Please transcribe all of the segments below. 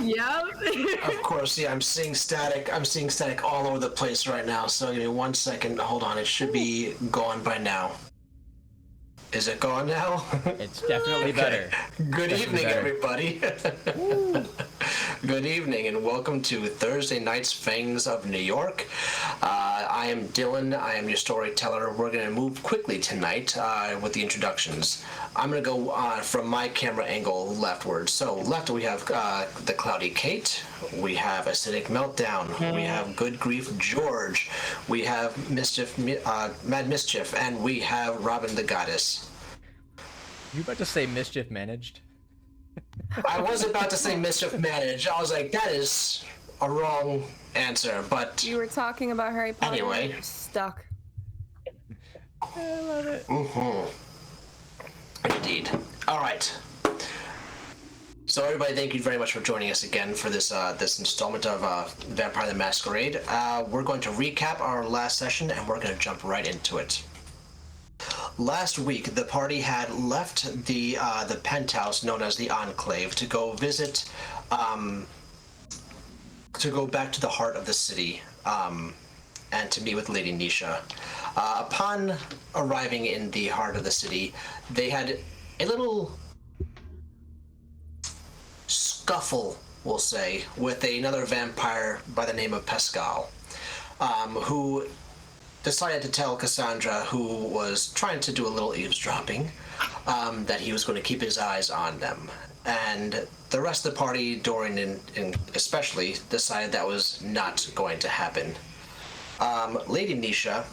Yep. Of course, yeah, I'm seeing static. I'm seeing static all over the place right now. So give me 1 second. Hold on. It should be gone by now. Is it gone now? It's definitely better. Good Definitely evening, better. everybody. Good evening, and welcome to Thursday night's Fangs of New York. I am Dylan. I am your storyteller. We're going to move quickly tonight with the introductions. I'm going to go from my camera angle leftward. So left we have the Cloudy Kate. We have Acidic Meltdown. We have Good Grief George. We have Mad Mischief, and we have Robin the Goddess. You about to say mischief managed? I was about to say Mischief Managed. I was like, that is a wrong answer, but You were talking about Harry Potter. Anyway. You're stuck. I love it. Indeed. All right. So everybody, thank you very much for joining us again for this this installment of Vampire the Masquerade. We're going to recap our last session, and we're going to jump right into it. Last week, the party had left the penthouse known as the Enclave to go visit, to go back to the heart of the city, and to meet with Lady Nisha. Upon arriving in the heart of the city, they had a little scuffle, we'll say, with another vampire by the name of Pascal, who decided to tell Cassandra, who was trying to do a little eavesdropping, that he was going to keep his eyes on them. And the rest of the party, Dorian and especially, decided that was not going to happen. Lady Nisha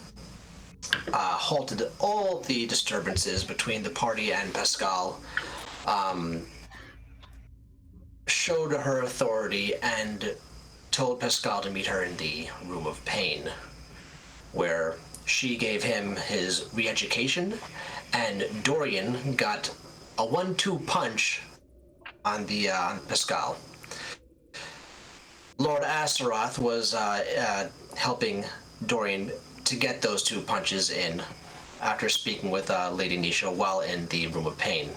halted all the disturbances between the party and Pascal, showed her authority, and told Pascal to meet her in the Room of Pain, where she gave him his re-education, and Dorian got a 1-2 punch on the Pascal. Lord Astaroth was helping Dorian to get those 2 punches in after speaking with Lady Nisha while in the Room of Pain.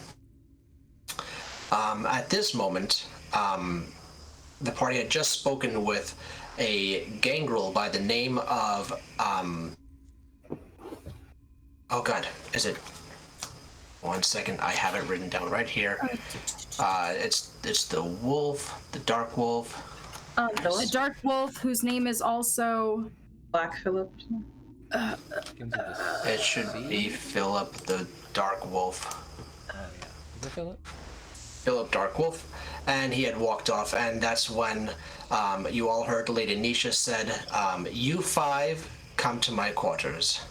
At this moment, the party had just spoken with a gangrel by the name of oh god, is it 1 second, I have it written down right here. It's the wolf, the dark wolf. The Dark Wolf, whose name is also Black Phillip. It should be Philip the Dark Wolf. Oh yeah. Is it Philip? Philip Darkwolf, and he had walked off, and that's when you all heard Lady Nisha said, you 5 come to my quarters.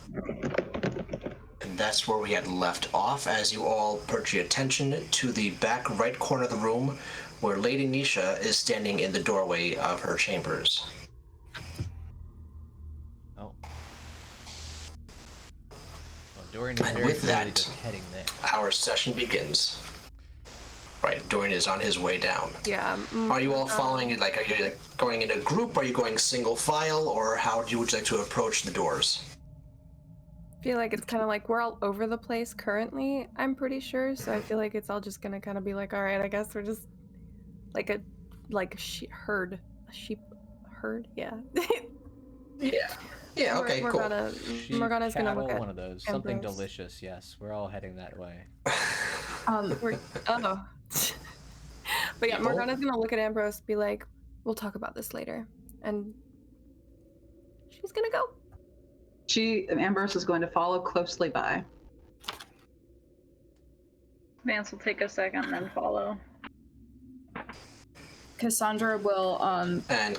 And that's where we had left off, as you all put your attention to the back right corner of the room, where Lady Nisha is standing in the doorway of her chambers. Oh. Well, Dorian is And very with clearly that, just heading there. our session begins. Right, Dorian is on his way down. Yeah. Are you all following it? Like, are you like going in a group? Are you going single file, or how would you like to approach the doors? I feel like it's kind of like we're all over the place currently, I'm pretty sure. So I feel like it's all just going to kind of be like, all right, I guess we're just like a sheep herd. Yeah. Yeah, okay, cool. Morgana's going to look at one of those. Something Ambrose. delicious, yes. We're all heading that way. But yeah, People? Morgana's gonna look at Ambrose, be like, "We'll talk about this later," and she's gonna go. Ambrose is going to follow closely by. Vance will take a second, then follow. Cassandra will And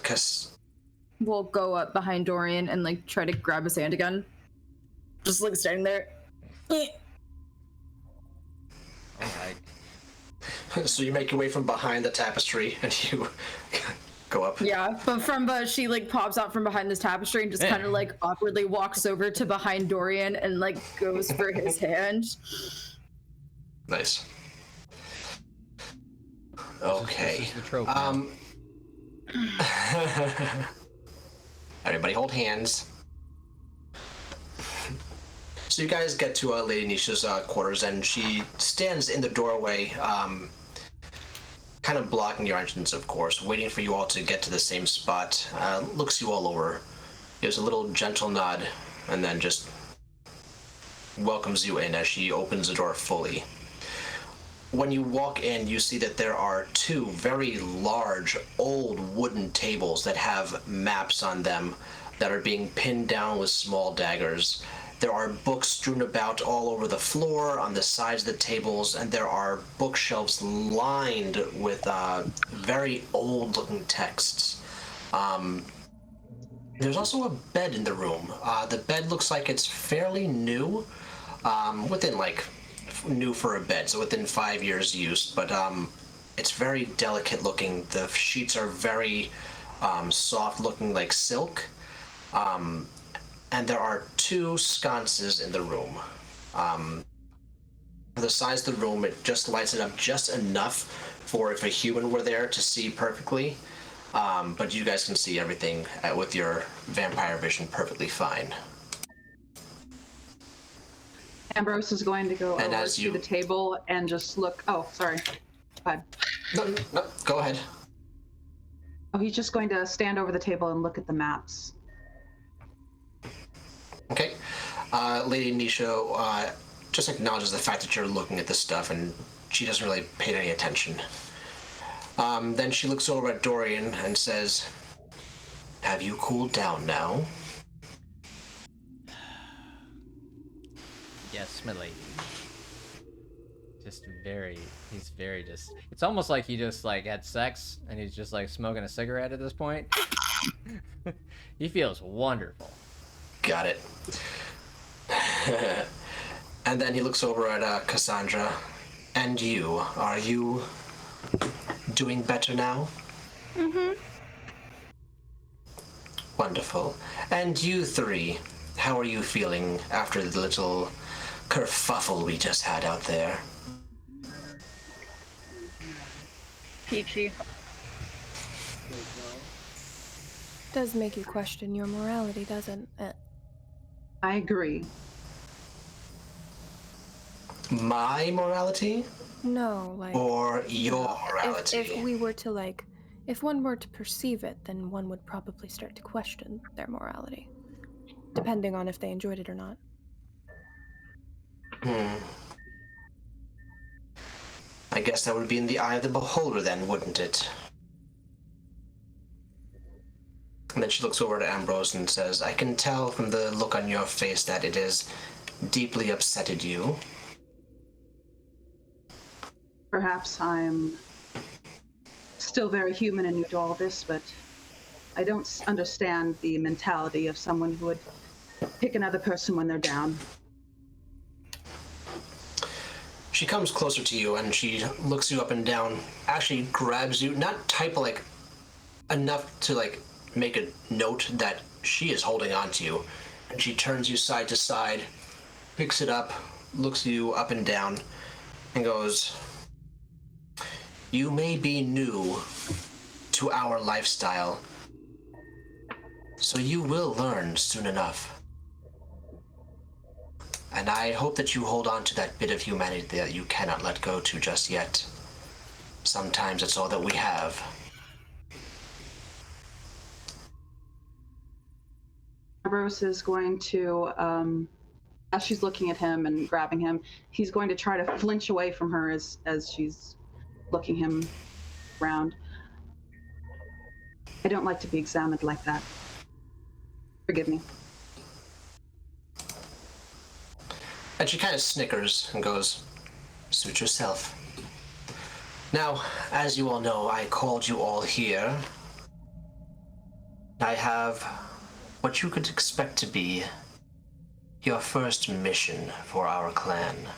will go up behind Dorian and like try to grab his hand again. Just like standing there. Alright. so you make your way from behind the tapestry, and you go up. Yeah, but she like pops out from behind this tapestry and just kind of like awkwardly walks over to behind Dorian and like goes for his hand. Nice. Okay. This is the trope now. Everybody hold hands. So you guys get to Lady Nisha's quarters, and she stands in the doorway, kind of blocking your entrance, of course, waiting for you all to get to the same spot, looks you all over, gives a little gentle nod, and then just welcomes you in as she opens the door fully. When you walk in, you see that there are two very large, old wooden tables that have maps on them that are being pinned down with small daggers. There are books strewn about all over the floor, on the sides of the tables, and there are bookshelves lined with very old-looking texts. There's also a bed in the room. The bed looks like it's fairly new, within new for a bed, so within 5 years use, but it's very delicate looking. The sheets are very soft looking, like silk, and there are two sconces in the room. For the size of the room, it just lights it up just enough for if a human were there to see perfectly, but you guys can see everything with your vampire vision perfectly fine. Ambrose is going to go And over as to you- the table and just look. Oh, sorry. Go ahead. No, go ahead. Oh, he's just going to stand over the table and look at the maps. Okay. Lady Nisha just acknowledges the fact that you're looking at this stuff, and she doesn't really pay any attention. Then she looks over at Dorian and says, "Have you cooled down now?" Yes, my lady. He's very just, it's almost like he just like had sex and he's just like smoking a cigarette at this point. He feels wonderful. Got it. And then he looks over at Cassandra. "And you, are you doing better now?" Mm-hmm. Wonderful. And you three, how are you feeling after the little kerfuffle we just had out there? Peachy. Does make you question your morality, doesn't it? I agree. My morality? No, like... Or your morality? If we were to, like... If one were to perceive it, then one would probably start to question their morality. Depending on if they enjoyed it or not. I guess that would be in the eye of the beholder then, wouldn't it? And then she looks over to Ambrose and says, "I can tell from the look on your face that it has deeply upsetted you." Perhaps I'm still very human and new to all this, but I don't understand the mentality of someone who would pick another person when they're down. She comes closer to you and she looks you up and down, actually grabs you, not type like enough to like make a note that she is holding on to you, and she turns you side to side, picks it up, looks you up and down, and goes, "You may be new to our lifestyle, so you will learn soon enough. And I hope that you hold on to that bit of humanity that you cannot let go to just yet. Sometimes it's all that we have." Ambrose is going to, as she's looking at him and grabbing him, he's going to try to flinch away from her as she's looking him around. I don't like to be examined like that. Forgive me. And she kind of snickers and goes, "Suit yourself. Now, as you all know, I called you all here. I have what you could expect to be your first mission for our clan."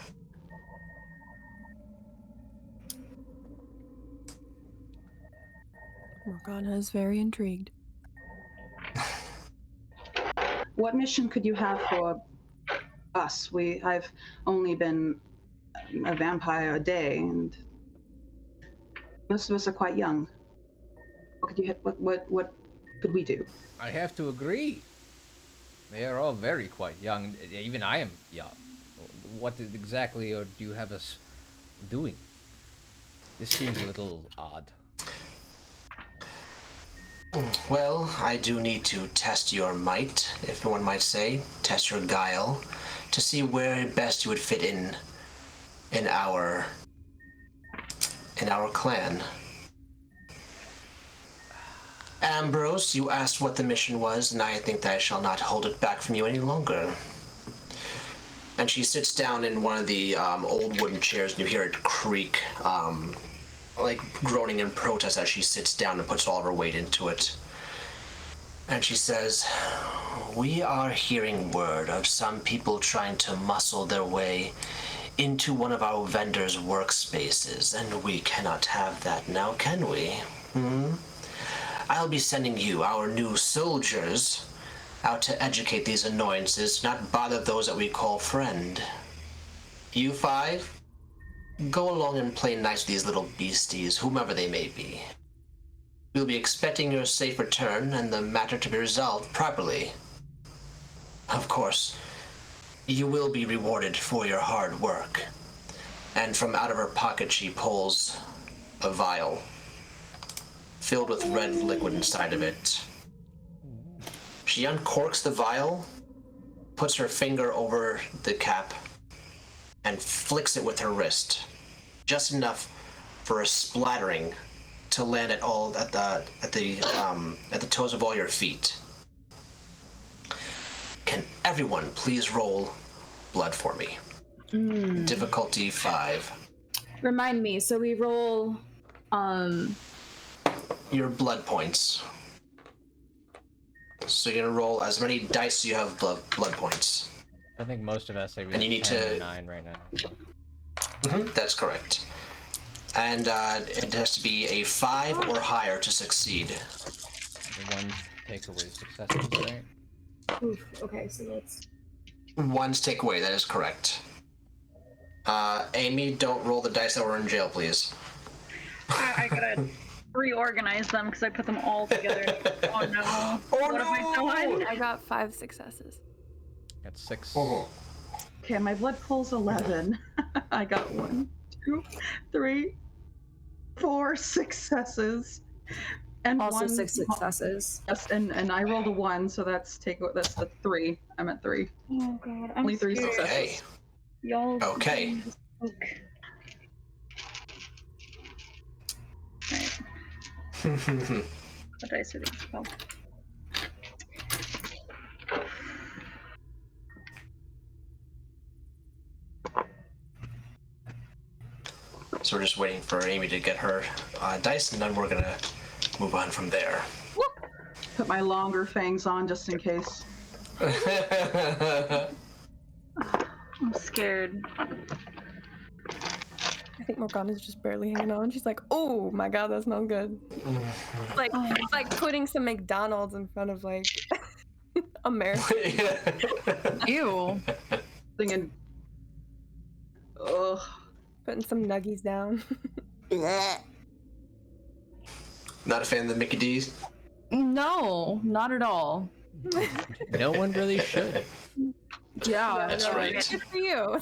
Morgana is very intrigued. What mission could you have for us? I've only been a vampire a day, and most of us are quite young. What could you? What could we do? I have to agree. They are all very quite young. Even I am young. What exactly do you have us doing? This seems a little odd. Well, I do need to test your might, if one might say, test your guile, to see where best you would fit in our clan. Ambrose, you asked what the mission was, and I think that I shall not hold it back from you any longer. And she sits down in one of the old wooden chairs, and you hear it creak, like groaning in protest as she sits down and puts all of her weight into it. And she says, "We are hearing word of some people trying to muscle their way into one of our vendors' workspaces, and we cannot have that now, can we? I'll be sending you, our new soldiers, out to educate these annoyances, not bother those that we call friend. You five, go along and play nice with these little beasties, whomever they may be. We'll be expecting your safe return and the matter to be resolved properly. Of course, you will be rewarded for your hard work." And from out of her pocket she pulls a vial filled with red liquid inside of it. She uncorks the vial, puts her finger over the cap, and flicks it with her wrist. Just enough for a splattering to land at the toes of all your feet. Can everyone please roll blood for me? Difficulty 5. Remind me, so we roll Your blood points. So you're gonna roll as many dice as you have blood points. I think most of us say we And have you need 10 or to- 9 right now. That's correct. And it has to be a 5 or higher to succeed. The one takeaway successes, right? oof, okay, so that's 1's takeaway, that is correct. Amy, don't roll the dice that were in jail, please. I gotta reorganize them because I put them all together. Oh no. Oh, What no! have I done? I got 5 successes. Got 6. Okay, my blood pool's 11. I got 1, 2, 3, 4 successes. And also 1 6 successes. Yes, and I rolled a 1, so that's the 3. I'm at 3. Oh god, I'm Only 3 scared. successes. Okay. Y'all. Okay. Okay. Right. What dice are these? Oh. So we're just waiting for Amy to get her dice, and then we're gonna move on from there. Put my longer fangs on just in case. I'm scared. I think Morgana's just barely hanging on. She's like, "Oh my god, that smells good." It's like putting some McDonald's in front of like America. Ew. Thinking, ugh. Putting some nuggies down. Not a fan of the Mickey D's? No, not at all. No one really should. Yeah, That's right. Good for you.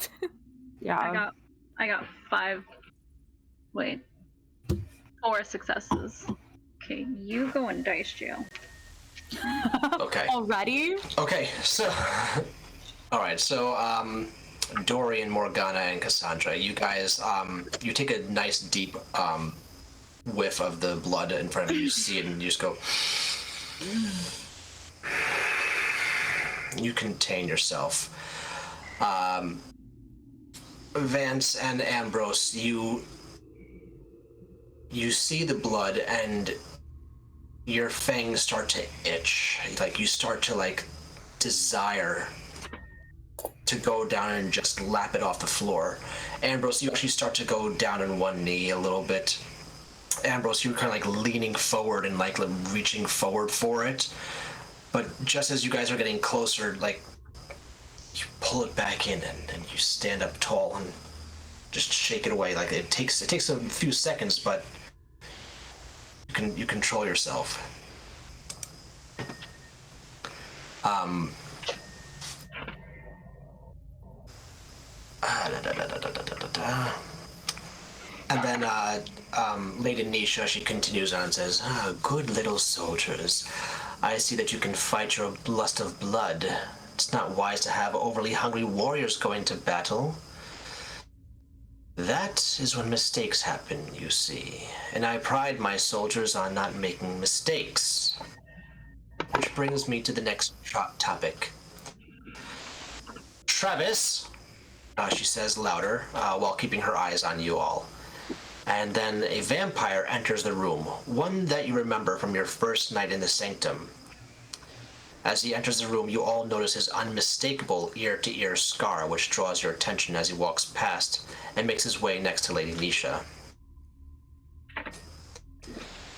yeah. I got 5. Wait. 4 successes. Okay, you go in dice jail. Okay. Already? Okay, so... Alright, so, Dorian, Morgana, and Cassandra, you guys, you take a nice deep, whiff of the blood in front of you. You see it and you just go... You contain yourself. Vance and Ambrose, you see the blood and your fangs start to itch. Like, you start to, like, desire to go down and just lap it off the floor. Ambrose, you actually start to go down on one knee a little bit. Ambrose, you're kind of like leaning forward and like reaching forward for it. But just as you guys are getting closer, like, you pull it back in and you stand up tall and just shake it away. Like, it takes a few seconds, but you control yourself. And then Lady Nisha, she continues on and says, good little soldiers. I see that you can fight your lust of blood. It's not wise to have overly hungry warriors going to battle. That is when mistakes happen, you see. And I pride my soldiers on not making mistakes. Which brings me to the next topic. Travis, she says louder, while keeping her eyes on you all. And then a vampire enters the room, one that you remember from your first night in the sanctum. As he enters the room, you all notice his unmistakable ear-to-ear scar, which draws your attention as he walks past and makes his way next to Lady Nisha.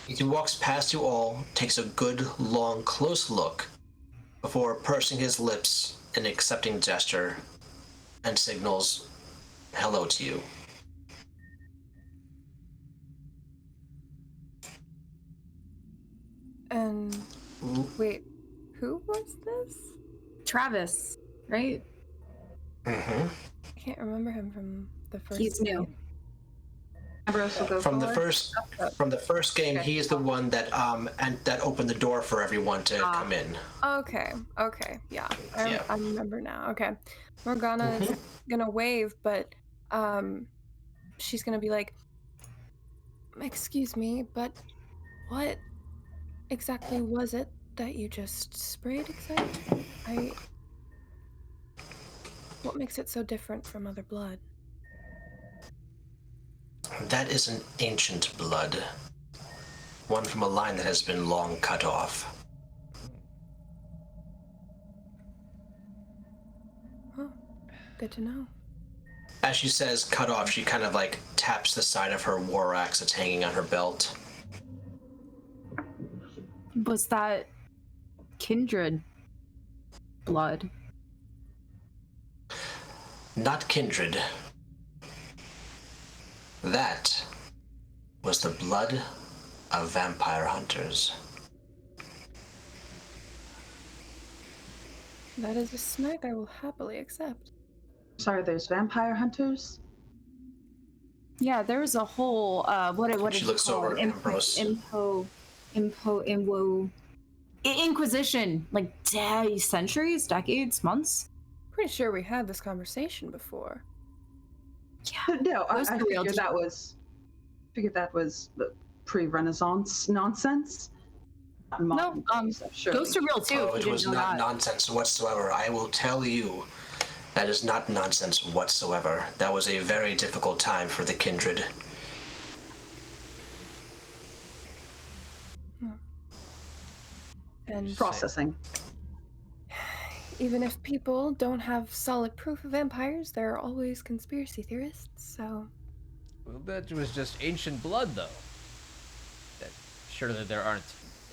He walks past you all, takes a good, long, close look, before pursing his lips in an accepting gesture, and signals hello to you. And wait, who was this? Travis, right? Mm-hmm. I can't remember him from the first. He's new. game. Ambrose will go From forward. the first game, Okay. he is the one that and that opened the door for everyone to come in. Okay, yeah. Yeah. I remember now. Okay. Morgana is gonna wave, but she's gonna be like, excuse me, but what exactly was it that you just sprayed exactly? What makes it so different from other blood? That is an ancient blood. One from a line that has been long cut off. Oh, good to know. As she says cut off, she kind of like taps the side of her war axe that's hanging on her belt. Was that kindred blood? Not kindred. That was the blood of vampire hunters. That is a snack I will happily accept. Sorry, there's vampire hunters? Yeah, there was a whole what She is it looks called? over at Ambrose. Inquisition, like centuries, decades, months. Pretty sure we had this conversation before. No, I Those are real figured that was the pre-Renaissance nonsense. Not modern day stuff, surely. Ghosts are real too. Oh, if it you was didn't know not that. nonsense whatsoever. I will tell you, that is not nonsense whatsoever. That was a very difficult time for the kindred. And Processing. even if people don't have solid proof of vampires, there are always conspiracy theorists, so... Well, that was just ancient blood, though. Sure that there aren't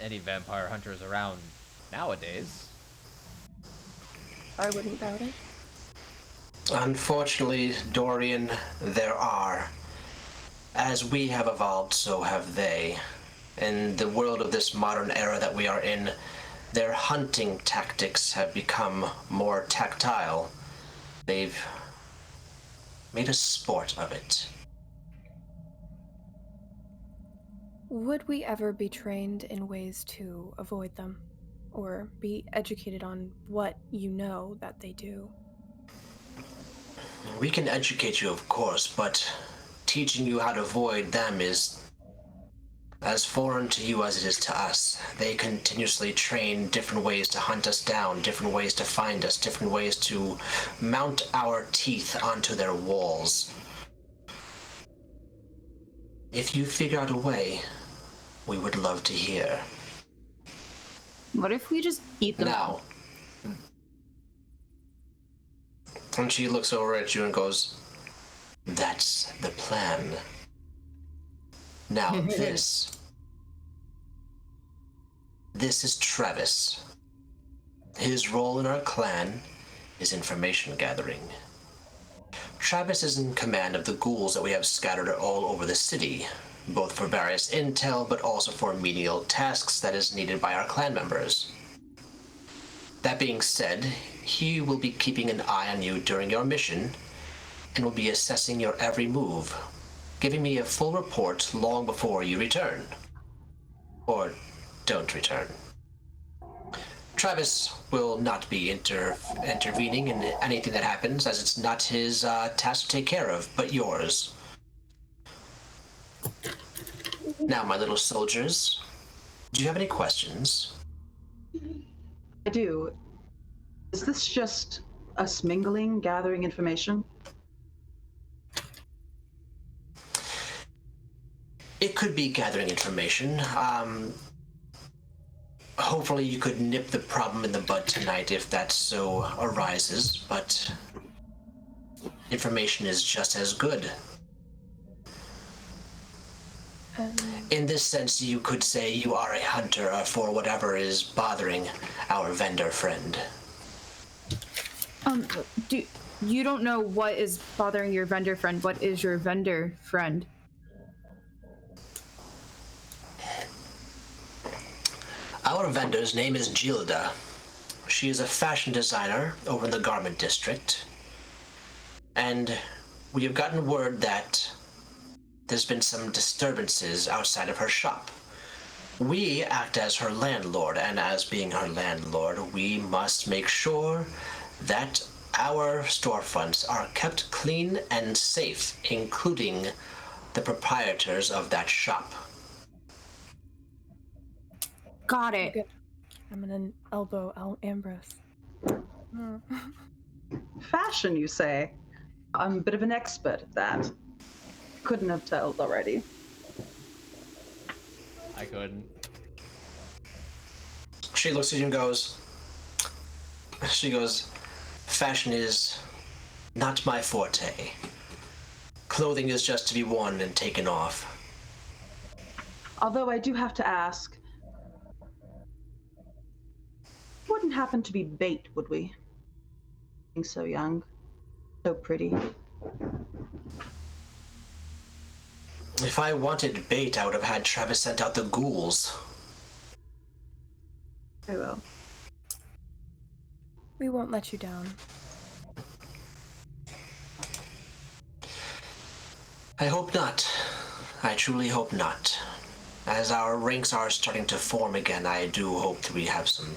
any vampire hunters around nowadays. I wouldn't doubt it. Unfortunately, Dorian, there are. As we have evolved, so have they. In the world of this modern era that we are in, their hunting tactics have become more tactile. They've made a sport of it. Would we ever be trained in ways to avoid them? Or be educated on what you know that they do? We can educate you, of course, but teaching you how to avoid them is as foreign to you as it is to us. They continuously train different ways to hunt us down, different ways to find us, different ways to mount our teeth onto their walls. If you figure out a way, we would love to hear. What if we just eat them? Now, and she looks over at you and goes, that's the plan. Now this is Travis. His role in our clan is information gathering. Travis is in command of the ghouls that we have scattered all over the city, both for various intel but also for menial tasks that is needed by our clan members. That being said, he will be keeping an eye on you during your mission and will be assessing your every move. giving me a full report long before you return. Or don't return. Travis will not be intervening in anything that happens, as it's not his task to take care of, but yours. Now, my little soldiers, do you have any questions? I do. Is this just us mingling, gathering information? It could be gathering information. Hopefully you could nip the problem in the bud tonight if that so arises, but information is just as good. In this sense, you could say you are a hunter for whatever is bothering our vendor friend. You don't know what is bothering your vendor friend. What is your vendor friend? Our vendor's name is Gilda. She is a fashion designer over in the garment district. And we have gotten word that there's been some disturbances outside of her shop. We act as her landlord, and as being her landlord, we must make sure that our storefronts are kept clean and safe, including the proprietors of that shop. Got it. Good. I'm gonna elbow Ambrose. Fashion, you say? I'm a bit of an expert at that. Couldn't have told already. I couldn't. She looks at you and goes, fashion is not my forte. Clothing is just to be worn and taken off. Although I do have to ask, wouldn't happen to be bait, would we? Being so young, so pretty. If I wanted bait, I would have had Travis sent out the ghouls. Very well. We won't let you down. I hope not. I truly hope not. As our ranks are starting to form again, I do hope that we have some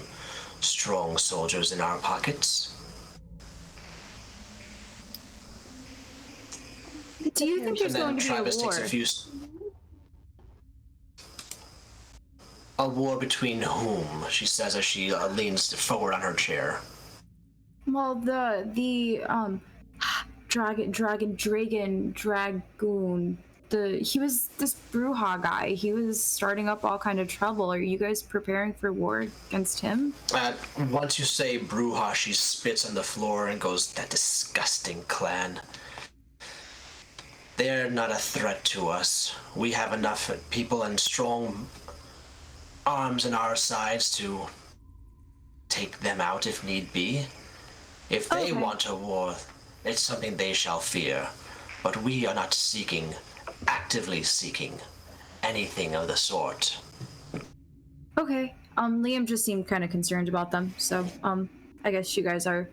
strong soldiers in our pockets. Do you think there's And then going to be a Travis war? takes a few. A war between whom? She says as she leans forward on her chair. Well, the dragoon. He was this Bruja guy. He was starting up all kind of trouble. Are you guys preparing for war against him? Once you say Bruja, she spits on the floor and goes, "That disgusting clan. They're not a threat to us. We have enough people and strong arms in our sides to take them out if need be. If they want a war, it's something they shall fear. But we are not actively seeking anything of the sort." Okay. Liam just seemed kind of concerned about them. So, I guess you guys are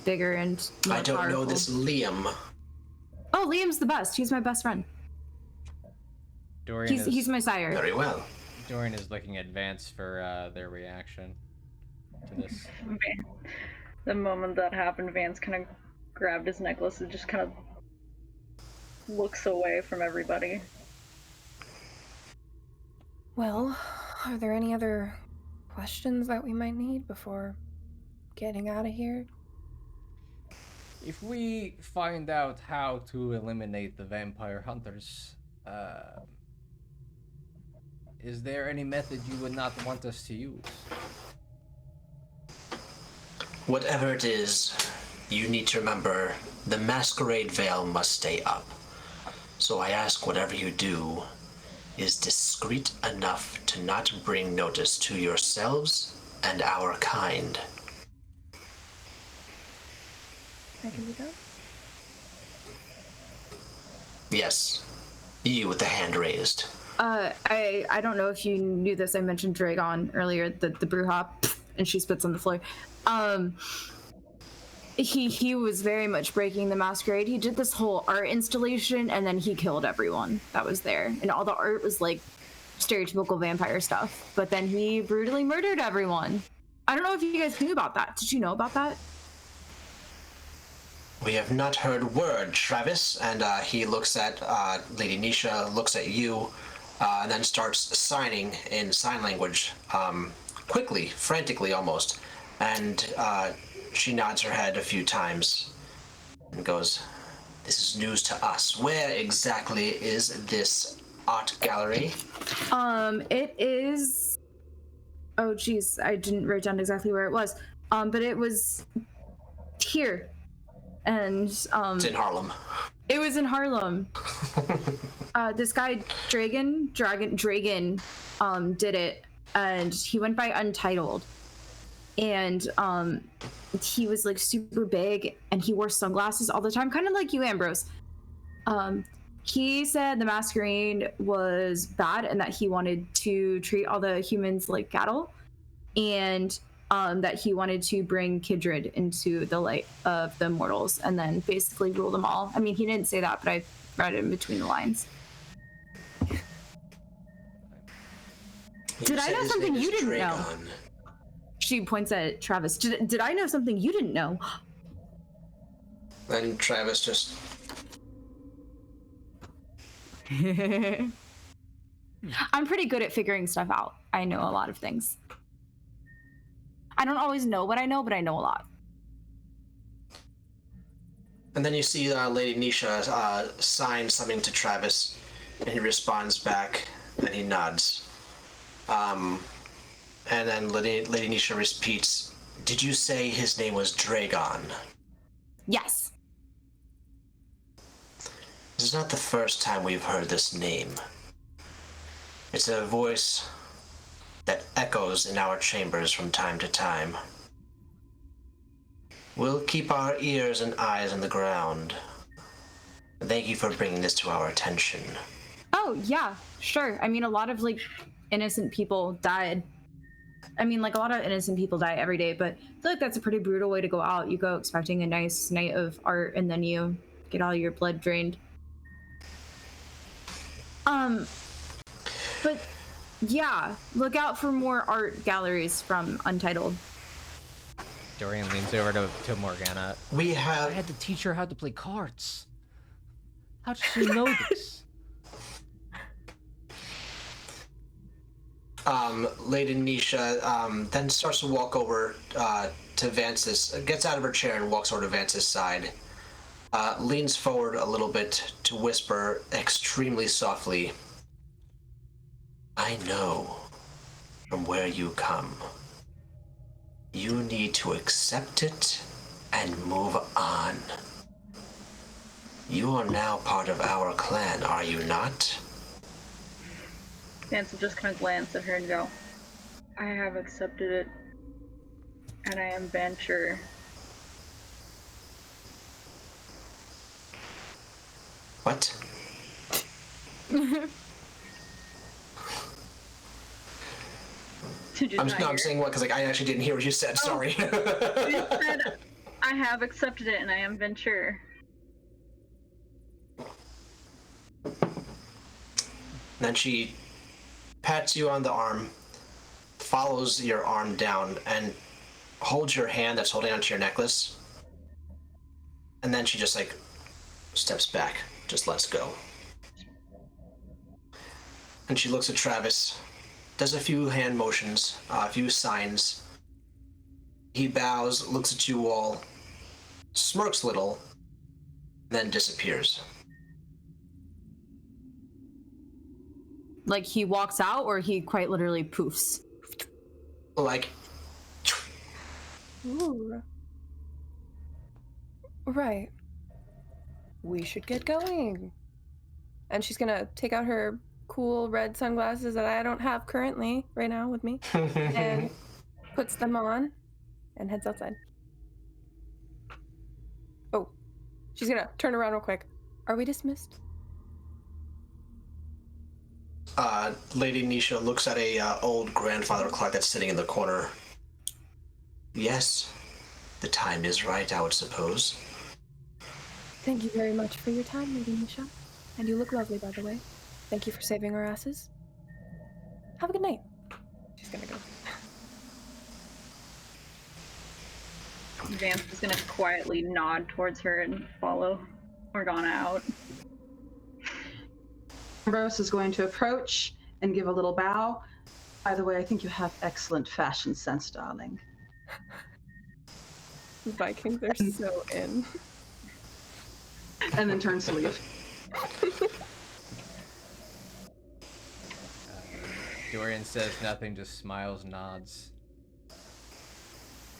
bigger and more I don't know powerful. this Liam. Oh, Liam's the best. He's my best friend. Dorian He's my sire. Very well. Dorian is looking at Vance for their reaction to this. The moment that happened, Vance kind of grabbed his necklace and just kind of looks away from everybody. Well, are there any other questions that we might need before getting out of here? If we find out how to eliminate the vampire hunters, is there any method you would not want us to use? Whatever it is, you need to remember the masquerade veil must stay up. So I ask whatever you do is discreet enough to not bring notice to yourselves and our kind. I can do that. Yes, you with the hand raised. I don't know if you knew this. I mentioned Dragon earlier, the Bruja, and she spits on the floor. he was very much breaking the masquerade. He did this whole art installation, and then he killed everyone that was there. And all the art was like stereotypical vampire stuff. But then he brutally murdered everyone. I don't know if you guys knew about that. Did you know about that? We have not heard word, Travis. And he looks at Lady Nisha, looks at you, and then starts signing in sign language, quickly, frantically almost. And she nods her head a few times and goes, "This is news to us. Where exactly is this art gallery?" It is. Oh, geez, I didn't write down exactly where it was. But it was here, and It's in Harlem. it was in Harlem. This guy Dragon, did it, and he went by Untitled, and he was like super big, and he wore sunglasses all the time, kind of like you, Ambrose. He said the masquerade was bad and that he wanted to treat all the humans like cattle, and that he wanted to bring Kindred into the light of the mortals and then basically rule them all. I mean, he didn't say that, but I read it in between the lines. Did I know something you didn't know? She points at Travis. Did I know something you didn't know? Then Travis just... I'm pretty good at figuring stuff out. I know a lot of things. I don't always know what I know, but I know a lot. And then you see Lady Nisha sign something to Travis, and he responds back, and he nods. And then Lady Nisha repeats, "Did you say his name was Dragon?" Yes. This is not the first time we've heard this name. It's a voice that echoes in our chambers from time to time. We'll keep our ears and eyes on the ground. Thank you for bringing this to our attention. Oh, yeah, sure. I mean, a lot of, like, innocent people died. I mean, like, a lot of innocent people die every day, but I feel like that's a pretty brutal way to go out. You go expecting a nice night of art, and then you get all your blood drained. But, yeah, look out for more art galleries from Untitled. Dorian leans over to Morgana. I I had to teach her how to play cards. How did she know this? Lady Nisha then starts to walk over to Vance's, gets out of her chair and walks over to Vance's side, leans forward a little bit to whisper extremely softly, "I know from where you come. You need to accept it and move on. You are now part of our clan, are you not?" Vance will just kind of glance at her and go, "I have accepted it, and I am Venture." What? Did you not I'm hear? saying what, because like I actually didn't hear what you said. Sorry. You said, "I have accepted it, and I am Venture." Then she pats you on the arm, follows your arm down, and holds your hand that's holding onto your necklace. And then she just like steps back, just lets go. And she looks at Travis, does a few hand motions, a few signs. He bows, looks at you all, smirks a little, then disappears. Like, he walks out, or he quite literally poofs? Like, Ooh. Right. We should get going. And she's gonna take out her cool red sunglasses that I don't have currently right now with me and puts them on and heads outside. Oh, she's gonna turn around real quick. Are we dismissed? Lady Nisha looks at a old grandfather clock that's sitting in the corner. Yes, the time is right, I would suppose. Thank you very much for your time, Lady Nisha. And you look lovely, by the way. Thank you for saving our asses. Have a good night. She's gonna go. Vance is gonna quietly nod towards her and follow Morgana out. Ambrose is going to approach and give a little bow. By the way, I think you have excellent fashion sense, darling. Vikings are so in. And then turns to leave. Dorian says nothing, just smiles, nods,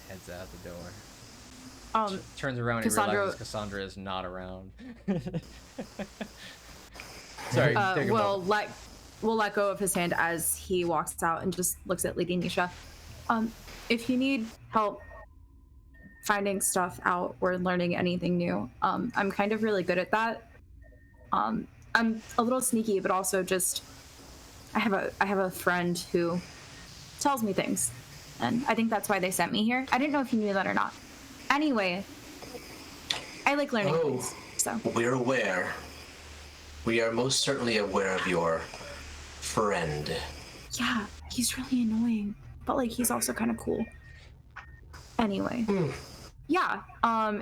heads out the door. Turns around and Cassandra- realizes Cassandra is not around. Sorry, take a moment. We'll let go of his hand as he walks out and just looks at Lady Nisha. If you need help finding stuff out or learning anything new, I'm kind of really good at that. I'm a little sneaky, but also just I have a friend who tells me things, and I think that's why they sent me here. I didn't know if you knew that or not. Anyway, I like learning things. So We're aware. We are most certainly aware of your friend. yeah, he's really annoying, but like he's also kind of cool. Anyway, yeah.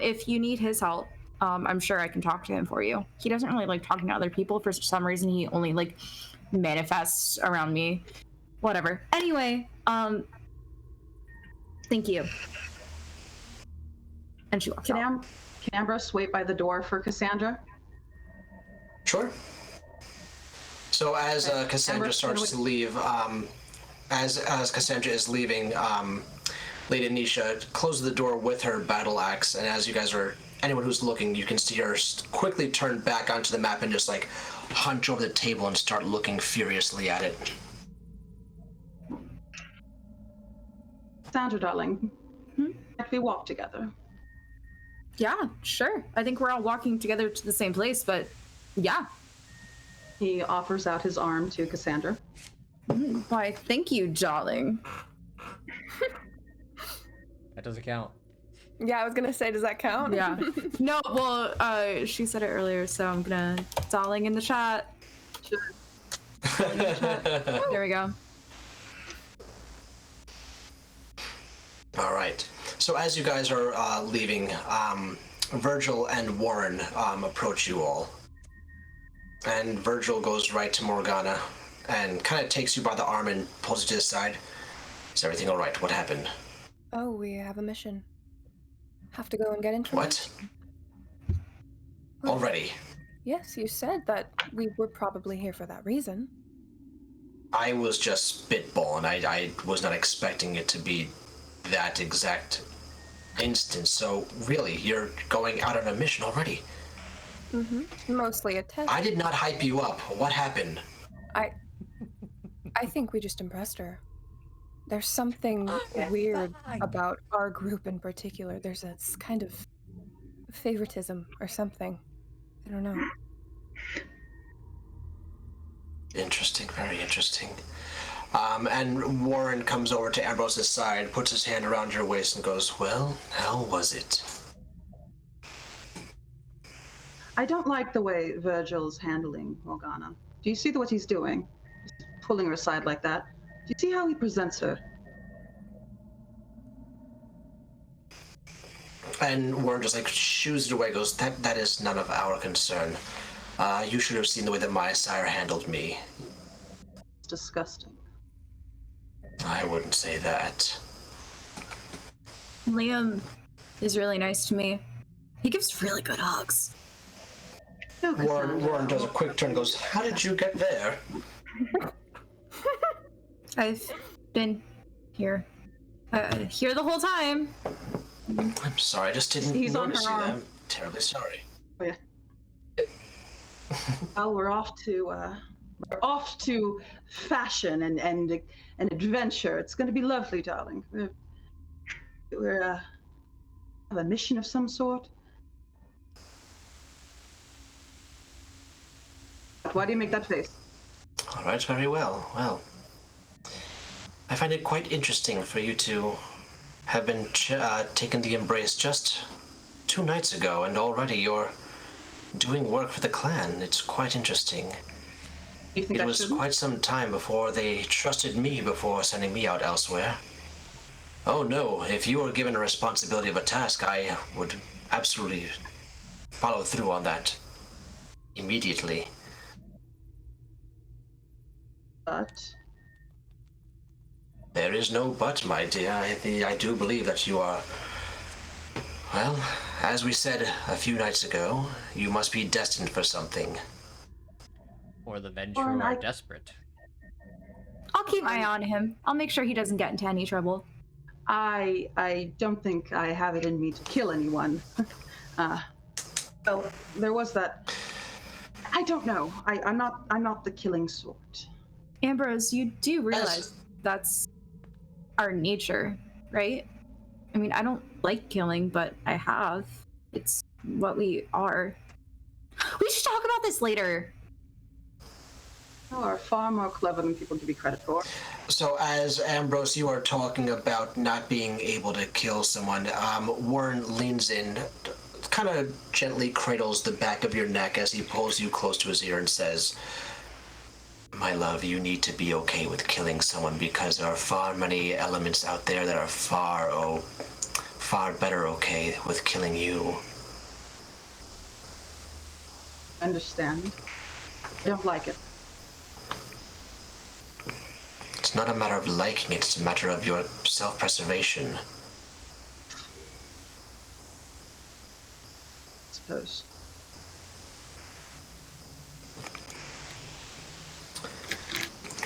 If you need his help, I'm sure I can talk to him for you. He doesn't really like talking to other people. For some reason, he only like manifests around me. Whatever. Anyway, thank you. And she walks out. Can Ambrose wait by the door for Cassandra? Sure. So as Cassandra Ambrose, starts to leave, as Cassandra is leaving, Lady Nisha closes the door with her battle axe, and as you guys are, anyone who's looking, you can see her quickly turn back onto the map and just like hunch over the table and start looking furiously at it. Cassandra, darling, can we walk together? Yeah, sure. I think we're all walking together to the same place, but yeah. He offers out his arm to Cassandra. Why, thank you, darling. That doesn't count. Yeah, I was gonna say, does that count? Yeah. No, well, she said it earlier, so I'm gonna darling in the chat. There we go. All right. So as you guys are leaving, Virgil and Warren approach you all. And Virgil goes right to Morgana and kind of takes you by the arm and pulls you to the side. Is everything all right? What happened? Oh, we have a mission. Have to go and get into What? Already? Yes, you said that we were probably here for that reason. I was just spitballing. I was not expecting it to be that exact instance. So really, you're going out on a mission already? Mm-hmm. Mostly a test. I did not hype you up. What happened? I think we just impressed her. There's something weird about our group in particular. There's a kind of favoritism or something. I don't know. Interesting, very interesting. And Warren comes over to Ambrose's side, puts his hand around your waist and goes, well, how was it? I don't like the way Virgil's handling Morgana. Do you see what he's doing? He's pulling her aside like that. Do you see how he presents her? And Warren just like shoos it away, goes, that is none of our concern. You should have seen the way that my sire handled me. It's disgusting. I wouldn't say that. Liam is really nice to me. He gives really good hugs. No, Warren does a quick turn and goes, how did you get there? I've been here. Here the whole time. I'm sorry, I just didn't He's on notice her you. arm. I'm terribly sorry. Oh, yeah. Well, we're off to fashion and adventure. It's going to be lovely, darling. We're have a mission of some sort. Why do you make that face? All right, very well. Well, I find it quite interesting for you to have been taken the embrace just 2 nights ago, and already you're doing work for the clan. It's quite interesting. You think It I was shouldn't? quite some time before they trusted me before sending me out elsewhere. Oh no, if you were given a responsibility of a task, I would absolutely follow through on that immediately. But There is no but, my dear. I do believe that you are... Well, as we said a few nights ago, you must be destined for something. Or the Vengeful Well, are I- desperate. I'll keep my eye on him. I'll make sure he doesn't get into any trouble. I don't think I have it in me to kill anyone. Well, there was that. I don't know. I'm not the killing sort. Ambrose, you do realize that's our nature, right? I mean, I don't like killing, but I have. It's what we are. We should talk about this later. You are far more clever than people give you credit for. So as Ambrose, you are talking about not being able to kill someone, Warren leans in, kind of gently cradles the back of your neck as he pulls you close to his ear and says, "My love, you need to be okay with killing someone because there are far many elements out there that are far better okay with killing you." I understand. I don't like it. It's not a matter of liking it, it's a matter of your self-preservation. I suppose.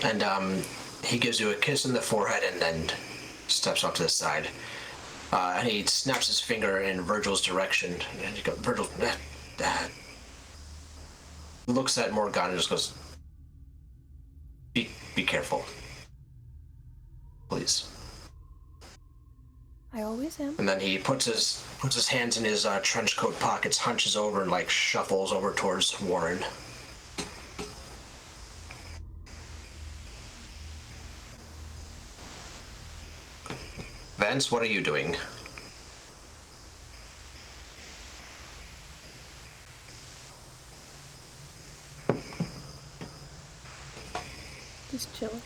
And he gives you a kiss on the forehead and then steps off to the side. And he snaps his finger in Virgil's direction. And you go, Virgil, looks at Morgana and just goes, be careful. Please. I always am. And then he puts his hands in his trench coat pockets, hunches over, and like shuffles over towards Warren. Vance, what are you doing? Just chilling.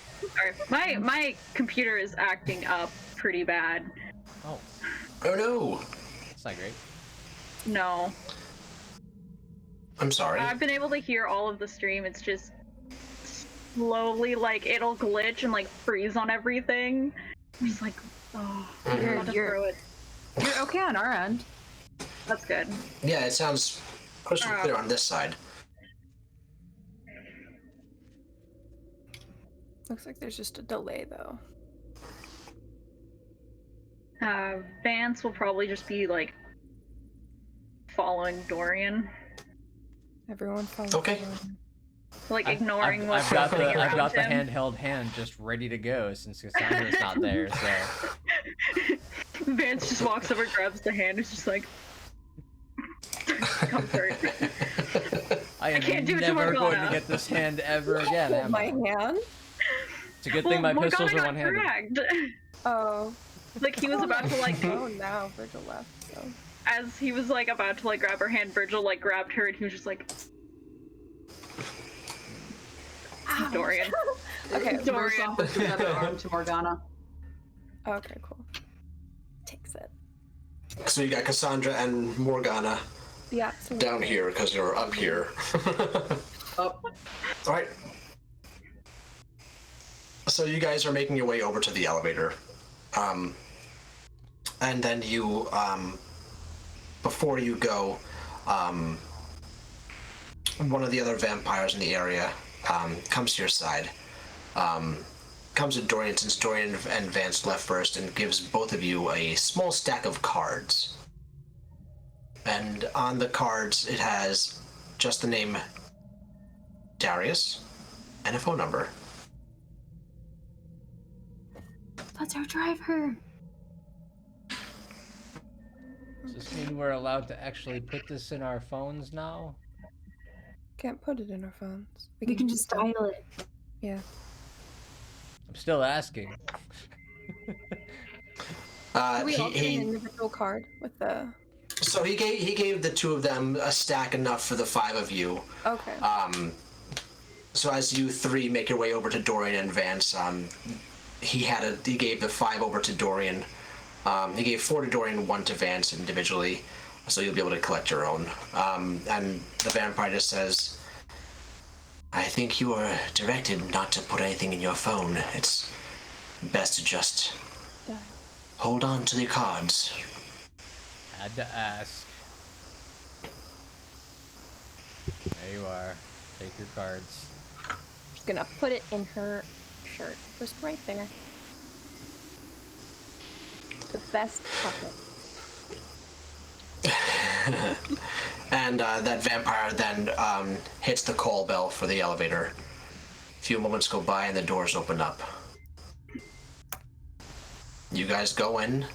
Sorry, my computer is acting up pretty bad. Oh, Oh no! that's not great. No, I'm sorry. I've been able to hear all of the stream. It's just slowly, like, it'll glitch and like freeze on everything. I'm just like, oh, I'm about to throw it. You're okay on our end. That's good. Yeah, it sounds crystal clear on this side. Looks like there's just a delay though. Vance will probably just be like following Dorian, Everyone follow. Okay. like ignoring what's I've got happening the I've around got the him. handheld hand just ready to go since Cassandra's not there. So Vance just walks over, grabs the hand, and is just like, comfort. I am can't do it to never going to Morgana. get this hand ever again. Hold Am my I? hand. It's a good thing my Morgana pistols are got one-handed. dragged. Oh. Like he was about to like, Oh no, Virgil left. So. as he was like about to like grab her hand, Virgil like grabbed her, and he was just like, Dorian. Okay. Dorian. Offers the other arm to Morgana. Okay, cool. Takes it. So you got Cassandra and Morgana Yeah. So down here because you're up here. Oh, All right. So you guys are making your way over to the elevator. And then you, before you go, one of the other vampires in the area comes to your side. Comes to Dorian, since Dorian and Vance left first, and gives both of you a small stack of cards. And on the cards, it has just the name Darius and a phone number. That's our driver. Does this mean we're allowed to actually put this in our phones now? can't put it in our phones. We can just dial it. Yeah. I'm still asking. Do we all get an individual card with the? So he gave the two of them a stack enough for the 5 of you. Okay. So as you 3 make your way over to Dorian and Vance, he gave the 5 over to Dorian. He gave 4 to Dorian, 1 to Vance individually, so you'll be able to collect your own. And the vampire just says, "I think you are directed not to put anything in your phone. It's best to just hold on to the cards." Had to ask. There you are. Take your cards. Just gonna put it in her shirt, just right there. The best pocket. And that vampire then hits the call bell for the elevator. A few moments go by and the doors open up. You guys go in,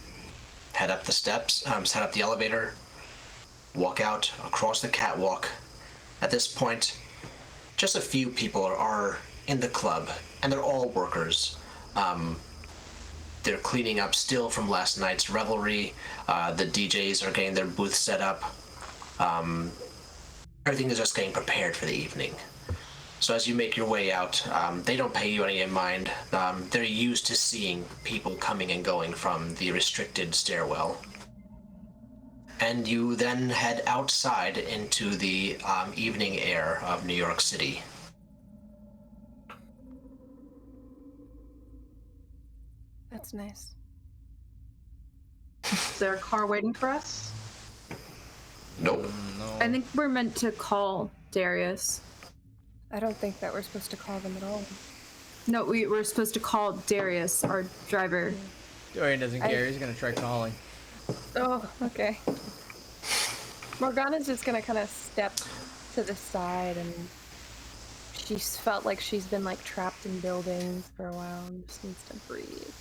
head up the steps, head up the elevator, walk out across the catwalk. At this point, just a few people are in the club, and they're all workers. They're cleaning up still from last night's revelry. The DJs are getting their booth set up. Everything is just getting prepared for the evening. So as you make your way out, they don't pay you any mind. They're used to seeing people coming and going from the restricted stairwell. And you then head outside into the evening air of New York City. That's nice. Is there a car waiting for us? Nope. No. I think we're meant to call Darius. I don't think that we're supposed to call them at all. No, we were supposed to call Darius, our driver. Dorian doesn't care. He's gonna try calling. Oh, okay. Morgana's just gonna kind of step to the side, and she's felt like she's been like trapped in buildings for a while and just needs to breathe.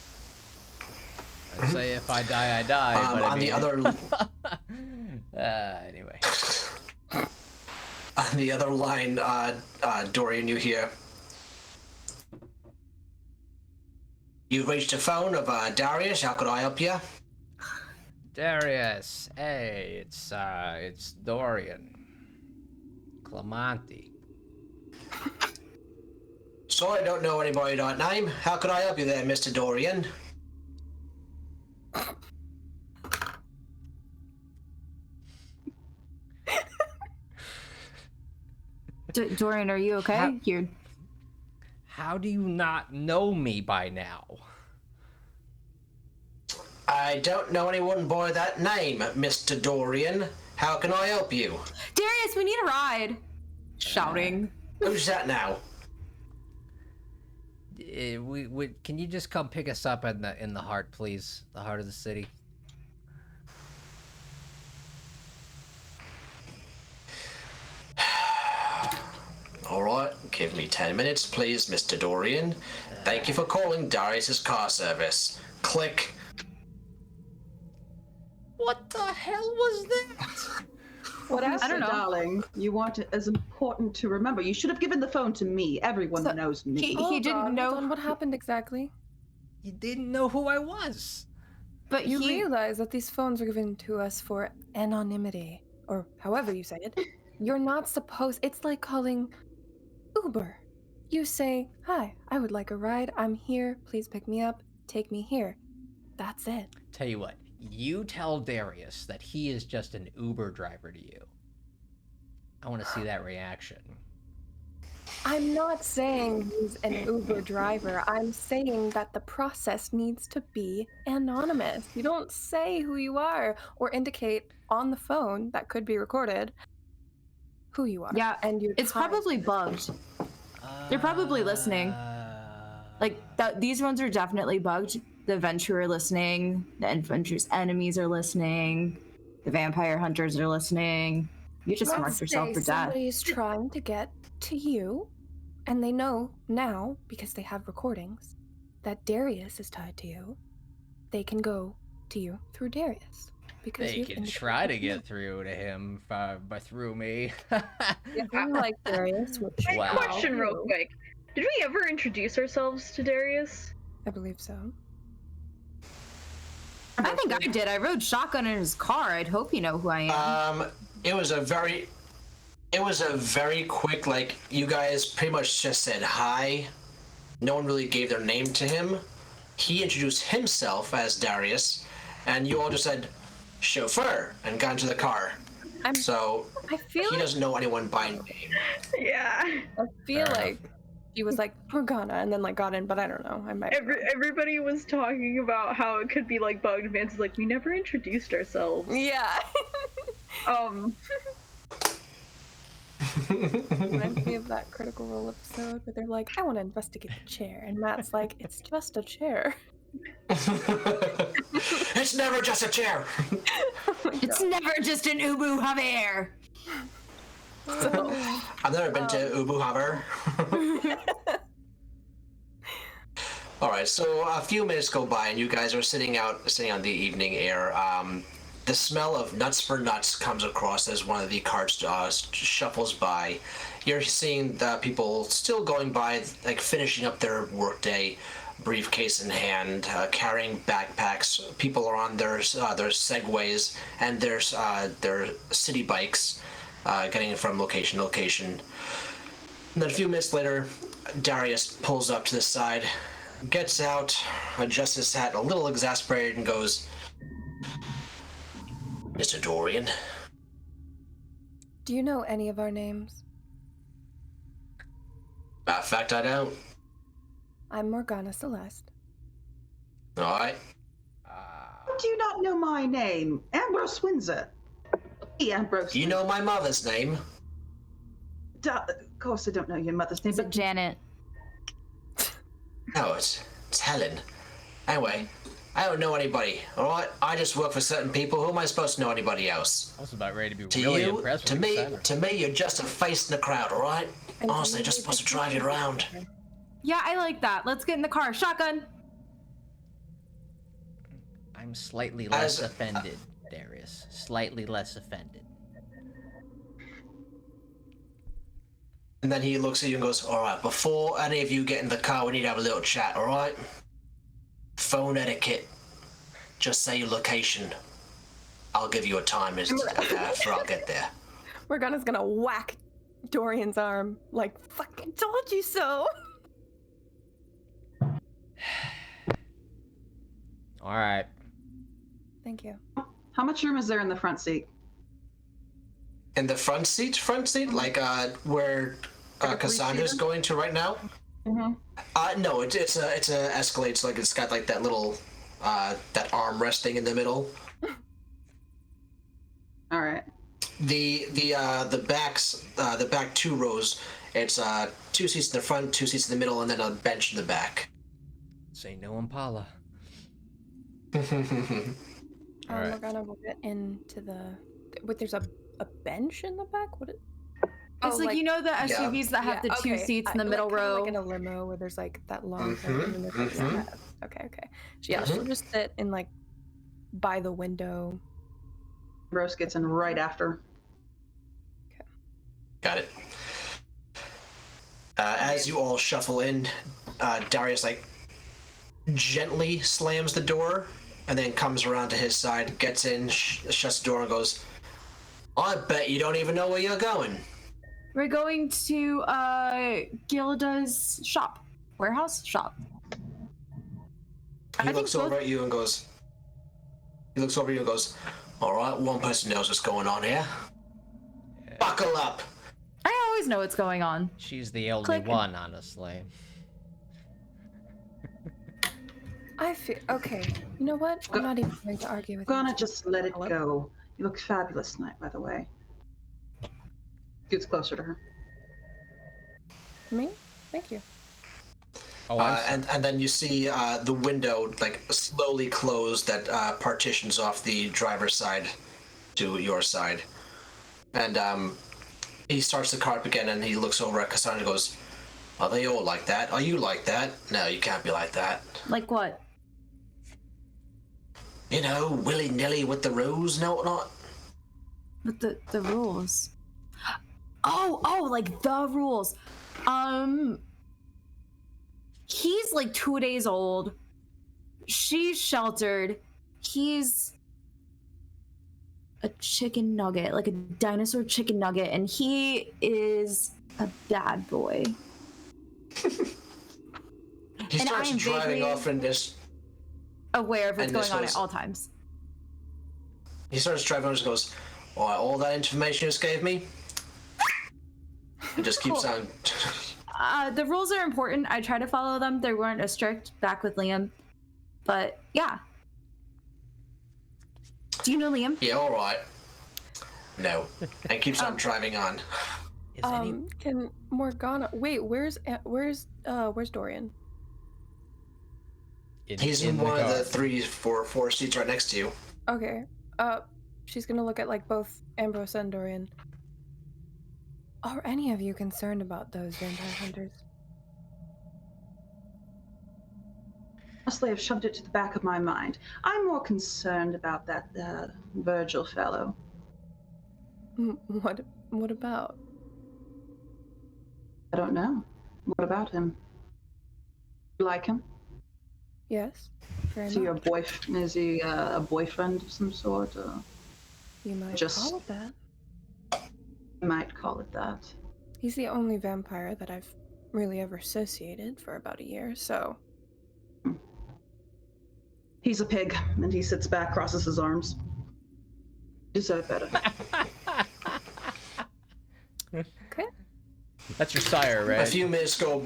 I'd say if I die, I die. But On the other anyway. on the other line, Dorian, you hear. You've reached a phone of Darius. How could I help you? Darius, hey, it's Dorian. Clemente. Sorry, I don't know anybody by that name. How could I help you there, Mr. Dorian? Dorian, are you okay? How do you not know me by now? I don't know anyone by that name, Mr. Dorian. How can I help you? Darius, we need a ride! Shouting. Who's that now? Can you just come pick us up in the heart, please? The heart of the city. All right, give me 10 minutes, please, Mr. Dorian. Thank you for calling Darius's car service. Click. What the hell was that? What else? I don't know. Darling, you want it as important to remember. You should have given the phone to me. Everyone So, knows me. he didn't God, know- hold on, what happened exactly. You didn't know who I was. But You he... realize that these phones were given to us for anonymity, or however you say it. You're not supposed. It's like calling Uber. You say, "Hi, I would like a ride. I'm here. Please pick me up. Take me here." That's it. Tell you what, you tell Darius that he is just an Uber driver to you. I want to see that reaction. I'm not saying he's an Uber driver. I'm saying that the process needs to be anonymous. You don't say who you are or indicate on the phone that could be recorded who you are. Yeah, and it's probably bugged. They're probably listening. Like, these ones are definitely bugged. The Venture are listening. The Venture's enemies are listening. The Vampire Hunters are listening. You just marked yourself for death. Somebody's trying to get to you, and they know now, because they have recordings, that Darius is tied to you. They can go to you through Darius. Because They you've can indicated try to that get through to him by through me. you like Darius, which Wow. Question real quick. Did we ever introduce ourselves to Darius? I believe so. I I think I did. I rode shotgun in his car. I'd hope you know who I am. It was a very quick, like, you guys pretty much just said hi. No one really gave their name to him. He introduced himself as Darius, and you all just said, chauffeur, and got into the car. I So feel he like doesn't know anyone by name. Yeah. I feel Fair like he was like, we're gonna, and then like got in, but I don't know. I might. Everybody was talking about how it could be like bugged. Vance is like, we never introduced ourselves. Yeah. Reminds me of that Critical Role episode where they're like, I want to investigate the chair, and Matt's like, it's just a chair. It's never just a chair. It's never just an Ubu Javier. So, I've never been to Ubu Haber. All right, so a few minutes go by, and you guys are sitting on the evening air. The smell of nuts for nuts comes across as one of the carts shuffles by. You're seeing the people still going by, like finishing up their workday, briefcase in hand, carrying backpacks. People are on their segways and their city bikes, getting from location to location. And then a few minutes later, Darius pulls up to the side, gets out, adjusts his hat, a little exasperated, and goes, Mr. Dorian. do you know any of our names? Matter of fact, I don't. I'm Morgana Celeste. All right. Do you not know my name? Ambrose Windsor. Hey, Ambrose. Do you know my mother's name? Of course I don't know your mother's name, Is it but Janet? No, it's Helen. Anyway, I don't know anybody, all right? I just work for certain people. Who am I supposed to know anybody else? I was about ready to be To really you, impressed to with me, Cassandra. to me, you're just a face in the crowd, all right? And to Honestly, me, just they supposed to just drive you around. Yeah, I like that. Let's get in the car. Shotgun. I'm slightly less As- offended, Darius. Slightly less offended. And then he looks at you and goes, all right, before any of you get in the car, we need to have a little chat, all right? Phone etiquette. Just say your location. I'll give you a time after I'll get there. Morgana's gonna whack Dorian's arm, like, fucking told you so. All right. Thank you. how much room is there in the front seat? In the front seat, like where Like a Cassandra's three-seater? going to right now. Mm-hmm. No, it's a Escalade, so like it's got like that little that armrest thing in the middle. All right. The back two rows. It's 2 seats in the front, 2 seats in the middle, and then a bench in the back. Say no Impala. We're gonna get into the. Wait, there's a bench in the back. What? It's like, you know the SUVs that have the two seats in the middle row. like in a limo where there's like that long. Mhm, Okay. So, yeah, she'll just sit in like by the window. Rose gets in right after. Got it. As you all shuffle in, Darius like gently slams the door and then comes around to his side, gets in, shuts the door, and goes, I bet you don't even know where you're going. We're going to Gilda's shop. Warehouse shop. He looks over at you and goes, all right, one person knows what's going on here. Buckle up. I always know what's going on. She's the only Click. one, honestly. I feel okay. You know what? I'm not even going to argue with you. Gonna just let it Hello? go. You look fabulous tonight, by the way. Gets closer to her. Me? Thank you. Oh, And then you see the window like slowly close that partitions off the driver's side to your side. And he starts the car up again and he looks over at Cassandra and goes, are they all like that? Are you like that? No, you can't be like that. Like what? You know, willy-nilly with the rules and whatnot. With the rules. Oh, like the rules. He's like 2 days old. She's sheltered. he's a chicken nugget, like a dinosaur chicken nugget, and he is a bad boy. He And starts I am driving vaguely off in this. aware of what's And this going on was- at all times. He starts driving and just goes, all that information you just gave me? It just keeps on. The rules are important. I try to follow them. They weren't as strict back with Liam. But yeah. Do you know Liam? Yeah, alright. No. And keeps on driving on. Can Morgana wait, where's Dorian? He's in the one of car. the 3, 4 seats right next to you. Okay. She's gonna look at like both Ambrose and Dorian. Are any of you concerned about those vampire hunters? Honestly, I've shoved it to the back of my mind. I'm more concerned about that Virgil fellow. What about? I don't know. What about him? You like him? Yes. Very Is he much. Is he a boyfriend of some sort? Or You might just- call it that. you might call it that. He's the only vampire that I've really ever associated for about a year, so He's a pig, and he sits back, crosses his arms. Deserve better. okay. That's your sire, right? A few minutes go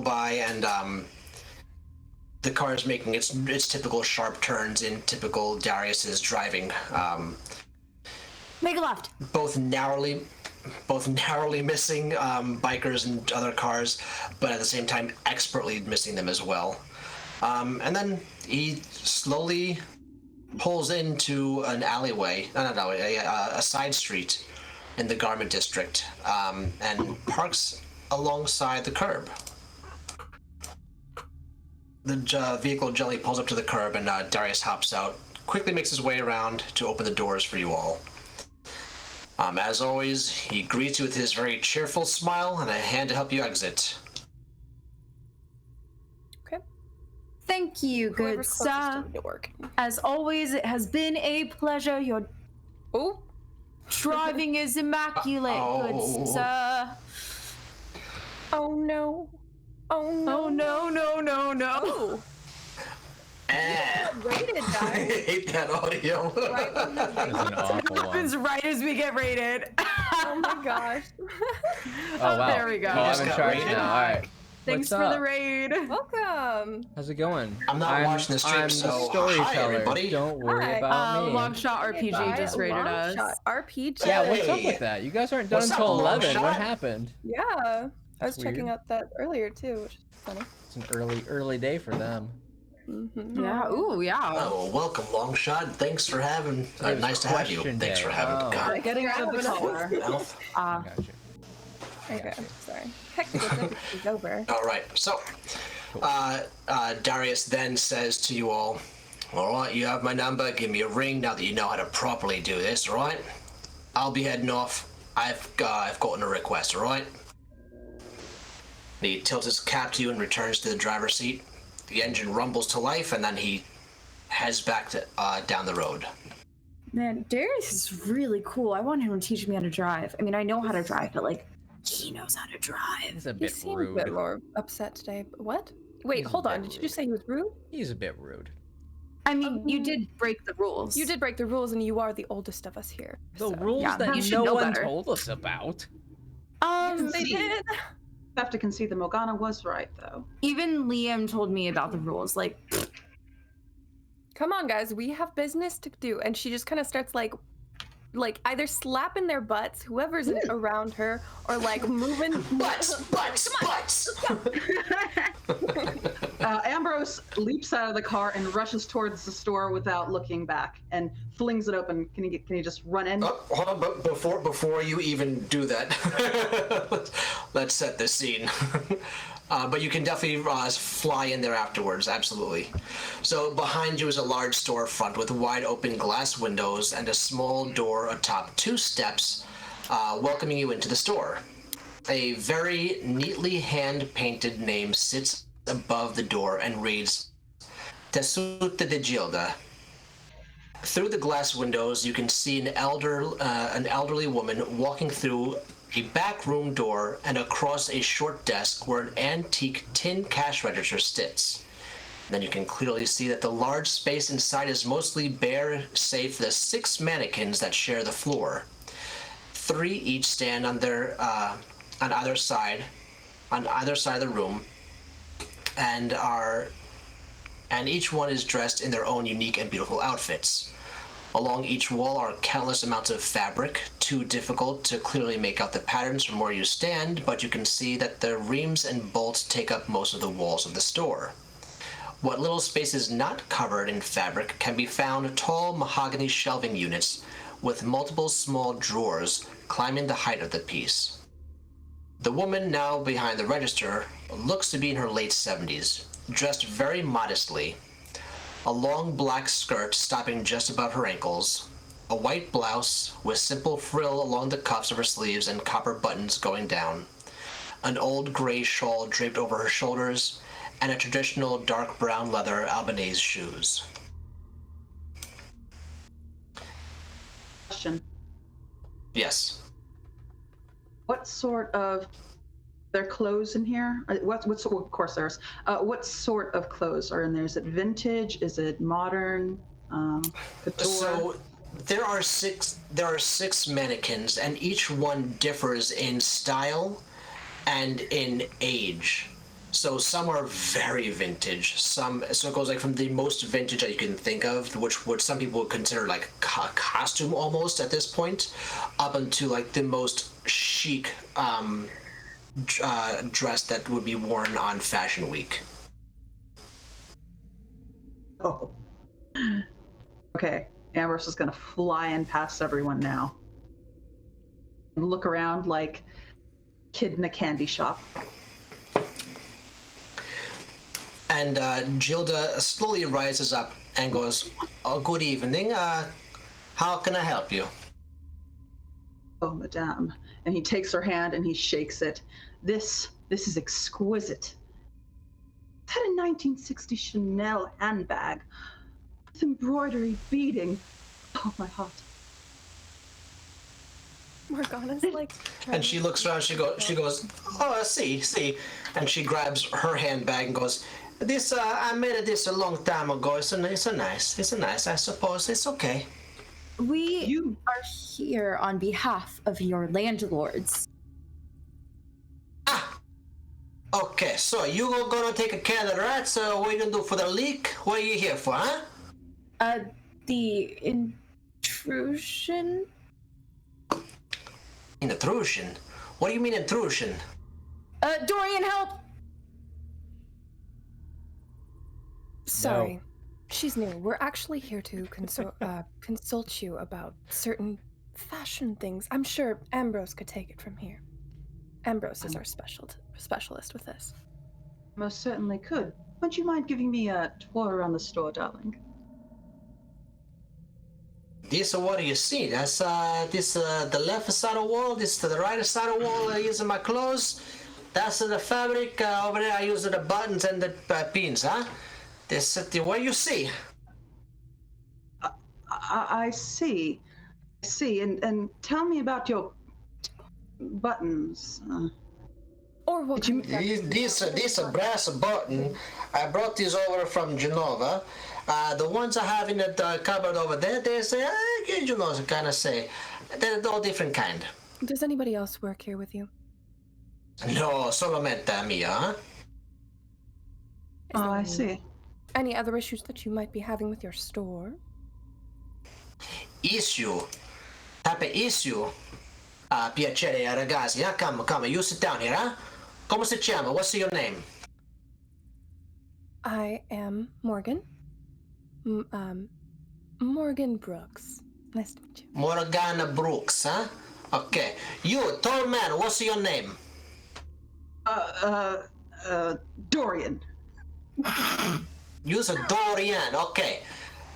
by, and the car is making its typical sharp turns in typical Darius's driving. Make a left. Both narrowly missing bikers and other cars, but at the same time expertly missing them as well. And then he slowly pulls into an alleyway, a side street in the garment district, and parks alongside the curb. The vehicle gently pulls up to the curb, and Darius hops out, quickly makes his way around to open the doors for you all. As always, he greets you with his very cheerful smile and a hand to help you exit. Okay. Thank you, Whoever good closest to sir. the door. As always, it has been a pleasure. Your Oh, driving is immaculate, Oh. good sir. oh no. Oh no. Oh no, no, no, no. Oh, rated, I guys. hate that audio. Right when the- That was an awful one. Happens right as we get rated. oh my gosh. Oh wow. There we go. Oh, You I'm just in got charge raided? now. All right. Thanks What's for up? the raid. Welcome. How's it going? I'm not watching the stream, I'm so the hi, storyteller. everybody. Don't worry Hi. about me. Longshot RPG Bye. just rated Long us. shot. RPG. Yeah, what's up Hey. with that? You guys aren't done What's up, until 11. Longshot? What happened? Yeah. I was That's checking weird. out that earlier too, which is funny. It's an early day for them. Mm-hmm. Yeah, ooh, yeah. Oh, welcome, Longshot. Thanks for having. was Nice to have you. question Thanks day. for having. Oh. God, Getting out of the car. Elf. I got you. Okay, sorry. Technical difficulties over. All right. So, Darius then says to you all, "All right, you have my number. Give me a ring now that you know how to properly do this. All right? I'll be heading off. I've gotten a request. All right?" He tilts his cap to you and returns to the driver's seat. The engine rumbles to life, and then he heads back to down the road. Man, Darius is really cool. I want him to teach me how to drive. I mean, I know how to drive, but like, he knows how to drive. He's a He bit seemed rude. a bit more upset today. But what? Wait, He's a hold on. bit Did you rude. just say he was rude? He's a bit rude. I mean, you did break the rules. You did break the rules, and you are the oldest of us here. The so- rules yeah, that you should no know one better. told us about. Yes, they See. did. Have to concede that Morgana was right, though. Even Liam told me about the rules. Like, Come on, guys. We have business to do. And she just kind of starts like either slapping their butts, whoever's around her, or like moving Butts. Ambrose leaps out of the car and rushes towards the store without looking back and flings it open. Can you just run in? Oh, hold on, but before you even do that, let's set the scene. But you can definitely fly in there afterwards, absolutely. So behind you is a large storefront with wide open glass windows and a small door atop 2 steps welcoming you into the store. A very neatly hand-painted name sits above the door and reads, Tessuta de Gilda. Through the glass windows, you can see an elderly woman walking through a back room door and across a short desk where an antique tin cash register sits. Then you can clearly see that the large space inside is mostly bare, save for the 6 mannequins that share the floor. 3 each stand on either side of the room, and each one is dressed in their own unique and beautiful outfits. Along each wall are countless amounts of fabric, too difficult to clearly make out the patterns from where you stand, but you can see that the reams and bolts take up most of the walls of the store. What little space is not covered in fabric can be found tall mahogany shelving units with multiple small drawers climbing the height of the piece. The woman now behind the register looks to be in her late 70s, dressed very modestly. A long black skirt stopping just above her ankles, a white blouse with simple frill along the cuffs of her sleeves and copper buttons going down, an old gray shawl draped over her shoulders, and a traditional dark brown leather Albanese shoes. Question. Yes. What sort of there are clothes in here? What's of course there's. What sort of clothes are in there? Is it vintage? Is it modern? Couture? So there are six mannequins, and each one differs in style and in age. So some are very vintage. So it goes like from the most vintage that you can think of, which some people would consider like costume almost at this point, up until like the most chic dress that would be worn on Fashion Week. Oh. Okay. Ambrose is gonna fly in past everyone now. And look around like kid in a candy shop. And Gilda slowly rises up and goes, "Oh, good evening. How can I help you?" Oh, madame. And he takes her hand and he shakes it. This is exquisite. Is that a 1960 Chanel handbag with embroidery beading? Oh, my heart. Morgana's like. And she looks around. She goes, "Oh, I see." And she grabs her handbag and goes, "This I made this a long time ago. It's a nice. I suppose it's okay." We are here on behalf of your landlords. Okay, so you gonna take care of the rats? What are you gonna do for the leak? What are you here for, huh? The intrusion? Intrusion? What do you mean intrusion? Dorian, help! Sorry. She's new. We're actually here to consult you about certain fashion things. I'm sure Ambrose could take it from here. Ambrose is our specialist with this. Most certainly could. Would you mind giving me a tour around the store, darling? This what do you see? That's the left side of the wall. This to the right side of the wall. I use my clothes. That's the fabric. Over there I use the buttons and the pins, huh? This what you see. I see. And tell me about your buttons. Or what? This brass button. I brought these over from Genova. The ones I have in the cupboard over there, they say, kind of say, they're all different kind. Does anybody else work here with you? No, solamente mia, huh? Oh, I see. Any other issues that you might be having with your store? Issue. Type of issue. Piacere, ragazzi. Come. You sit down here, huh? Come si chiama? What's your name? I am Morgan. Morgan Brooks. Nice to meet you. Morgana Brooks, huh? Okay. You, tall man, what's your name? Dorian. You's a Dorian, okay.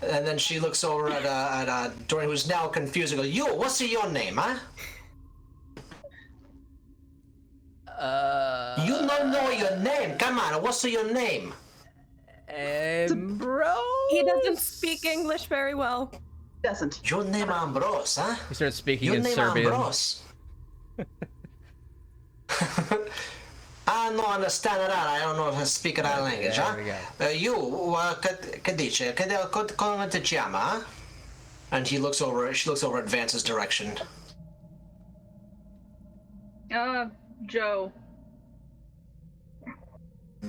And then she looks over at Dorian, who's now confused, and goes, "You, what's your name, huh?" You don't know your name. Come on, what's your name? Ambrose. He doesn't speak English very well. Doesn't. Your name Ambrose, huh? He starts speaking Your in name Serbian. Ambrose. I don't understand that. I don't know how to speak that language, there huh? we go. Che dice? Come ti chiama, huh? And she looks over at Vance's direction. Joe.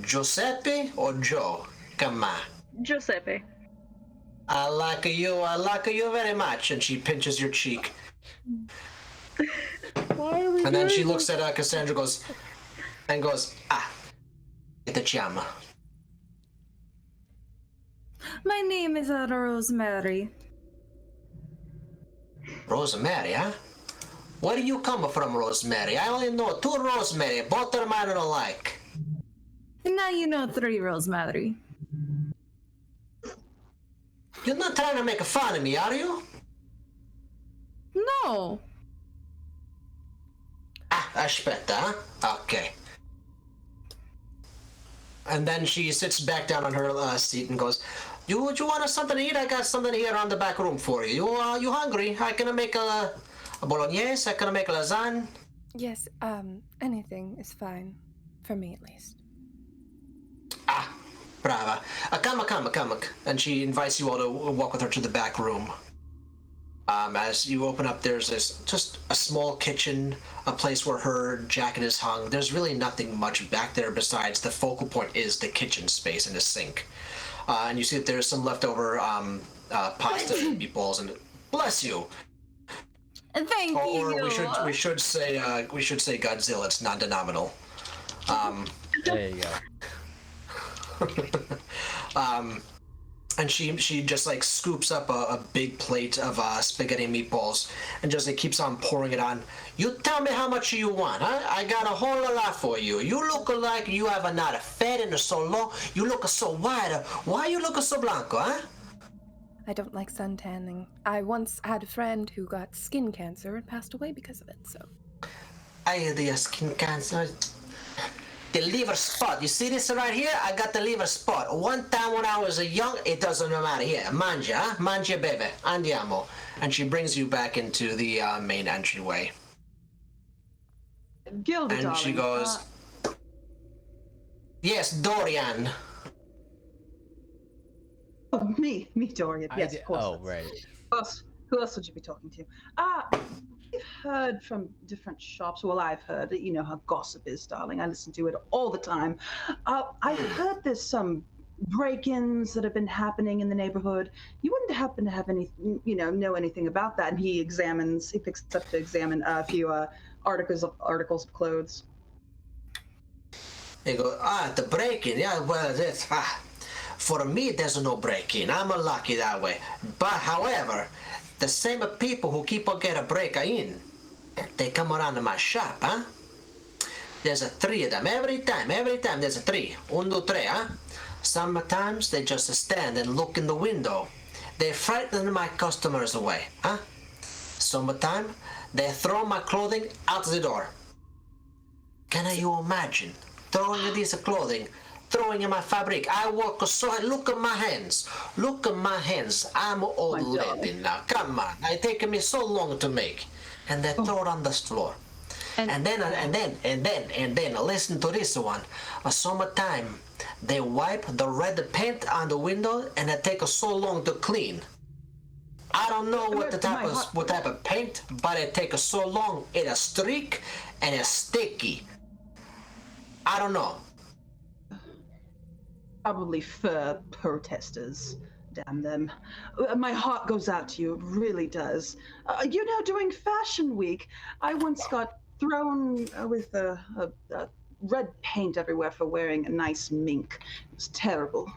Giuseppe or Joe? Come on. Giuseppe. I like you very much. And she pinches your cheek. And then she looks at Cassandra, goes, te chiama. My name is Rosemary. Rosemary, huh? Where do you come from, Rosemary? I only know 2 Rosemary. Both of them I don't like. And now you know 3 Rosemary. You're not trying to make fun of me, are you? No. Aspetta, huh? Okay. And then she sits back down on her seat and goes, you want something to eat? I got something here on the back room for you. You hungry? I can make a bolognese. I can make a lasagna. Yes, anything is fine. For me, at least. Brava. Come. And she invites you all to walk with her to the back room. As you open up, there's just a small kitchen, a place where her jacket is hung. There's really nothing much back there besides the focal point is the kitchen space and the sink. And you see that there's some leftover pasta and meatballs and bless you. Thank Or you. we should say Godzilla. It's non-denominal. There you go. And she just like scoops up a big plate of spaghetti and meatballs and just keeps on pouring it on. You tell me how much you want, huh? I got a whole lot for you. You look like you have not fed in so long. You look so wide. Why you look so blanco, huh? I don't like sun tanning. I once had a friend who got skin cancer and passed away because of it, so. I had the skin cancer. The liver spot. You see this right here? I got the liver spot. One time when I was young, it doesn't matter. Here, mangia, huh? Mangia, baby. Andiamo. And she brings you back into the main entryway. Gilda, And darling. she goes, yes, Dorian. Oh, me, Dorian. Yes, of course. Oh, right. Who else would you be talking to? We've heard from different shops. Well, I've heard. You know how gossip is, darling. I listen to it all the time. I've heard there's some break-ins that have been happening in the neighborhood. You wouldn't happen to have any, know anything about that? And he picks up to examine a few articles of clothes. He goes, the break-in. Yeah, well, that's for me, there's no break-in. I'm lucky that way. But, however, the same people who keep on getting a break-in, they come around to my shop, huh? There's 3 of them. Every time there's 3. 1, 2, 3, huh? Sometimes they just stand and look in the window. They frighten my customers away, huh? Sometimes they throw my clothing out the door. Can you imagine throwing this clothing, throwing in my fabric? I work so hard. Look at my hands. I'm old lady now. Come on. It taken me so long to make. And they throw it on the floor. And then listen to this one. Summertime, they wipe the red paint on the window and it takes so long to clean. I don't know what type of paint, but it takes so long. It's a streak and it's sticky. I don't know. Probably fur protesters. Damn them. My heart goes out to you. It really does. During Fashion Week, I once got thrown with a red paint everywhere for wearing a nice mink. It was terrible.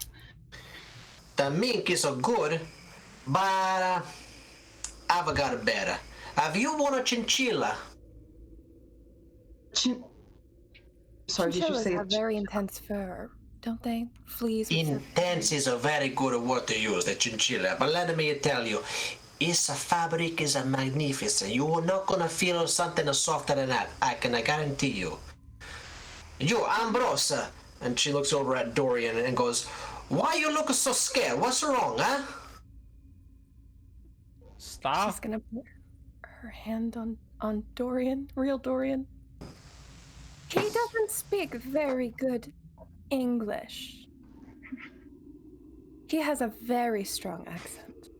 The mink is so good, but I've got it better. Have you worn a chinchilla? Sorry, did you Chinchillas say have very intense fur, don't they? Fleas. Intense is a very good word to use, the chinchilla. But let me tell you, its fabric is magnificent. You are not gonna feel something softer than that. I can guarantee you. You, Ambrose. And she looks over at Dorian and goes, Why you looking so scared? What's wrong, huh? Stop. She's gonna put her hand on Dorian, real Dorian. He doesn't speak very good English. He has a very strong accent.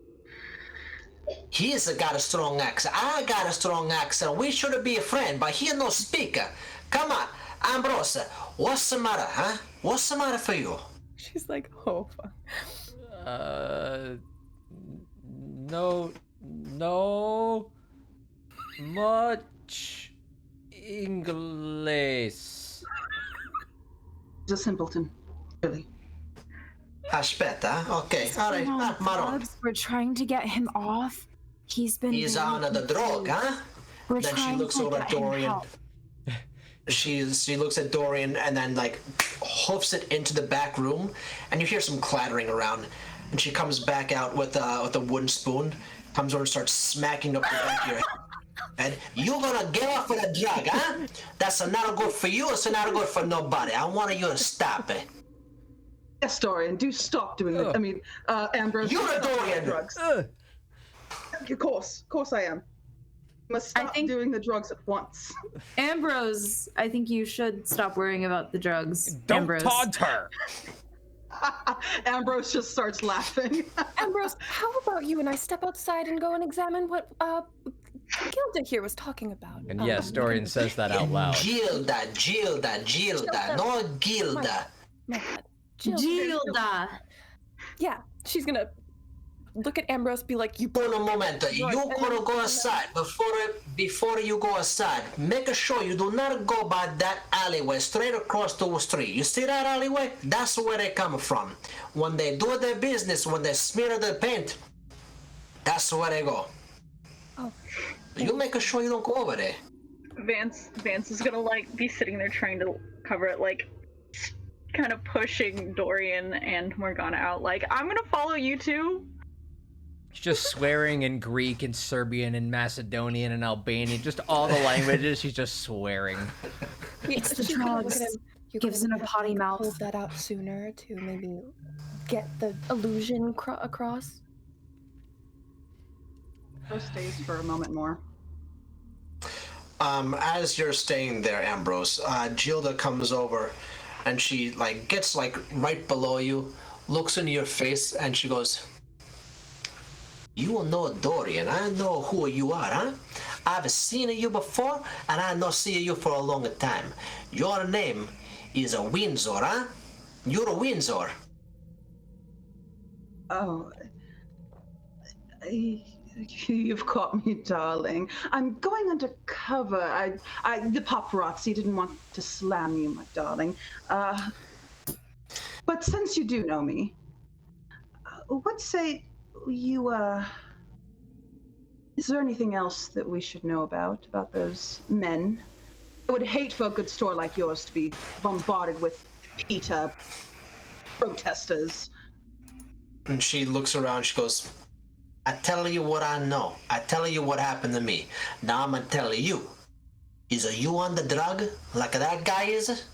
He's got a strong accent. I got a strong accent. We should be a friend, but he no speaker. Come on, Ambrose. What's the matter, huh? What's the matter for you? She's like, oh, fuck. No much English. He's a simpleton, really. Aspetta, okay, all right, Maron. We're trying to get him off. He's He's on the drug, huh? We're Then she trying looks to over get at him Dorian. help. She looks at Dorian and then like hoofs it into the back room, and you hear some clattering around. And she comes back out with a wooden spoon, comes over and starts smacking up the back of your head. You gonna get off of the drug, huh? That's not good for you. It's not good for nobody. I want you to stop it. Yes, Dorian, do stop doing it. I mean, Ambrose. You're a stop doing Dorian. Drugs. Of course I am. You must stop think- doing the drugs at once. Ambrose, I think you should stop worrying about the drugs. Don't Ambrose. taunt her. Ambrose just starts laughing. Ambrose, how about you and I step outside and go and examine what Gilda here was talking about? And yes, Dorian says that out loud. Gilda, no Gilda. My bad. Gilda. Yeah, she's gonna look at Ambrose, be like, you. Un momento, you gonna go aside. Before you go aside, make sure you do not go by that alleyway straight across the street. You see that alleyway? That's where they come from. When they do their business, when they smear the paint, that's where they go. Oh. You make sure you don't go over there. Vance is gonna like be sitting there trying to cover it, like kind of pushing Dorian and Morgana out, like, I'm gonna follow you two. She's just swearing in Greek and Serbian and Macedonian and Albanian, just all the languages. She's just swearing. It's the She's gonna look drugs. at him. You're Gives gonna him a have to, potty like, mouth. Hold that out sooner to maybe get the illusion across. Ambrose stays for a moment more. As you're staying there, Ambrose, Gilda comes over and she like gets like right below you, looks into your face, and she goes, "You know Dorian, I know who you are, huh? I've seen you before, and I not see you for a long time. Your name is a Windsor, huh? You're a Windsor." Oh, you've caught me, darling. I'm going undercover. The paparazzi didn't want to slam you, my darling. But since you do know me, what say you, is there anything else that we should know about those men? I would hate for a good store like yours to be bombarded with PETA protesters. And she looks around, she goes, "I tell you what I know. I tell you what happened to me. Now I'm gonna tell you. Is you on the drug like that guy is?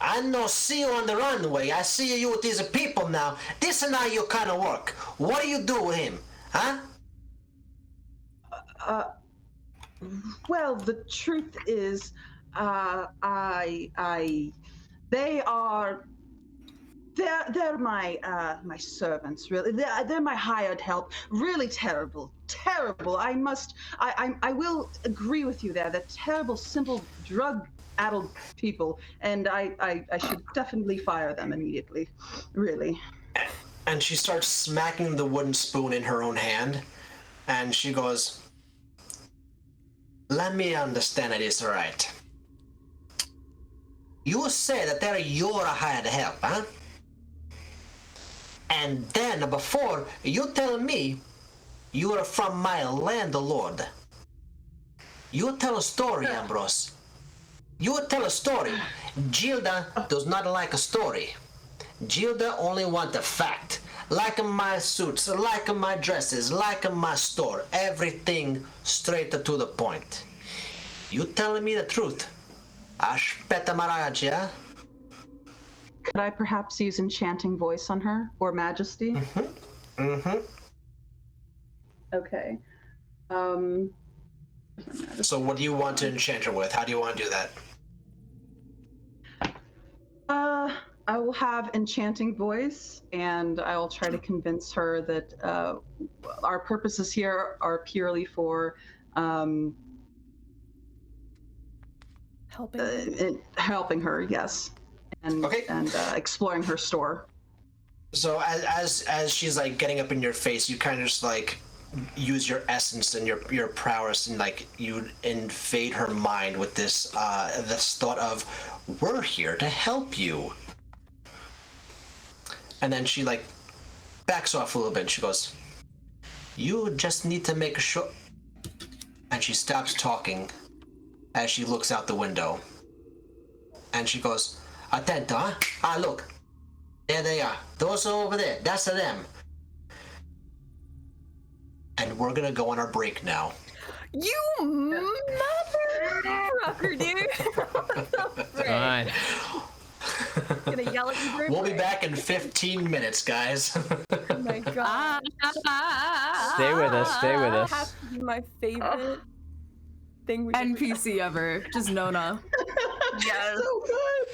I no see you on the runway. I see you with these people now. This is not your kind of work. What do you do with him, huh?" Well, the truth is, they're my servants, really. They're my hired help. Really terrible. I will agree with you there. They're terrible, simple, drug-addled people, and I should definitely fire them immediately. Really. And she starts smacking the wooden spoon in her own hand, and she goes, "Let me understand this right. You say that they're your hired help, huh? And then before, you tell me you are from my landlord. You tell a story, Ambrose. You tell a story. Gilda does not like a story. Gilda only wants a fact. Like my suits, like my dresses, like my store. Everything straight to the point. You telling me the truth. Aspetta Maraggia. Could I perhaps use enchanting voice on her or majesty? Okay. So what do you want to enchant her with? How do you want to do that? I will have enchanting voice, and I will try to convince her that our purposes here are purely for helping her, yes, and Okay. and exploring her store. So as she's like getting up in your face, you kind of just like use your essence and your prowess, and like you invade her mind with this this thought of, we're here to help you. And then she like backs off a little bit and she goes, you just need to make sure. And she stops talking as she looks out the window. And she goes, Attento, huh? Ah, look. There they are. Those are over there. That's them. And we're gonna go on our break now. You motherfucker, dude! What the frick? Fine. Gonna yell at you for a We'll be break. back in 15 minutes, guys. Oh my god. Stay with us. Stay with That has us. to be my favorite thing we can NPC ever. Just Nona. Yes. So good.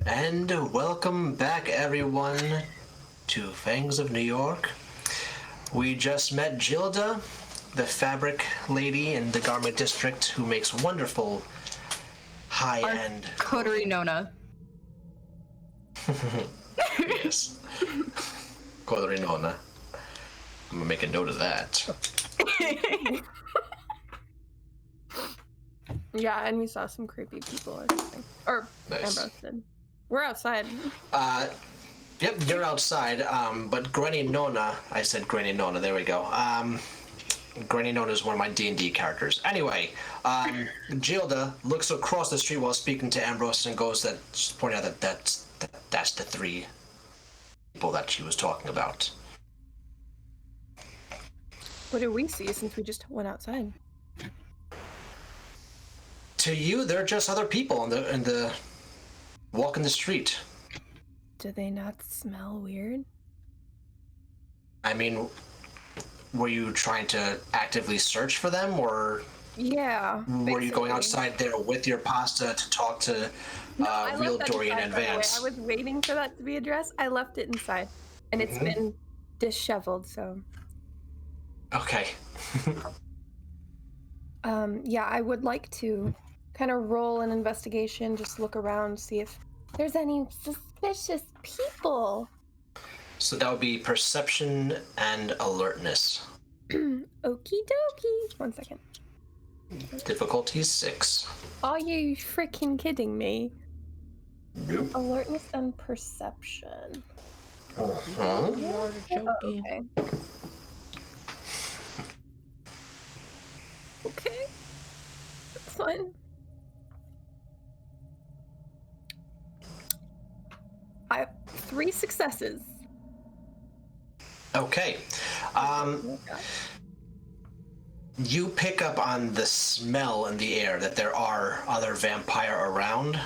And welcome back, everyone, to Fangs of New York. We just met Gilda, the fabric lady in the garment district who makes wonderful high-end... Coterie Nona. Yes. Coterie Nona. I'm gonna make a note of that. Yeah, and we saw some creepy people or something. Or Nice. Ambrose did. We're outside. Yep, you're outside, but Granny Nona, I said Granny Nona, there we go. Granny Nona is one of my D&D characters. Anyway, Gilda looks across the street while speaking to Ambrose and goes that, just pointing out that's the three people that she was talking about. What did we see since we just went outside? To you, they're just other people in the walking the street. Do they not smell weird? I mean, were you trying to actively search for them, or Yeah. were you going basically. outside there with your pasta to talk to I real left that Dorian inside, in by the way. advance? I was waiting for that to be addressed. I left it inside, and it's been disheveled. So, Okay. yeah, I would like to kind of roll an investigation, just look around, see if there's any suspicious people. So that would be perception and alertness. Okie dokie. 1 second. Difficulty 6. Are you freaking kidding me? Nope. Alertness and perception. Uh-huh. Okay. Okay. That's fine. I have 3 successes. Okay. You pick up on the smell in the air that there are other vampire around,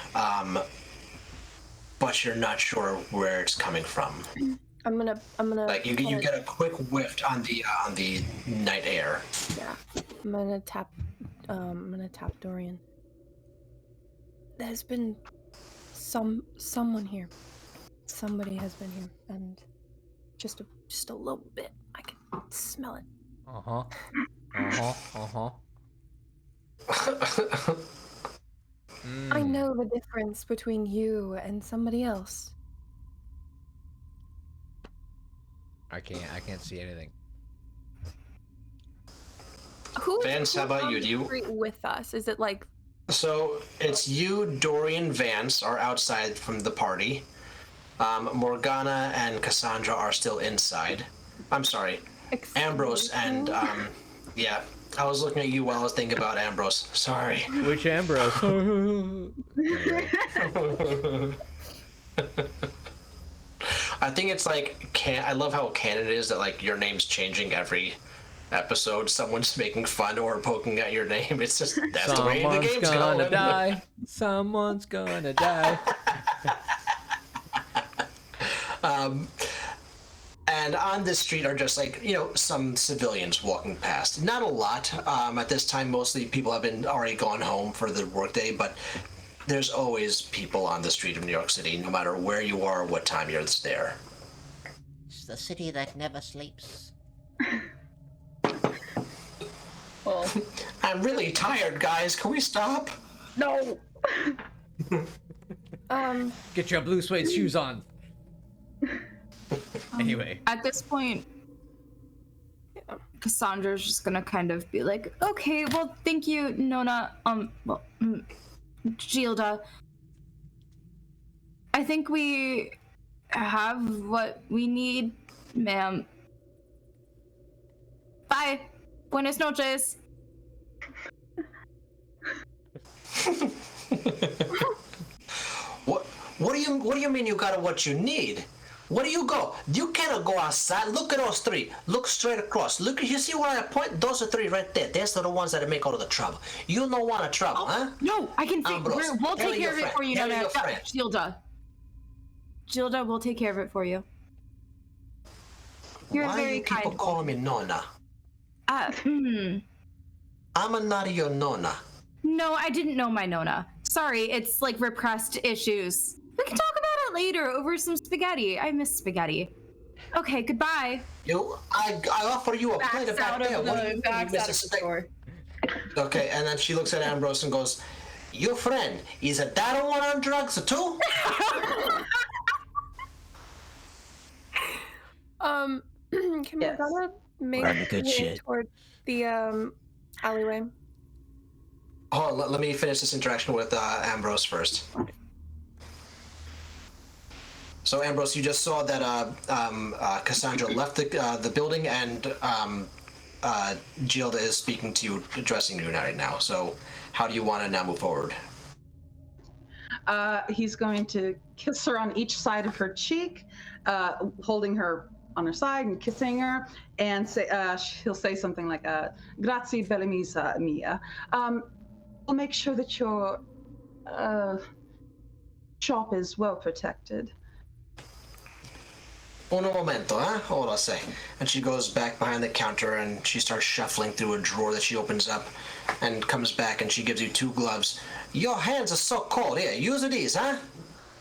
but you're not sure where it's coming from. I'm gonna. Like you get a quick whiff on the night air. Yeah. I'm gonna tap Dorian. There's been someone here. Somebody has been here, and just a little bit. I can smell it. Uh-huh. Uh-huh. I know the difference between you and somebody else. I can't see anything. Vance, how about on you? the Do you- street with us? Is it like So it's you, Dorian, Vance are outside from the party. Morgana and Cassandra are still inside. I'm sorry, Ambrose and yeah. I was looking at you while I was thinking about Ambrose. Sorry. Which Ambrose? I think it's like I love how canon it is that like your name's changing every episode. Someone's making fun or poking at your name. It's just that's the way the Someone's game's gonna going. die. Someone's gonna die. And on this street are just like, some civilians walking past. Not a lot. At this time, mostly people have been already gone home for the workday, but there's always people on the street of New York City, no matter where you are or what time you're there. It's the city that never sleeps. Well, I'm really tired, guys. Can we stop? no. Get your blue suede shoes on. Anyway. At this point, Cassandra's just gonna kind of be like, okay, well, thank you, Nona. Gilda. I think we have what we need, ma'am. Bye. Buenas noches. What do you mean you got what you need? Where do you go? You cannot go outside. Look at those 3. Look straight across. Look, you see where I point? Those are 3 right there. Those are the ones that make all of the trouble. You don't want trouble, huh? No, I can think. Ambrose, We'll tell take your care of it friend. for you, Tell Nona. your friend. Gilda, we'll take care of it for you. You're Why very you people kind. calling me Nona? I'm not your Nona. No, I didn't know my Nona. Sorry, it's like repressed issues. We can talk later over some spaghetti. I miss spaghetti. Okay, goodbye. I offer you a plate of back there. What do you mean, Mrs. Spaghetti? Okay, and then she looks at Ambrose and goes, "Your friend, is that one on drugs too?" Can Yes. Morgana make We're on the good way shit. toward the alleyway? Oh, let me finish this interaction with Ambrose first. So Ambrose, you just saw that Cassandra left the building, and Gilda is speaking to you, addressing you right now. So how do you want to now move forward? He's going to kiss her on each side of her cheek, holding her on her side and kissing her, and say he'll say something like "Grazie, bella mia." We'll make sure that your shop is well protected. Uno momento, ora sei. And she goes back behind the counter and she starts shuffling through a drawer that she opens up and comes back and she gives you 2 gloves. Your hands are so cold. Here, use these, huh?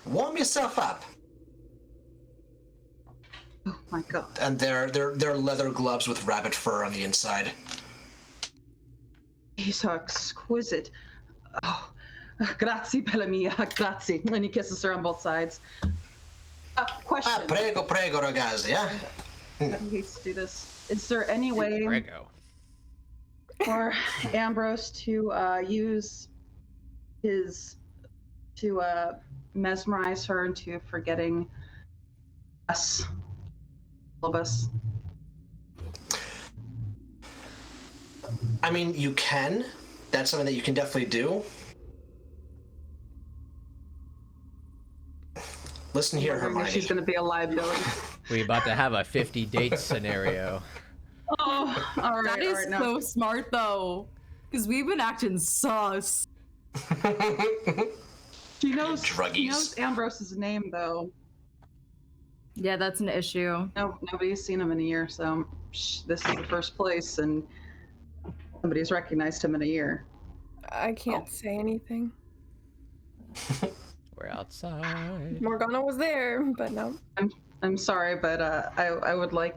Warm yourself up. Oh my god. And they're leather gloves with rabbit fur on the inside. These are exquisite. Oh, grazie, bella mia, grazie. And he kisses her on both sides. Question. Prego, ragazzi, I hate to do this. Is there any way Prego. for Ambrose to use to mesmerize her into forgetting us, all of us? I mean, you can. That's something that you can definitely do. Listen here, Wondering if Hermione. she's going to be a liability. We about to have a 50 date scenario. Oh, all right. That is all right, so smart though, because we've been acting sus. She knows. Druggies. She knows Ambrose's name though. Yeah, that's an issue. No, nobody's seen him in a year, so this is the first place, and nobody's recognized him in a year. I can't say anything. We're outside. Morgana was there, but no. I'm sorry, but I would like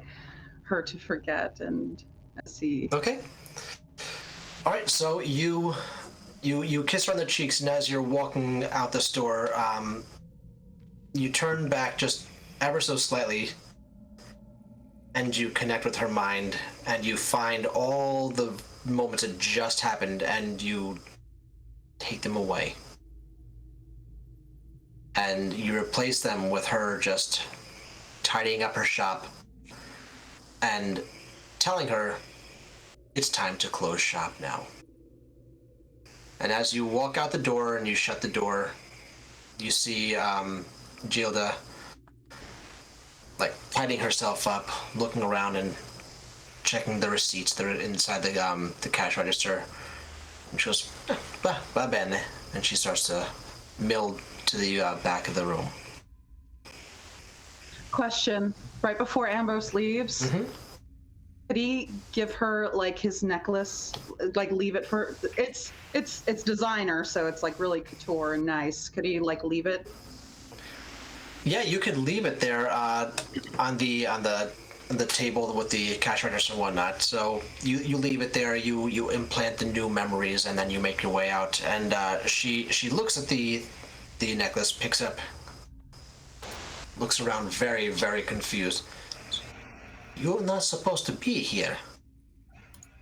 her to forget and see. Okay. All right. So you kiss her on the cheeks, and as you're walking out the store, you turn back just ever so slightly, and you connect with her mind, and you find all the moments that just happened, and you take them away. And you replace them with her just tidying up her shop and telling her it's time to close shop now. And as you walk out the door and you shut the door, you see Gilda like tidying herself up, looking around and checking the receipts that are inside the cash register. And she goes, va bene. And she starts to mill to the back of the room. Question: right before Ambrose leaves, could he give her like his necklace, like leave it for? It's designer, so it's like really couture and nice. Could he like leave it? Yeah, you could leave it there on the table with the cash register and whatnot. So you leave it there. You implant the new memories, and then you make your way out. And she looks at the necklace, picks up, looks around, very, very confused. You're not supposed to be here.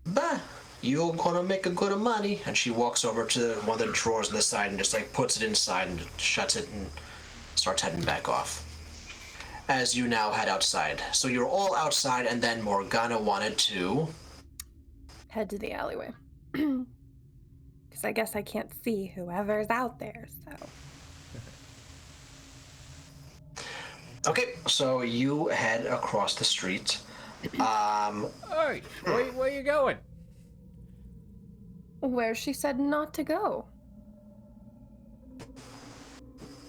But you're gonna make a good of money. And she walks over to one of the drawers on the side and just like puts it inside and shuts it and starts heading back off. As you now head outside. So you're all outside, and then Morgana wanted to Head to the alleyway. Because I guess I can't see whoever's out there, so. Okay, so you head across the street. Hey, where you going? Where she said not to go.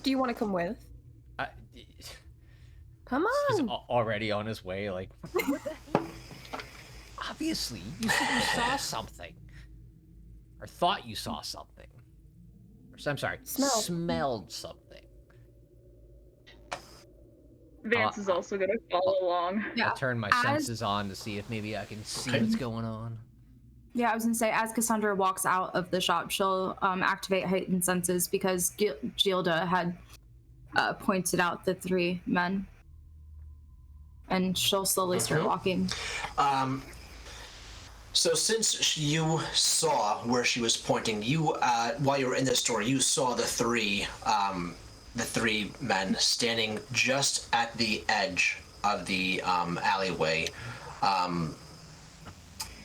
Do you want to come with? Come He's on. already on his way. Like, what the hell? Obviously, you said you saw something, or thought you saw something. I'm sorry, Smelled. smelled something. Vance is also gonna follow along. I'll turn my As- senses on to see if maybe I can see Okay. what's going on. Yeah, I was gonna say, as Cassandra walks out of the shop, she'll activate heightened senses because Gilda had pointed out the 3 men. And she'll slowly start walking. So since you saw where she was pointing, you while you were in the store, you saw the three men standing just at the edge of the alleyway,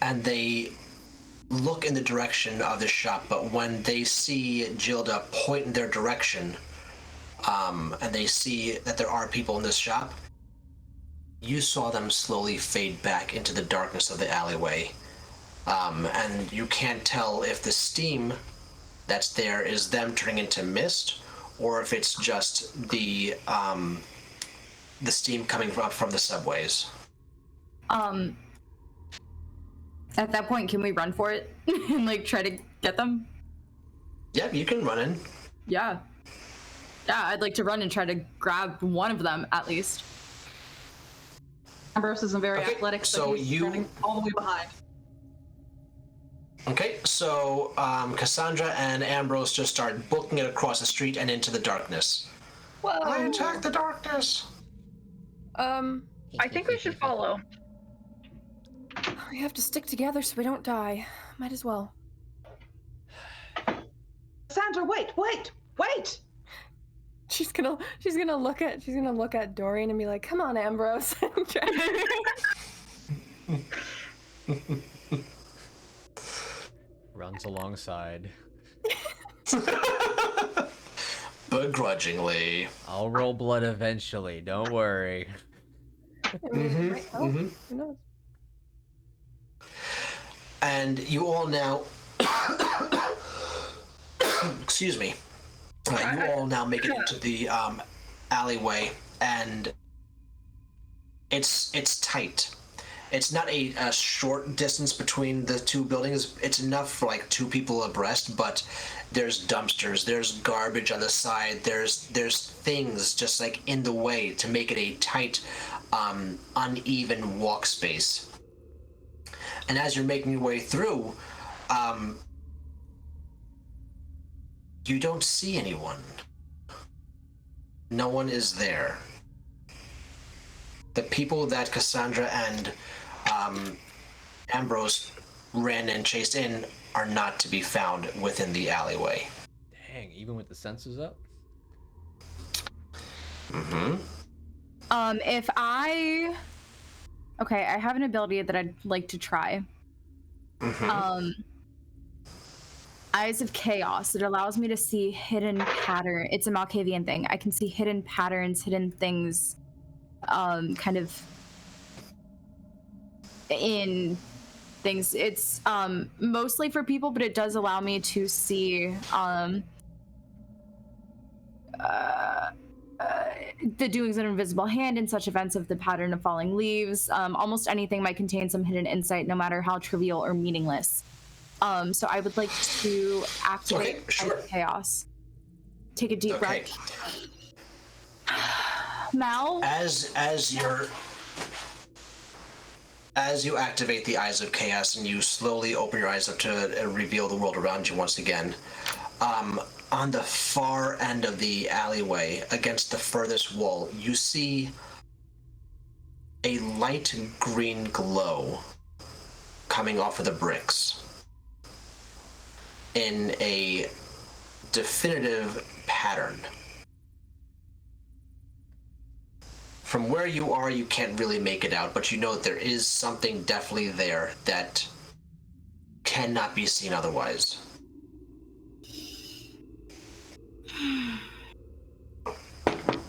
and they look in the direction of the shop. But when they see Gilda point in their direction, and they see that there are people in this shop, you saw them slowly fade back into the darkness of the alleyway. And you can't tell if the steam that's there is them turning into mist, or if it's just the steam coming up from the subways. At that point, can we run for it and like try to get them? Yep, you can run in. Yeah, I'd like to run and try to grab one of them at least. Ambrose isn't very Okay, athletic, so he's you- running all the way behind. Okay, so Cassandra and Ambrose just start booking it across the street and into the darkness. Whoa. I attack the darkness. I think we should follow. We have to stick together so we don't die. Might as well. Sandra, wait! She's gonna look at Dorian and be like, "Come on, Ambrose." And try- Runs alongside. Begrudgingly. I'll roll blood eventually, don't worry. I mean, it might help. Who knows? And you all now excuse me, you all now make it into the alleyway, and it's tight. It's not a short distance between the two buildings. It's enough for like 2 people abreast, but there's dumpsters, there's garbage on the side, there's things just like in the way to make it a tight, uneven walk space. And as you're making your way through, you don't see anyone. No one is there. The people that Cassandra and Ambrose ran and chased in are not to be found within the alleyway. Dang, even with the senses up? If I... Okay, I have an ability that I'd like to try. Eyes of Chaos. It allows me to see hidden pattern. It's a Malkavian thing. I can see hidden patterns, hidden things, kind of in things. It's mostly for people, but it does allow me to see the doings of an invisible hand in such events of the pattern of falling leaves. Almost anything might contain some hidden insight, no matter how trivial or meaningless. So I would like to activate Okay, sure. Chaos. Take a deep Okay. breath. Mal? As you activate the Eyes of Chaos and you slowly open your eyes up to reveal the world around you once again, on the far end of the alleyway, against the furthest wall, you see a light green glow coming off of the bricks in a definitive pattern. From where you are, you can't really make it out, but you know that there is something definitely there that cannot be seen otherwise.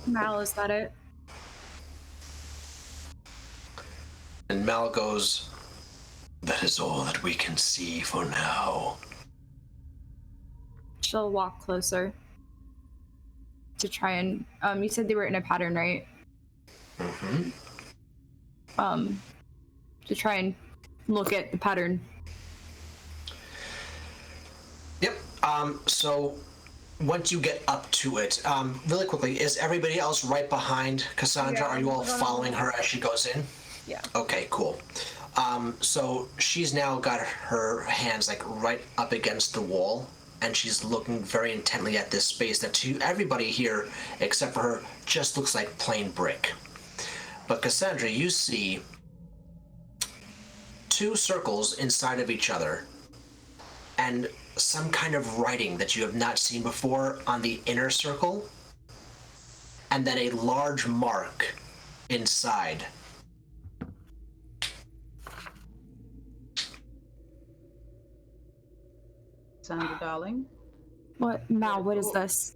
Mal, is that it? And Mal goes, "That is all that we can see for now." She'll walk closer to try and you said they were in a pattern, right? To try and look at the pattern. Yep. So once you get up to it, really quickly, is everybody else right behind Cassandra? Yeah, Are you all we're gonna- following her as she goes in? Yeah. Okay, cool. So she's now got her hands like right up against the wall, and she's looking very intently at this space that to everybody here, except for her, just looks like plain brick. But Cassandra, you see two circles inside of each other, and some kind of writing that you have not seen before on the inner circle, and then a large mark inside. Sandra, darling. What, Mal? What is this?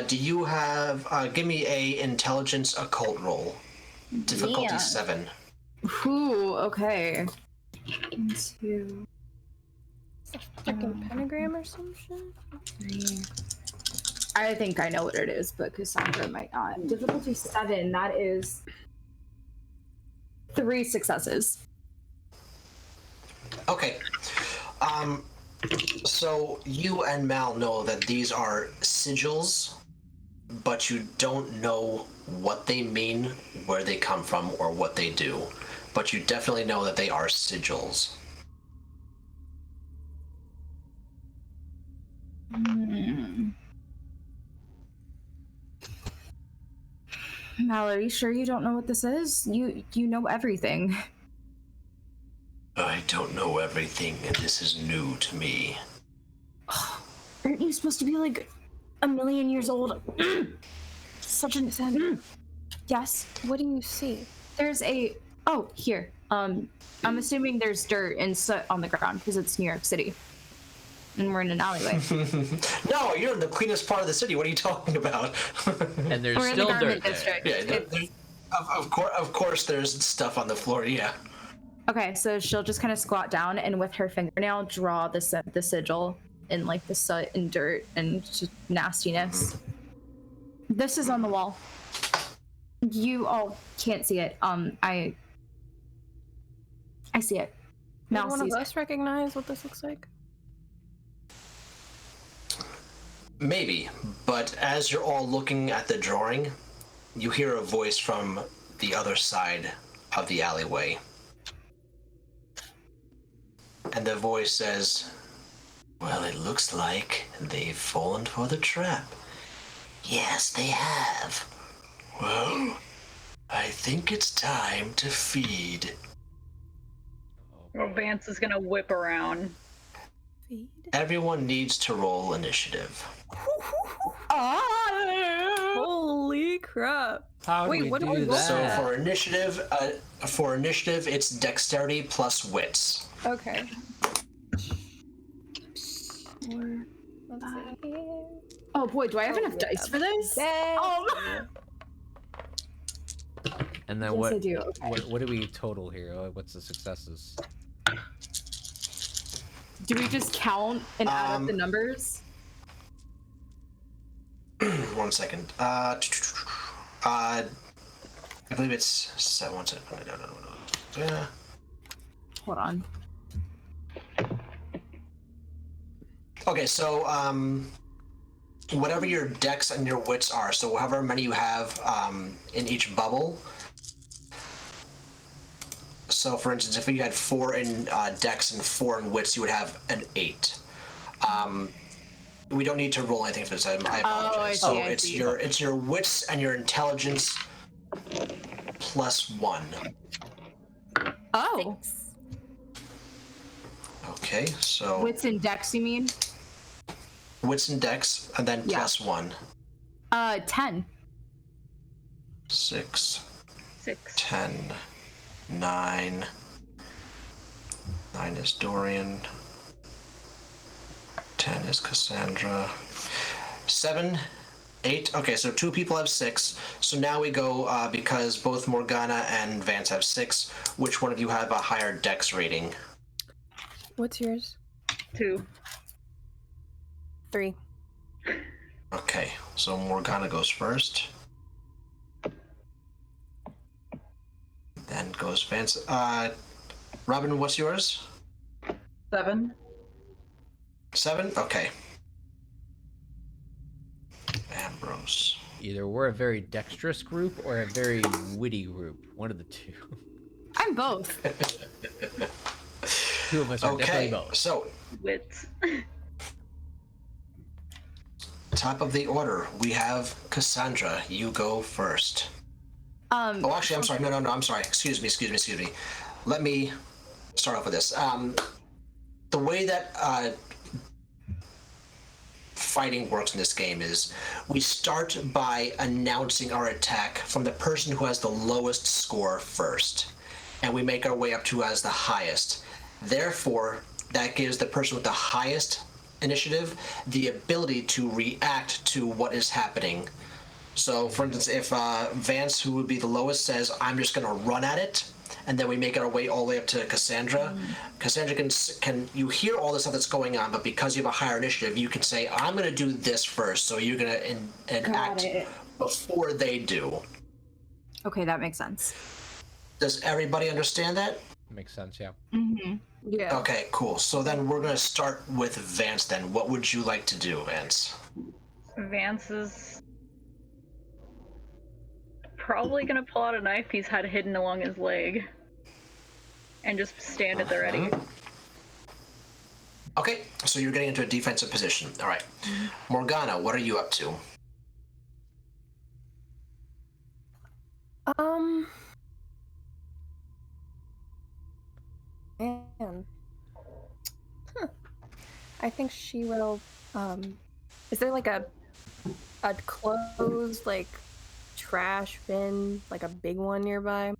Do you have? Give me a intelligence occult roll. Difficulty Yeah. 7. Ooh, okay. 1, 2, Freaking pentagram or some shit? 3. I think I know what it is, but Cassandra might not. Difficulty 7. That is 3 successes. Okay. So you and Mal know that these are sigils, but you don't know what they mean, where they come from, or what they do. But you definitely know that they are sigils. Mal, are you sure you don't know what this is? You know everything. I don't know everything, and this is new to me. Aren't you supposed to be like a million years old? Such an yes. What do you see? There's a here. I'm assuming there's dirt and soot on the ground because it's New York City, and we're in an alleyway. No, you're in the cleanest part of the city. What are you talking about? And there's We're in the still garment dirt there. district. Yeah, of course, there's stuff on the floor. Yeah. Okay, so she'll just kind of squat down and with her fingernail draw the sigil in like the soot and dirt and just nastiness. This is on the wall. You all can't see it. I see it. Would Mal one of sees it. us recognize what this looks like? Maybe, but as you're all looking at the drawing, you hear a voice from the other side of the alleyway. And the voice says, "Well, it looks like they've fallen for the trap." "Yes, they have." "Well, I think it's time to feed." Well, Vance is gonna whip around. Feed? Everyone needs to roll initiative. Holy crap. How Wait, do we what do do we roll So that? for initiative, it's dexterity plus wits. Okay. Let's see here. Oh boy, do I have enough dice for this? And then Yes, what? I do. Okay. What do we total here? What's the successes? Do we just count and add up the numbers? 1 second. I believe it's 7. 1 second. Yeah. Hold on. Okay, so whatever your dex and your wits are, so however many you have in each bubble. So, for instance, if you had 4 in dex and 4 in wits, you would have an 8. We don't need to roll anything for this item. I apologize. I see, So I it's see. it's your wits and your intelligence plus 1. Oh, Okay, so wits and dex, you mean? wits and dex, and then Yeah. plus 1. 10. 6, 6. 10, 9. 9 is Dorian. 10 is Cassandra. 7, 8. Okay, so 2 people have 6. So now we go, because both Morgana and Vance have 6. Which one of you have a higher dex rating? What's yours? 2. 3. Okay, so Morgana goes first. Then goes Vance. Robin, what's yours? 7. 7? Okay. Ambrose. Either we're a very dexterous group or a very witty group. One of the two. I'm both. Two of us are definitely Okay, both. so Wits. top of the order, we have Cassandra. You go first. Oh, actually, I'm sorry. No, I'm sorry. Excuse me. Let me start off with this. The way that fighting works in this game is we start by announcing our attack from the person who has the lowest score first, and we make our way up to who has the highest. Therefore, that gives the person with the highest initiative the ability to react to what is happening. So, for instance, if Vance, who would be the lowest, says, I'm just going to run at it, and then we make our way all the way up to Cassandra. Cassandra can you hear all the stuff that's going on, but because you have a higher initiative, you can say, I'm going to do this first, so you're going to act before they do. Okay, that makes sense. Does everybody understand that? Makes sense, yeah. Mm-hmm. Yeah. Okay, cool. So then we're going to start with Vance then. What would you like to do, Vance? Vance is probably gonna pull out a knife he's had hidden along his leg and just stand at the ready. Okay, so you're getting into a defensive position. All right. Morgana, what are you up to? Man. I think she will, is there like a closed, like, trash bin, like a big one nearby?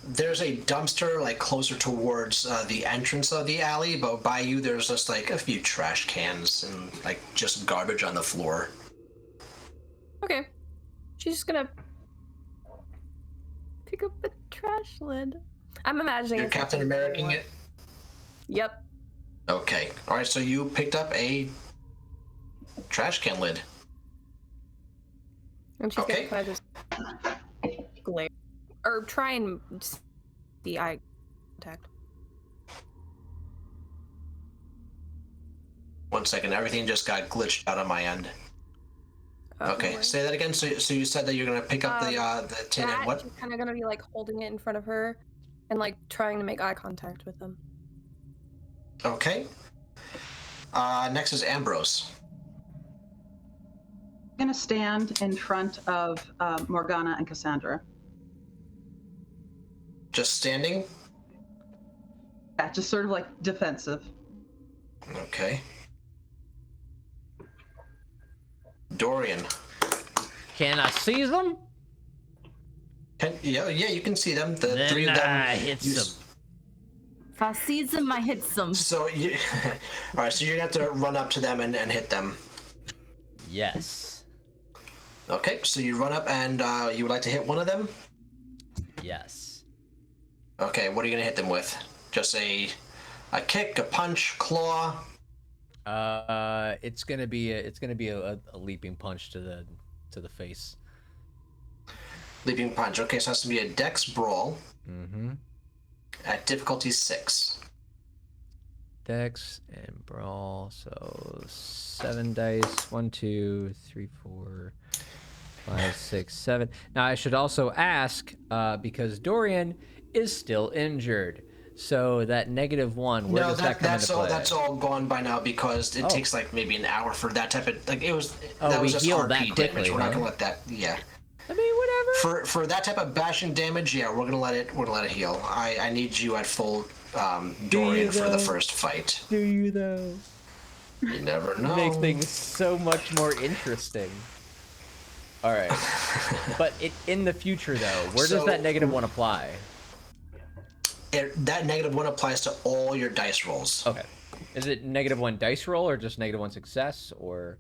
There's a dumpster like closer towards the entrance of the alley, but by you there's just like a few trash cans and like just garbage on the floor. Okay. She's just gonna pick up the trash lid. I'm imagining You're it's Captain like a big Americaing one. it? Yep. Okay. All right, so you picked up a trash can lid. And she's Okay. gonna kind of just glare. Or try and see eye contact. One second, everything just got glitched out on my end. Oh, Okay, no worries. say that again. So you said that you're gonna pick up the tin and what? She's kind of gonna be like holding it in front of her and like trying to make eye contact with them. Okay. Next is Ambrose. I'm going to stand in front of Morgana and Cassandra. Just standing? Yeah, just sort of like defensive. Okay. Dorian. Can I seize them? Yeah, you can see them. The Then three of them. I hit you some. If I seize them, I hit them. So you, all right. So you're gonna have to run up to them and hit them. Yes. Okay. So you run up and you would like to hit one of them. Yes. Okay. What are you gonna hit them with? Just a kick, a punch, claw. It's gonna be a leaping punch to the face. Leaping punch. Okay. So that's gonna be a dex brawl. Mm-hmm. At difficulty 6. Dex and brawl. So 7 dice. 1, 2, 3, 4, 5, 6, 7. Now I should also ask, because Dorian is still injured. So that -1, where does that come into play? That's all gone by now because it Oh. takes like maybe an hour for that type of like it was. Oh, that we was just healed RP that quickly, damage. We're not huh? gonna let that. Yeah. I mean, whatever. For that type of bashing damage, yeah, we're gonna let it heal. I need you at full Dorian for the though? first fight. Do you though? You never know. Makes things so much more interesting. All right, but in the future though, where does So- that -1 apply? That -1 applies to all your dice rolls. Okay, is it -1 dice roll or just -1 success or?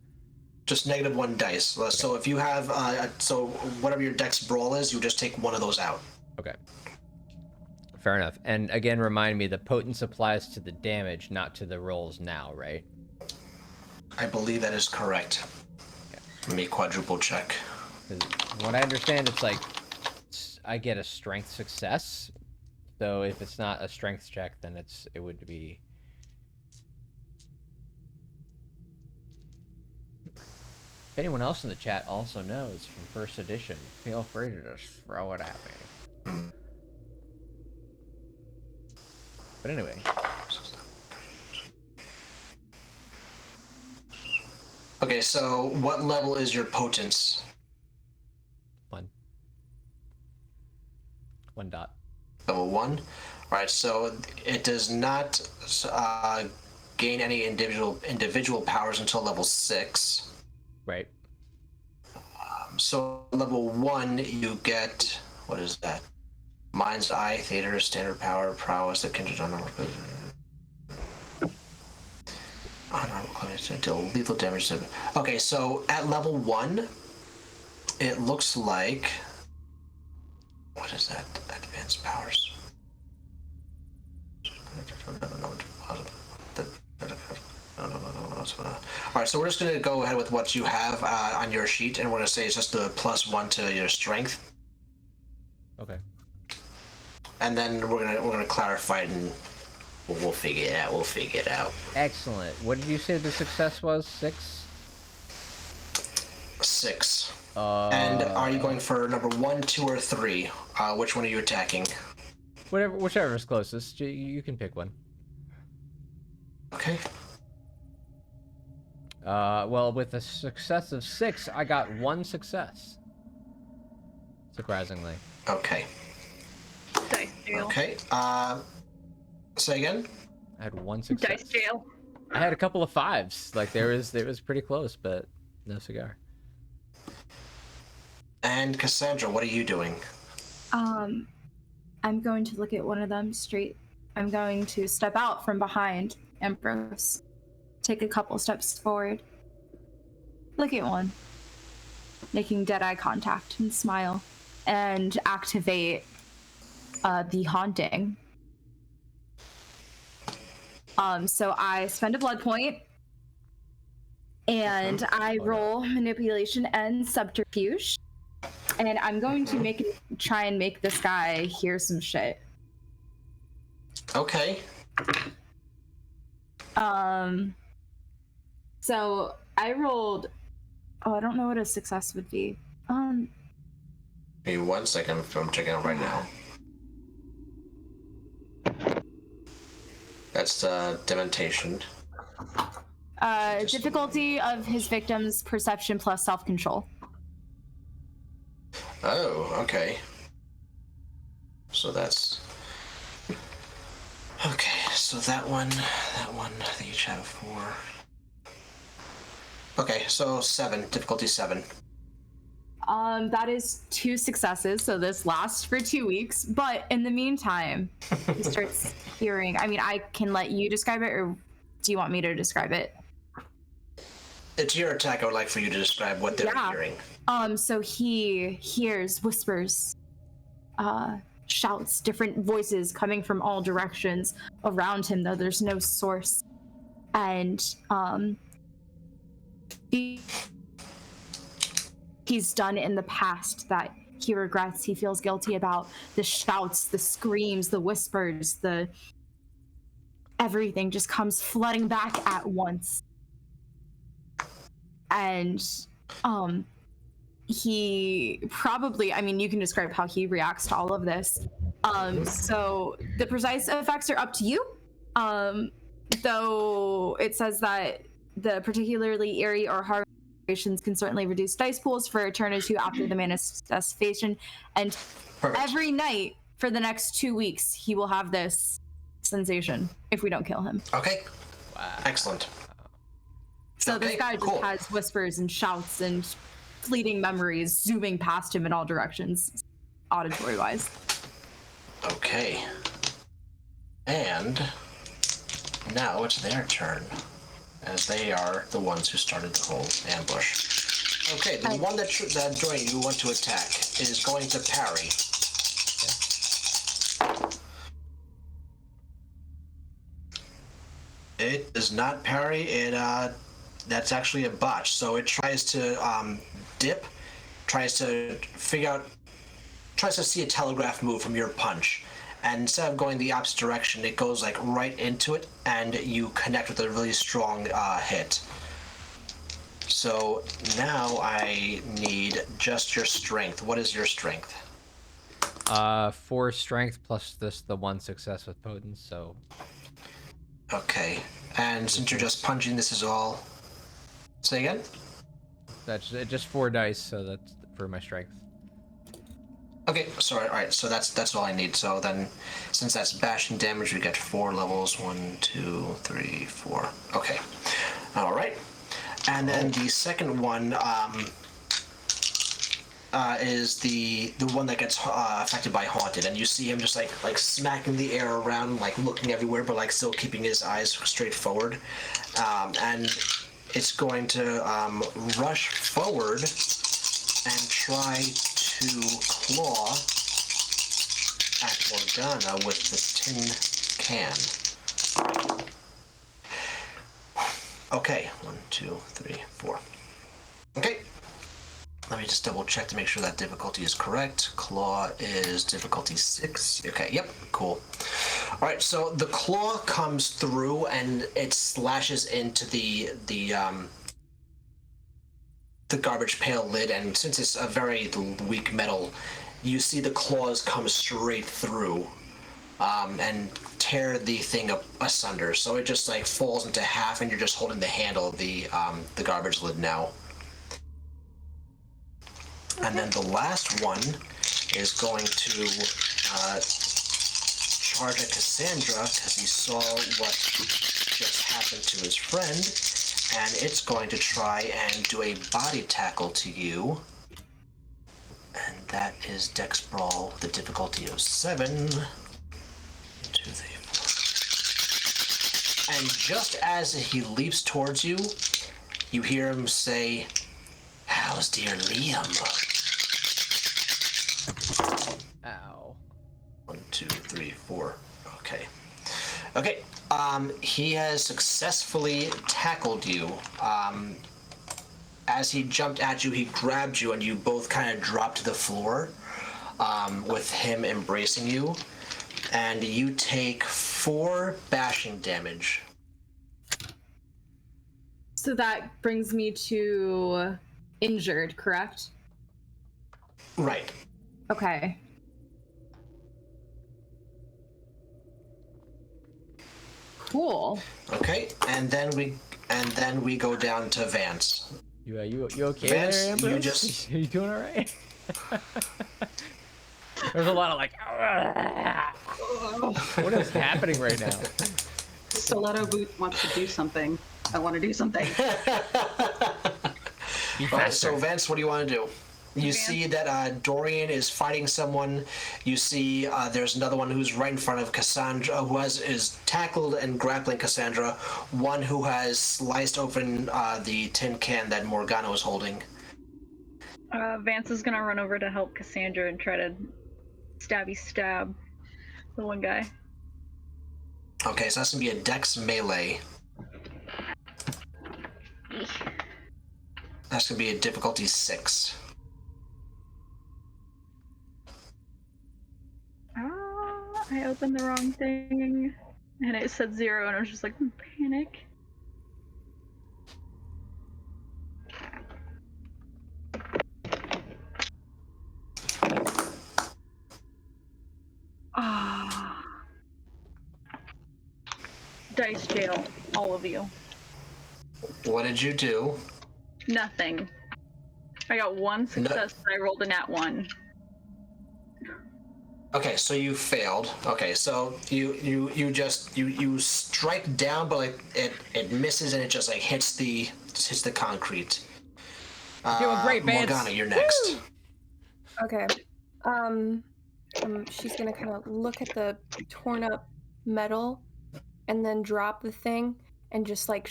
Just -1 dice. So if you have so whatever your dex brawl is, you just take one of those out. Okay. Fair enough. And again, remind me, the potence applies to the damage, not to the rolls now, right? I believe that is correct. Okay. Let me quadruple check. 'Cause what I understand, it's like I get a strength success. So if it's not a strength check, then it would be If anyone else in the chat also knows from first edition, feel free to just throw it at me. But anyway. Okay, so what level is your potence? 1. 1 dot. Level 1? Alright, so it does not gain any individual powers until level 6. Right. So level 1, you get, what is that? Mind's Eye, Theater, Standard Power, Prowess, that can deal lethal damage to... Okay, so at level 1, it looks like... What is that? Advanced powers. Alright, so we're just going to go ahead with what you have on your sheet, and we're going to say it's just a +1 to your strength. Okay. And then we're gonna clarify it, and we'll figure it out. We'll figure it out. Excellent. What did you say the success was? 6? 6. And are you going for number 1, 2, or 3? Which one are you attacking? Whichever is closest. You can pick one. Okay. Well, with a success of 6, I got 1 success. Surprisingly. Okay. Dice jail. Okay. Say again? I had 1 success. Dice jail. I had a couple of 5s. Like there was pretty close, but no cigar. And Cassandra, what are you doing? I'm going to look at one of them straight. I'm going to step out from behind Ambrose, take a couple steps forward, look at one, making dead eye contact and smile, and activate the haunting. So I spend a blood point, and I roll manipulation and subterfuge, and I'm going to try and make this guy hear some shit. Okay. So I rolled. Oh, I don't know what a success would be. Give me 1 second. I'm checking it right now. That's dementation. Difficulty of his victim's perception plus self-control. Oh, okay. So that's... Okay, so that one, they each have 4. Okay, so 7, difficulty 7. That is 2 successes, so this lasts for 2 weeks. But in the meantime, he starts hearing. I mean, I can let you describe it, or do you want me to describe it? It's your attack. I would like for you to describe what they're hearing. So he hears whispers, shouts, different voices coming from all directions around him, though there's no source. And he's done in the past that he regrets, he feels guilty about. The shouts, the screams, the whispers, everything just comes flooding back at once. And he probably, I mean, you can describe how he reacts to all of this. So the precise effects are up to you. Though it says that the particularly eerie or horror situations can certainly reduce dice pools for a turn or two after the manifestation. And every night for the next 2 weeks, he will have this sensation if we don't kill him. Okay. Wow. Excellent. So Okay, this guy just has whispers and shouts and fleeting memories zooming past him in all directions, auditory-wise. Okay. And now it's their turn, as they are the ones who started the whole ambush. Okay, the one that joined you want to attack is going to parry. It does not parry. That's actually a botch. So it tries to dip, tries to see a telegraph move from your punch. And instead of going the opposite direction, it goes like right into it, and you connect with a really strong hit. So now I need just your strength. What is your strength? 4 strength plus the 1 success with potence, so... Okay. And since you're just punching, this is all... Say again? That's just 4 dice, so that's for my strength. Okay, sorry, alright, so that's all I need. So then, since that's bashing damage, we get 4 levels. 1, 2, 3, 4. Okay. Alright. And then the second one, is the one that gets affected by Haunted, and you see him just like smacking the air around, like looking everywhere, but like still keeping his eyes straight forward. And it's going to rush forward and try to claw at Morgana with the tin can. Okay, 1, 2, 3, 4. Okay. Let me just double check to make sure that difficulty is correct. Claw is difficulty 6. Okay, yep, cool. All right, so the claw comes through and it slashes into the garbage pail lid, and since it's a very weak metal, you see the claws come straight through and tear the thing asunder. So it just like falls into half, and you're just holding the handle of the garbage lid now. Okay. And then the last one is going to charge at Cassandra because he saw what just happened to his friend, and it's going to try and do a body tackle to you. And that is Dex Brawl with a difficulty of 7. 2, 3, 4. And just as he leaps towards you, you hear him say, "How's dear Liam?" Ow. 1, 2, 3, 4. Okay. Okay. He has successfully tackled you. As he jumped at you, he grabbed you, and you both kind of dropped to the floor, with him embracing you. And you take 4 bashing damage. So that brings me to injured, correct? Right. Okay. Cool. Okay, and then we go down to Vance. You okay Vance, there, Ambrose? you just... You doing all right? There's a lot of like... What is happening right now? Stiletto Boot wants to do something. I want to do something. Alright, so Vance, what do you want to do? You see that Dorian is fighting someone. You see there's another one who's right in front of Cassandra, who is tackled and grappling Cassandra. One who has sliced open the tin can that Morgana was holding. Vance is gonna run over to help Cassandra and try to stab the one guy. Okay, so that's gonna be a Dex melee. That's gonna be a difficulty 6. I opened the wrong thing, and it said 0, and I was just like, panic. Dice jail, all of you. What did you do? Nothing. I got 1 success, and I rolled a nat 1. Okay, so you failed. Okay, so you strike down, but like it misses and it just like hits the concrete. You're doing great, Vance. Morgana, you're next. Woo! Okay. She's gonna kind of look at the torn up metal, and then drop the thing, and just like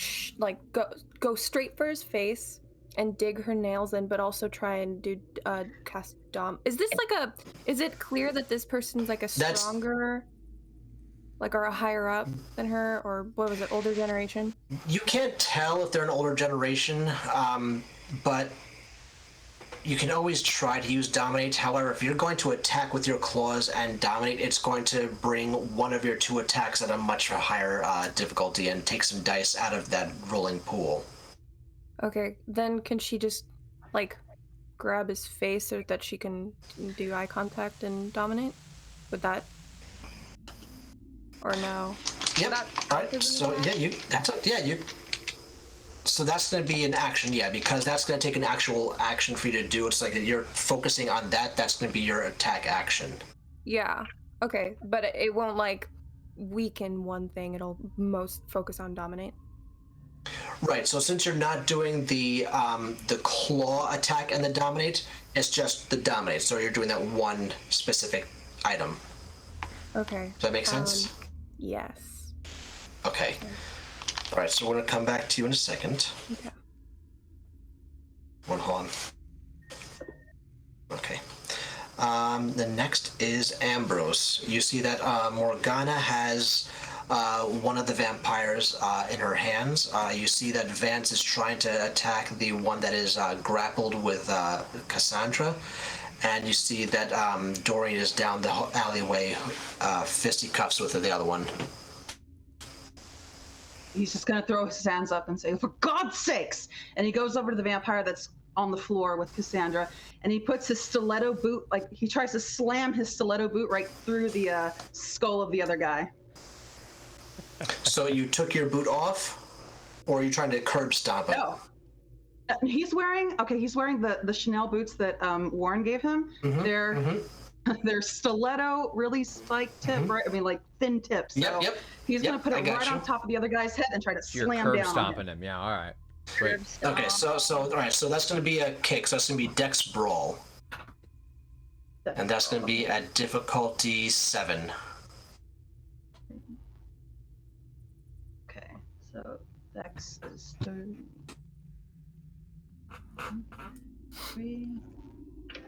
go straight for his face, and dig her nails in, but also try and do cast Dom. Is this like is it clear that this person's like a stronger, like, or a higher up than her, or what was it, older generation? You can't tell if they're an older generation, but you can always try to use Dominate. However, if you're going to attack with your claws and Dominate, it's going to bring one of your 2 attacks at a much higher difficulty and take some dice out of that rolling pool. Okay, then can she just like grab his face so that she can do eye contact and dominate? Would that or no? Yep. That All right. isn't So it? yeah, you. So that's going to be an action, yeah, because that's going to take an actual action for you to do. It's like you're focusing on that. That's going to be your attack action. Yeah. Okay, but it won't like weaken one thing. It'll most focus on dominate. Right. So since you're not doing the claw attack and the dominate, it's just the dominate. So you're doing that one specific item. Okay. Does that make sense? Yes. Okay. All right. So we're gonna come back to you in a second. Okay. Hold on. Okay. The next is Ambrose. You see that Morgana has one of the vampires in her hands. You see that Vance is trying to attack the one that is grappled with Cassandra. And you see that Dorian is down the alleyway, fisticuffs with the other one. He's just gonna throw his hands up and say, "For God's sakes!" And he goes over to the vampire that's on the floor with Cassandra, and he puts his stiletto boot, like he tries to slam his stiletto boot right through the skull of the other guy. So you took your boot off, or are you trying to curb stomp it? No. He's wearing the Chanel boots that Warren gave him. They're stiletto, really spiked tip, right? I mean, like thin tips. So Yep. he's gonna put I it got right you. on top of the other guy's head and try to You're slam curb down on stomping him. him. Yeah, all right. Great. Okay, so all right, so that's going to be a kick. So that's going to be Dex Brawl, and that's going to be at difficulty 7. Okay, so Dex is 3.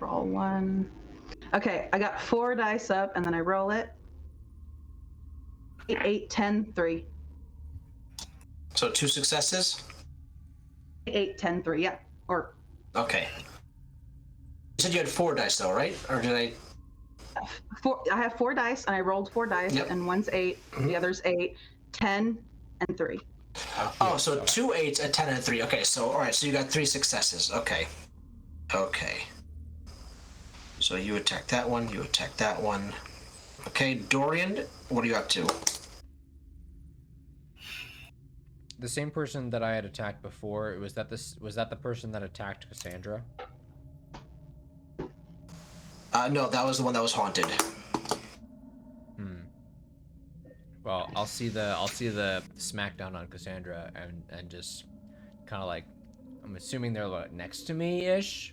Roll 1. Okay, I got 4 dice up, and then I roll it. 8, 10, 3. So 2 successes. 8, 10, 3. Yeah, or Okay. You said you had 4 dice though, right? Or did I? 4. I have 4 dice, and I rolled 4 dice, Yep. and one's 8, the other's 8, 10, and 3. Oh, so 2 8s, a 10, and a 3. Okay, so all right, so you got 3 successes. Okay. So you attack that one. You attack that one. Okay, Dorian, what are you up to? The same person that I had attacked before, was that the person that attacked Cassandra? No, that was the one that was haunted. Well, I'll see the smackdown on Cassandra and just kind of like, I'm assuming they're like next to me ish.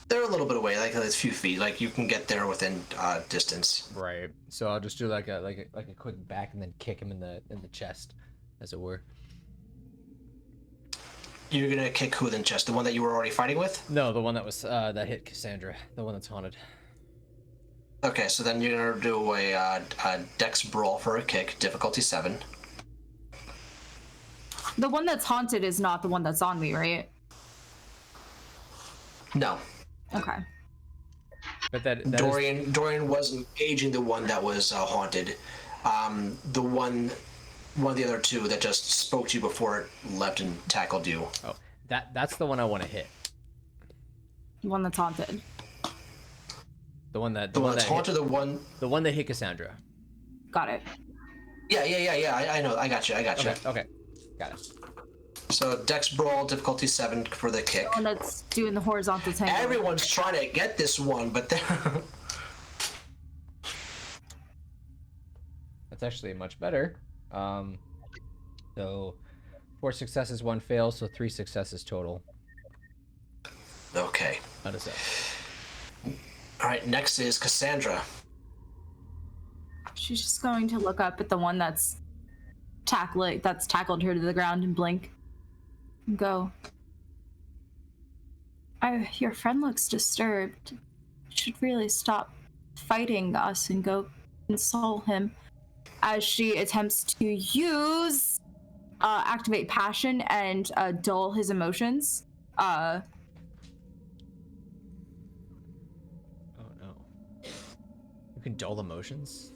They're a little bit away, like a few feet. Like you can get there within distance. Right. So I'll just do like a quick back and then kick him in the chest, as it were. You're gonna kick who in the chest? The one that you were already fighting with? No, the one that was that hit Cassandra, the one that's haunted. Okay, so then you're gonna do a Dex Brawl for a kick, difficulty 7. The one that's haunted is not the one that's on me, right? No. Okay. But that Dorian was engaging the one that was haunted. The one of the other 2 that just spoke to you before it left and tackled you. Oh, that's the one I want to hit. The one that's haunted. The one that's haunted. The one that hit Cassandra. Got it. Yeah. I know. I got you. Okay. Got it. So Dex Brawl, difficulty 7 for the kick. The one that's doing the horizontal tangle. Everyone's trying to get this one, but they're... That's actually much better. So 4 successes, 1 fail, so 3 successes total. Okay. How does that? All right. Next is Cassandra. She's just going to look up at the one that's tackled her to the ground and blink. And go. Your friend looks disturbed. You should really stop fighting us and go console him. As she attempts to use activate passion and dull his emotions. Oh no. You can dull emotions?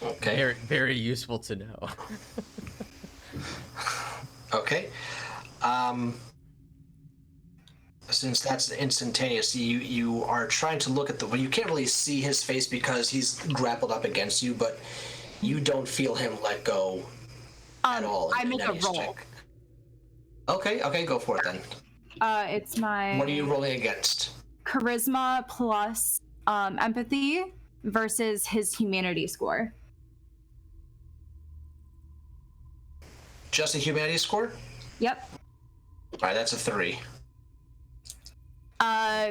Okay. Very, very useful to know. Okay. Since that's instantaneous, you are trying to look at well, you can't really see his face because he's grappled up against you, but you don't feel him let go at all. I make a any roll. check. Okay, go for it then. It's my What are you rolling against? charisma plus empathy versus his humanity score. Just a humanity score? Yep. Alright, that's a 3.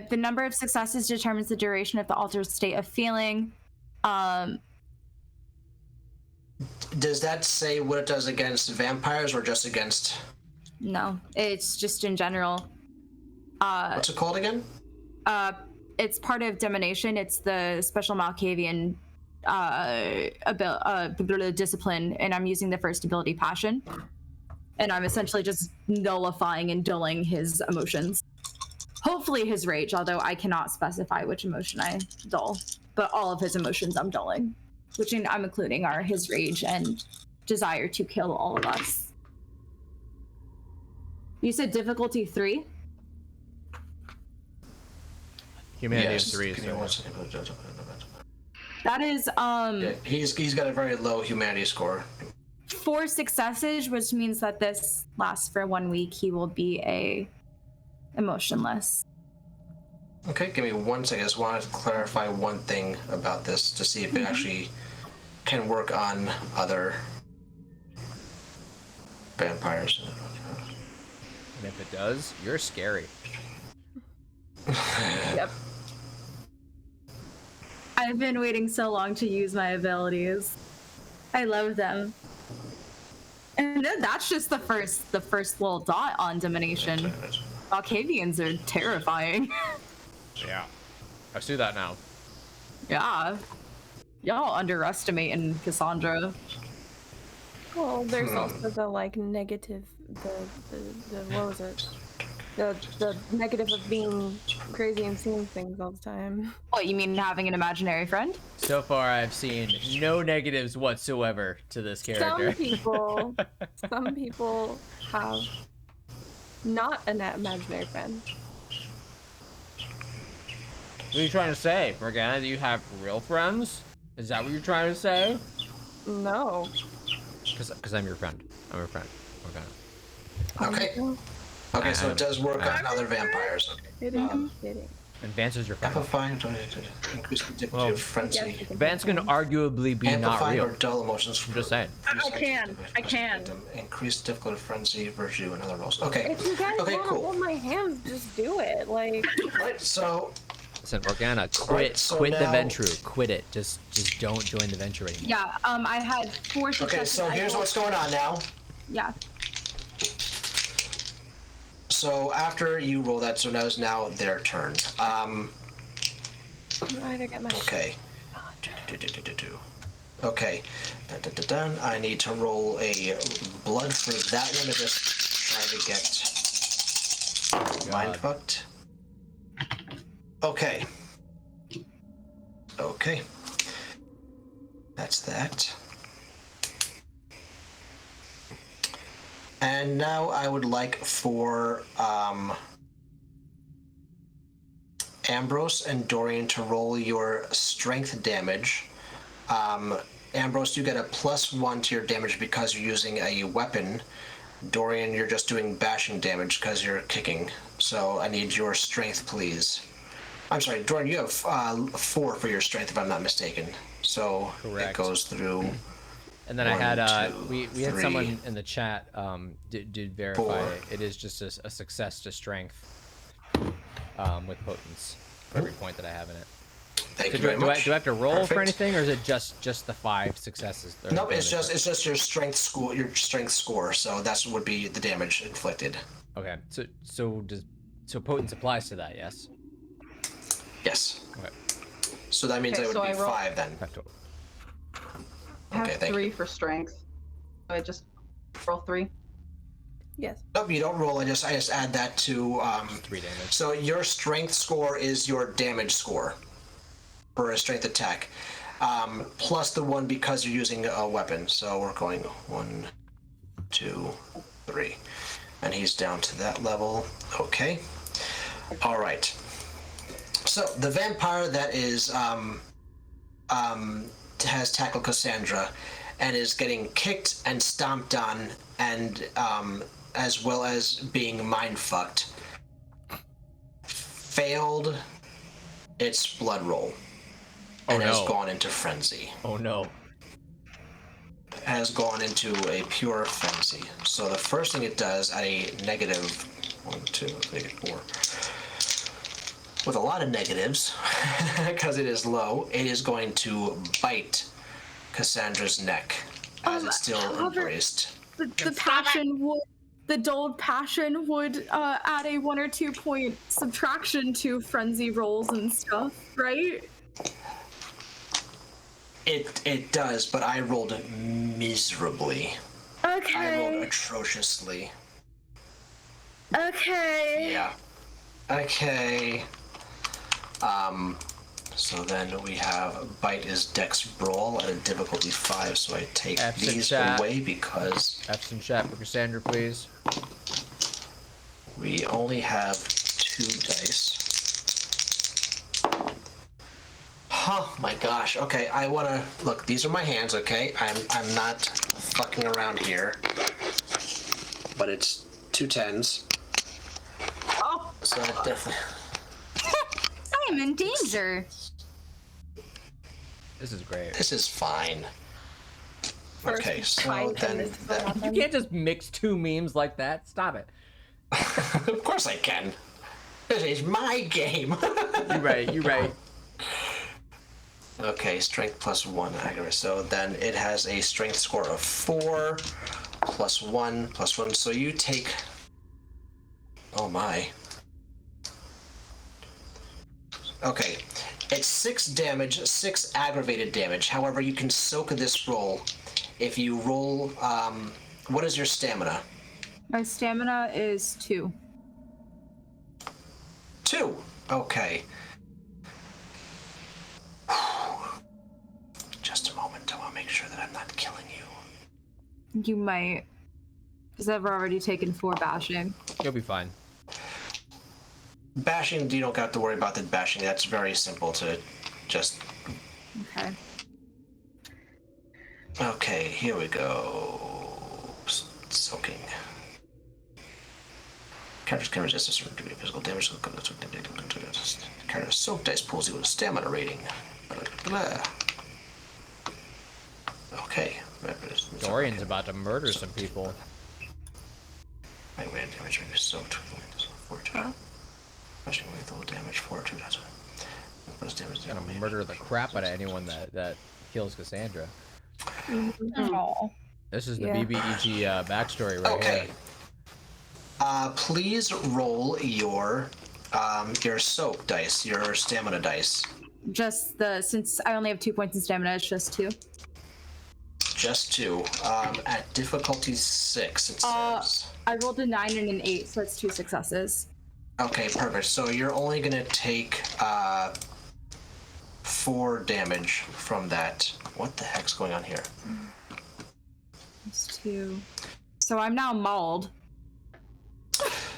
The number of successes determines the duration of the altered state of feeling. Does that say what it does against vampires or just against... No, it's just in general. What's it called again? It's part of domination. It's the special Malkavian discipline, and I'm using the first ability, passion. And I'm essentially just nullifying and dulling his emotions. Hopefully his rage, although I cannot specify which emotion I dull. But all of his emotions I'm dulling, which I'm including are his rage and desire to kill all of us. You said difficulty 3? Humanity Yes. is 3. Give me So. one second. That is Yeah, he's got a very low humanity score. 4 successes, which means that this lasts for 1 week. He will be emotionless. Okay, give me 1 second. I just wanted to clarify one thing about this to see if it actually can work on other vampires. And if it does, you're scary. Yep. I've been waiting so long to use my abilities. I love them. And then that's just the first little dot on domination. Malkavians are terrifying. Yeah. I see that now. Yeah. Y'all underestimating Cassandra. Well, there's also the like negative, the what was it? The negative of being crazy and seeing things all the time. What, you mean having an imaginary friend? So far, I've seen no negatives whatsoever to this character. Some people have not an imaginary friend. What are you trying to say, Morgana? Do you have real friends? Is that what you're trying to say? No. Because I'm your friend. I'm your friend, Morgana. Okay. Okay, so it does work on other vampires. Kidding. Kidding. And Vance is your friend. Amplifying, increase the difficulty of frenzy. Vance can arguably be not Amplifying real. or dull emotions. I'm just saying. I can. Increase the difficulty of frenzy, virtue, and other rolls. Okay. If you guys Okay, want to cool. hold my hands, just do it. Like, Right, so Listen, Morgana, quit Right, so the now- Ventru. Quit it. Just don't join the Venture anymore. Yeah, I had 4 successes. okay, so here's what's going on now. Yeah. So after you roll that, so now is now their turn. I get my Okay. Okay. Dun. I need to roll a blood for that one to just try to get mind fucked. Okay. Okay. That's that. And now I would like for Ambrose and Dorian to roll your strength damage. Ambrose, you get a +1 to your damage because you're using a weapon. Dorian, you're just doing bashing damage because you're kicking. So I need your strength, please. I'm sorry, Dorian, you have 4 for your strength, if I'm not mistaken. So Correct. it goes through. And then I One, had two, we had three, someone in the chat did verify 4. it is just a success to strength with potence for every point that I have in it. Thank So you very much. do I have to roll for Perfect. anything, or is it just the 5 successes? that are Nope, it's damage? just your strength score. So that's would be the damage inflicted. Okay. So potence applies to that, yes. Yes. Okay. So that means Okay, it would so be I roll- 5 then. Back to it. I have Okay, thank 3 you. for strength. So I just roll 3. yes. Nope, you don't roll. I just add that to. 3 damage. So your strength score is your damage score for a strength attack, plus the 1 because you're using a weapon. So we're going 1, 2, 3. And he's down to that level. Okay. All right. So the vampire that is has tackled Cassandra and is getting kicked and stomped on, and as well as being mind fucked, failed its blood roll and has gone into frenzy. Oh no. Has gone into a pure frenzy. So the first thing it does at a negative 1, 2, -4. With a lot of negatives, because it is low, it is going to bite Cassandra's neck as it's still embraced. The passion would, the dulled passion would add a 1 or 2 point subtraction to frenzy rolls and stuff, right? It does, but I rolled miserably. Okay. I rolled atrociously. Okay. Yeah. Okay. So then we have bite is Dex Brawl at a difficulty 5, so I take Absent these chat. away because Absent chat for Cassandra, please. we only have 2 dice. Oh my gosh. Okay, I wanna look. These are my hands. Okay, I'm not fucking around here. But it's 2 10s. Oh, So I definitely. I'm in danger. This is great. This is fine. First Okay, so fight and then this is what You happened. can't just mix 2 memes like that. Stop it. of course I can. This is my game. You're right. You're right. Okay, strength +1 aggregate. So then it has a strength score of 4 +1 So you take. Oh my. Okay, it's 6 damage, 6 aggravated damage. However, you can soak this roll if you roll. What is your stamina? My stamina is 2. 2. Okay. Just a moment. I want to make sure that I'm not killing you. You might. Because I've already taken 4 bashing. You'll be fine. Bashing, you don't have to worry about the bashing. That's very simple to just. Okay. Okay, here we go. Soaking. Characters can resist a certain degree of physical damage. Character's soak dice pulls you with a stamina rating. Blah. Okay. Dorian's about to murder some people. My random damage rating is soaked. Fortitude. Smashing lethal damage, fortitude. That's what. Damage. Gonna murder the crap out of anyone that kills Cassandra. Oh. This is the Yeah. BBEG backstory right Okay. here. Please roll your soak dice, your stamina dice. Just the, since I only have 2 points in stamina, it's just 2. Just 2. At difficulty 6, it says. I rolled a 9 and an 8, so that's 2 successes. Okay, perfect. So you're only gonna take 4 damage from that. What the heck's going on here? It's 2. So I'm now mauled.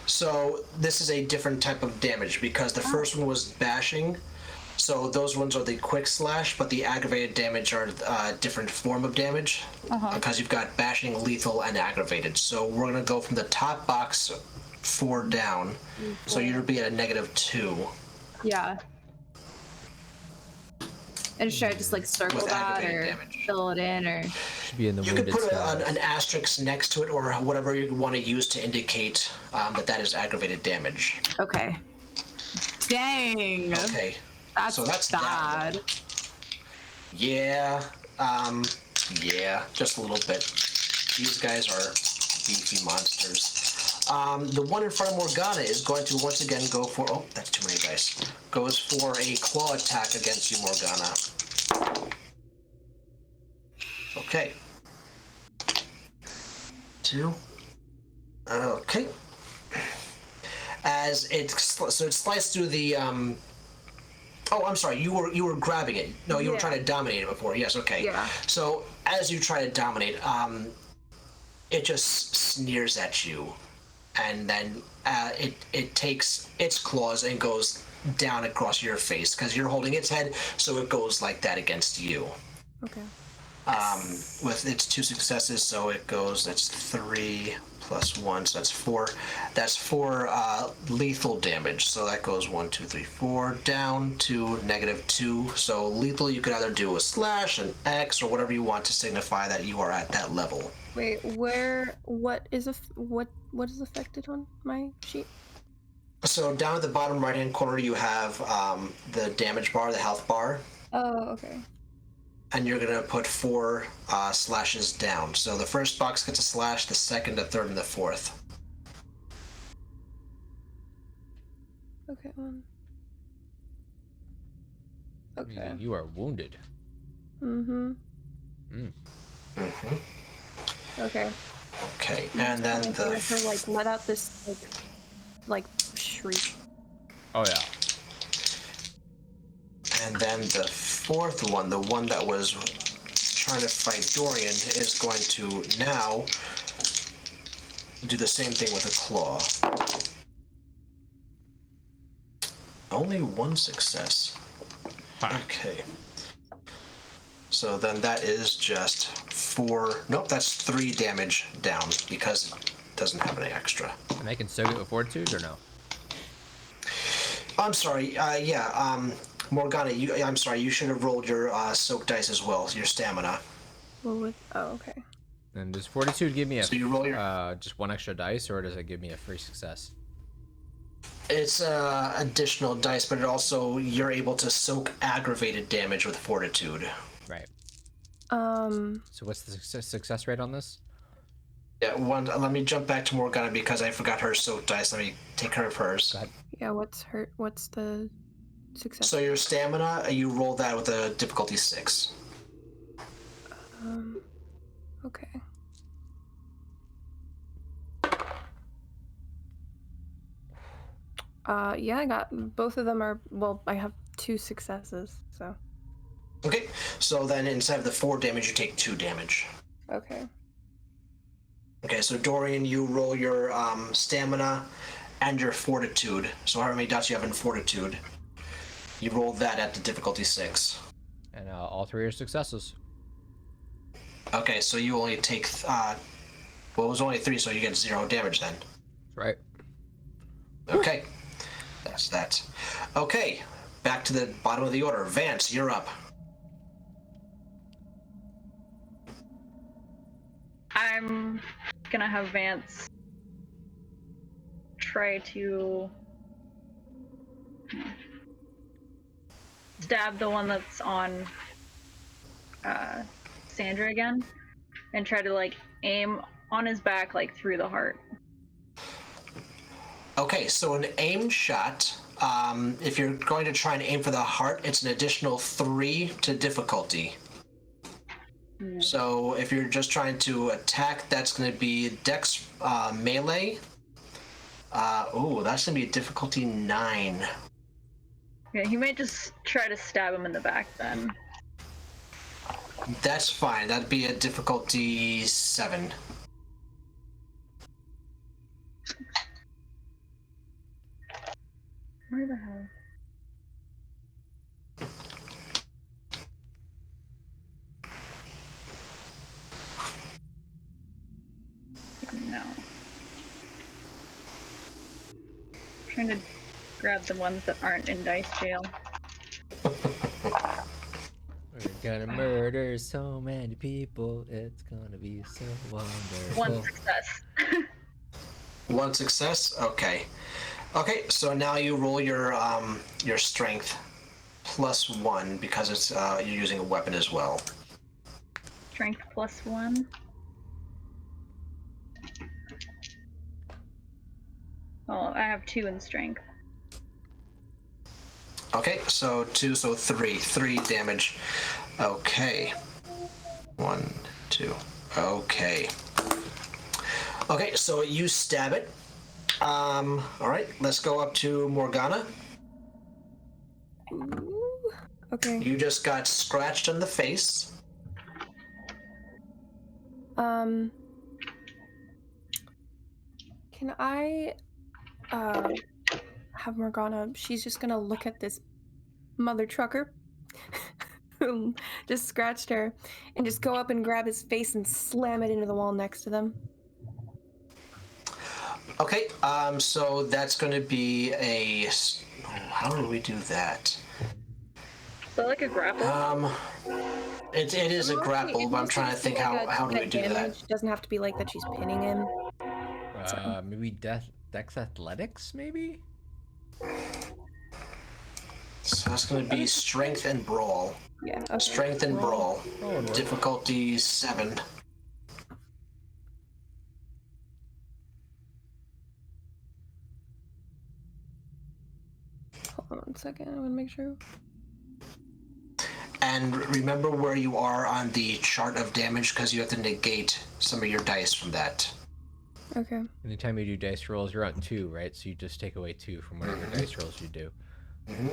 So this is a different type of damage because the first one was bashing. So those ones are the quick slash, but the aggravated damage are a different form of damage because you've got bashing, lethal, and aggravated. So we're gonna go from the top box 4 down. So you'll be at a -2. Yeah. And should I just like circle With that aggravated or damage. fill it in or? Should be in the You could wounded put side. an asterisk next to it or whatever you want to use to indicate that is aggravated damage. Okay. Dang. Okay. That's, so that's that bad. Yeah. Yeah, just a little bit. These guys are beefy monsters. The one in front of Morgana is going to once again go for. Oh, that's too many dice. Goes for a claw attack against you, Morgana. Okay. 2. Okay. As it sliced through the. Oh, I'm sorry. You were grabbing it. No, you were Yeah. trying to dominate it before. Yes. Okay. Yeah. So as you try to dominate, it just sneers at you, and then it takes its claws and goes down across your face because you're holding its head, so it goes like that against you. Okay. With its 2 successes, so it goes. That's 3 plus 1, so that's 4. That's 4 lethal damage. So that goes 1, 2, 3, 4 down to -2. So lethal, you could either do a slash, an X, or whatever you want to signify that you are at that level. Wait, what is affected on my sheet? So down at the bottom right-hand corner, you have the damage bar, the health bar. Oh, okay. And you're gonna put 4 slashes down. So the first box gets a slash, the second, the third, and the fourth. Okay, Okay. You are wounded. Mm-hmm. Mm-hmm. Okay. Okay, and then the her, like, let out this like shriek. Oh yeah. And then the fourth one, the one that was trying to fight Dorian, is going to now do the same thing with a claw. Only 1 success. Okay. So then that is just 4. Nope, that's 3 damage down because it doesn't have any extra. And I can soak it with fortitude or no? I'm sorry. Morgana, I'm sorry. You should have rolled your soak dice as well. Your stamina. Oh, okay. And does fortitude give me a So you roll your. just 1 extra dice, or does it give me a free success? It's additional dice, but it also you're able to soak aggravated damage with fortitude. Right. So what's the success rate on this? Yeah, one. Let me jump back to Morgana because I forgot her soak dice. Let me take care of hers. Go ahead. Yeah, what's the success? So your stamina, you roll that with a difficulty 6. Okay. Yeah, I got both of them are, well, I have 2 successes, so. Okay, so then instead of the 4 damage, you take 2 damage. Okay. Okay, so Dorian, you roll your stamina and your fortitude. So however many dots you have in fortitude, you roll that at the difficulty 6. And all 3 are successes. Okay, so you only take, well, it was only 3, so you get 0 damage then. Right. Okay, that's that. Okay, back to the bottom of the order. Vance, you're up. I'm gonna have Vance try to stab the one that's on Sandra again, and try to like aim on his back, like through the heart. Okay, so an aim shot, if you're going to try and aim for the heart, it's an additional 3 to difficulty. So if you're just trying to attack, that's going to be Dex melee. That's going to be a difficulty 9. Yeah, he might just try to stab him in the back then. That's fine. That'd be a difficulty 7. Where the hell? No. I'm trying to grab the ones that aren't in dice jail. We're gonna murder so many people. It's gonna be so wonderful. 1 success. 1 success? Okay. Okay, so now you roll your strength plus 1 because it's you're using a weapon as well. Strength plus 1. Oh, I have 2 in strength. Okay, so 2, so 3. 3 damage. Okay. 1, 2. Okay. Okay, so you stab it. Alright, let's go up to Morgana. Ooh, okay. You just got scratched in the face. Can I have Morgana? She's just gonna look at this mother trucker who just scratched her, and just go up and grab his face and slam it into the wall next to them. Okay, so that's going to be a. How do we do that? Is that like a grapple? It is a grapple, but I'm trying to think how do we do that? It doesn't have to be like that she's pinning him. Maybe Dex Athletics, maybe? So that's going to be Strength and Brawl. Yeah. Okay. Strength and Brawl. Oh, Difficulty 7. Hold on 1 second. I want to make sure. And remember where you are on the chart of damage, because you have to negate some of your dice from that. Okay. Anytime you do dice rolls, you're on 2, right? So you just take away 2 from whatever dice rolls you do. Mm-hmm.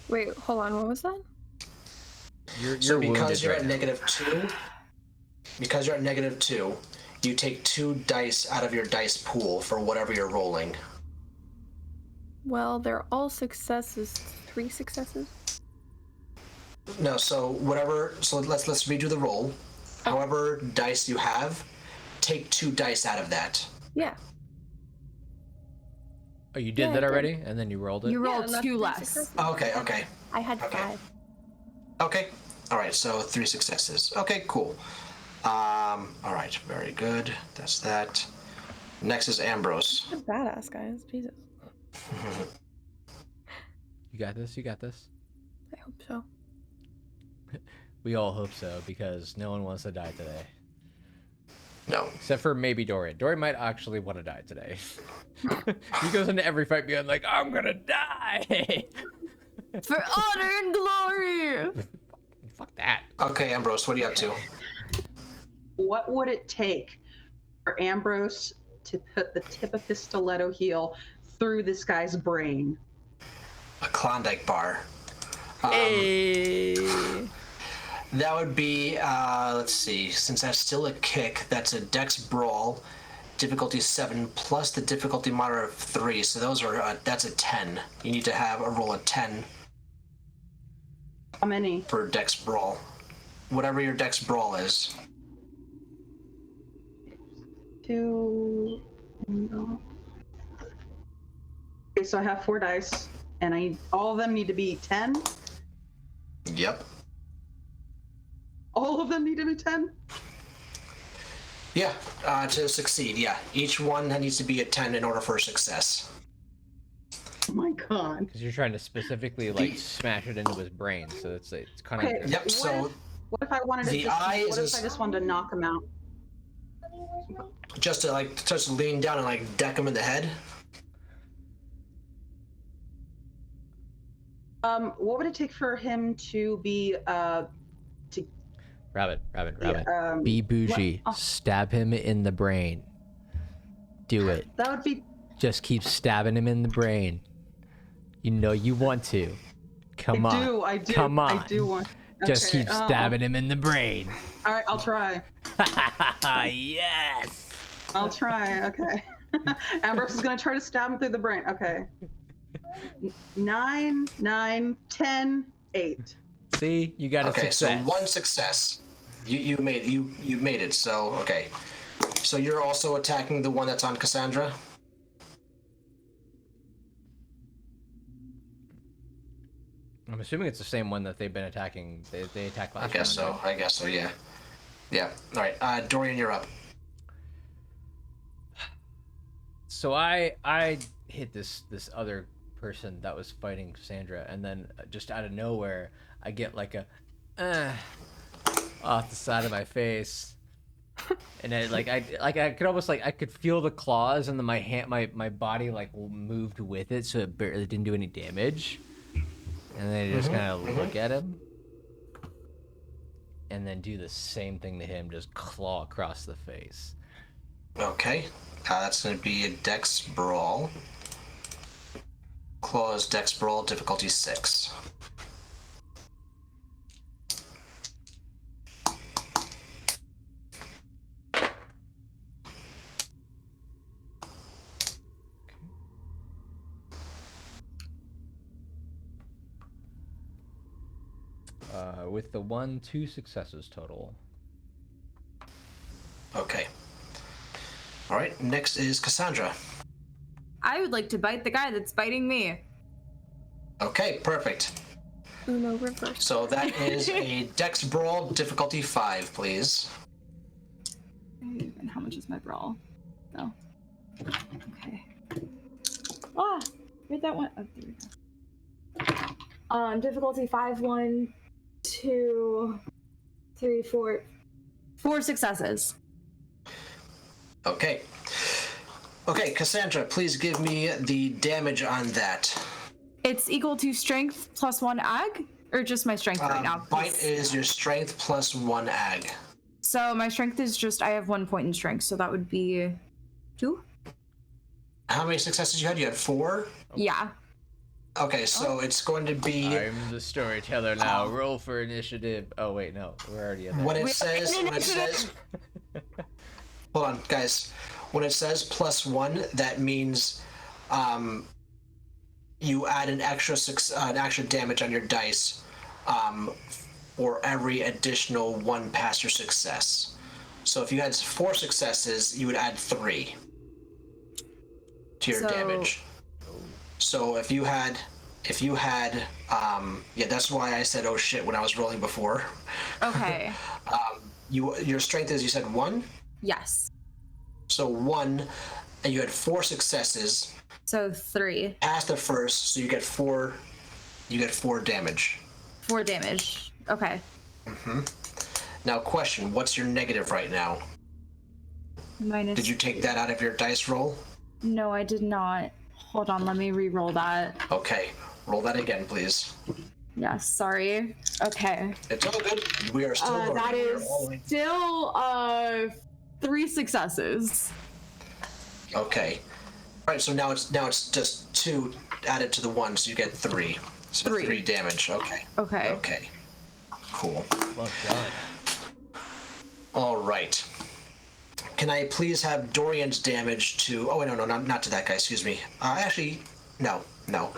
Wait, hold on. What was that? You're because you're right at now. -2, because you're at -2, you take 2 dice out of your dice pool for whatever you're rolling. Well, they're all successes. 3 successes. No, so whatever. So let's redo the roll. However dice you have, take 2 dice out of that. Yeah. Oh, you did Yeah, I that did. already? And then you rolled it? You rolled and that's 2 3 less. successes. Okay. I had Okay. 5. Okay. All right. So 3 successes. Okay. Cool. All right. Very good. That's that. Next is Ambrose. You're badass, guys. Jesus. You got this? You got this? I hope so. We all hope so, because no one wants to die today. No. Except for maybe Dorian. Dorian might actually want to die today. He goes into every fight being like, I'm gonna die! For honor and glory! Fuck that. Okay, Ambrose. What are you up to? What would it take for Ambrose to put the tip of his stiletto heel through this guy's brain? A Klondike bar. Hey! That would be, let's see, since that's still a kick, that's a Dex Brawl, difficulty 7, plus the difficulty modifier of 3, so those are, that's a 10. You need to have a roll of 10 How many? for Dex Brawl. Whatever your Dex Brawl is. 2. No. Okay, so I have 4 dice, and all of them need to be 10. Yep. All of them need to be 10. Yeah, to succeed, yeah. Each one needs to be a 10 in order for success. Oh my god. Because you're trying to specifically, like, smash it into his brain, so it's kind of... Okay. Yep, so What if I wanted to The just, eyes what if is- I just wanted to knock him out? just to lean down and like deck him in the head. What would it take for him to be Rabbit. Yeah, Be bougie. what- oh. Stab him in the brain. Do it. that would be Just keep stabbing him in the brain. You know you want to. Come on. I do. Come on. I do want. Just Okay, keep stabbing him in the brain. All right, I'll try. Yes. I'll try. Okay. Ambrose is gonna try to stab him through the brain. Okay. 9, 9, 10, 8. See, you got a Okay, success. so 1 success. You made it. So okay. So you're also attacking the one that's on Cassandra. I'm assuming it's the same one that they've been attacking. They attacked last I guess round, so. I guess so. Yeah. Yeah. All right. Dorian, you're up. So I hit this other person that was fighting Sandra, and then just out of nowhere, I get like a off the side of my face, and I could almost I could feel the claws, and then my body like moved with it, so it barely didn't do any damage, and then I just kind of look at him, and then do the same thing to him, just claw across the face. Okay. That's going to be a Dex Brawl. Claws Dex Brawl, difficulty 6. with the 2 successes total. Okay. All right. Next is Cassandra. I would like to bite the guy that's biting me. Okay, perfect. Uno reverse. So that is a Dex Brawl, difficulty 5, please. And how much is my brawl? Oh. Okay. Ah! Where'd that one? Oh, there we go. Difficulty 5, 1, 2, 3, 4. 4 successes. Okay. Okay, Cassandra, please give me the damage on that. It's equal to strength plus 1 ag? Or just my strength right now? Bite is your strength plus 1 ag. So my strength is just, I have 1 point in strength, so that would be 2? How many successes you had? You had 4? Yeah. Okay, so it's going to be... I'm the storyteller now. Roll for initiative. Oh, wait, no. We're already at that. When it says... Hold on, guys. When it says plus 1, that means you add an extra damage on your dice for every additional 1 past your success. So if you had 4 successes, you would add 3 to your damage. So if you had yeah, that's why I said oh shit when I was rolling before. Okay. Your strength is, you said 1? Yes. So 1, and you had 4 successes. So 3. Past the first, so you get 4 damage. 4 damage. Okay. Now question, what's your negative right now? Minus. Did you take that out of your dice roll? No, I did not. Hold on, let me re-roll that. Okay, roll that again, please. Yeah, sorry. Okay. It's all good. We are still learning. That is still 3 successes. Okay. All right, so now it's just 2 added to the 1, so you get 3. So 3 damage. Okay. Okay. Okay. Cool. Well done. All right. Can I please have Dorian's damage to... Oh, wait, no, not to that guy, excuse me. Actually, no.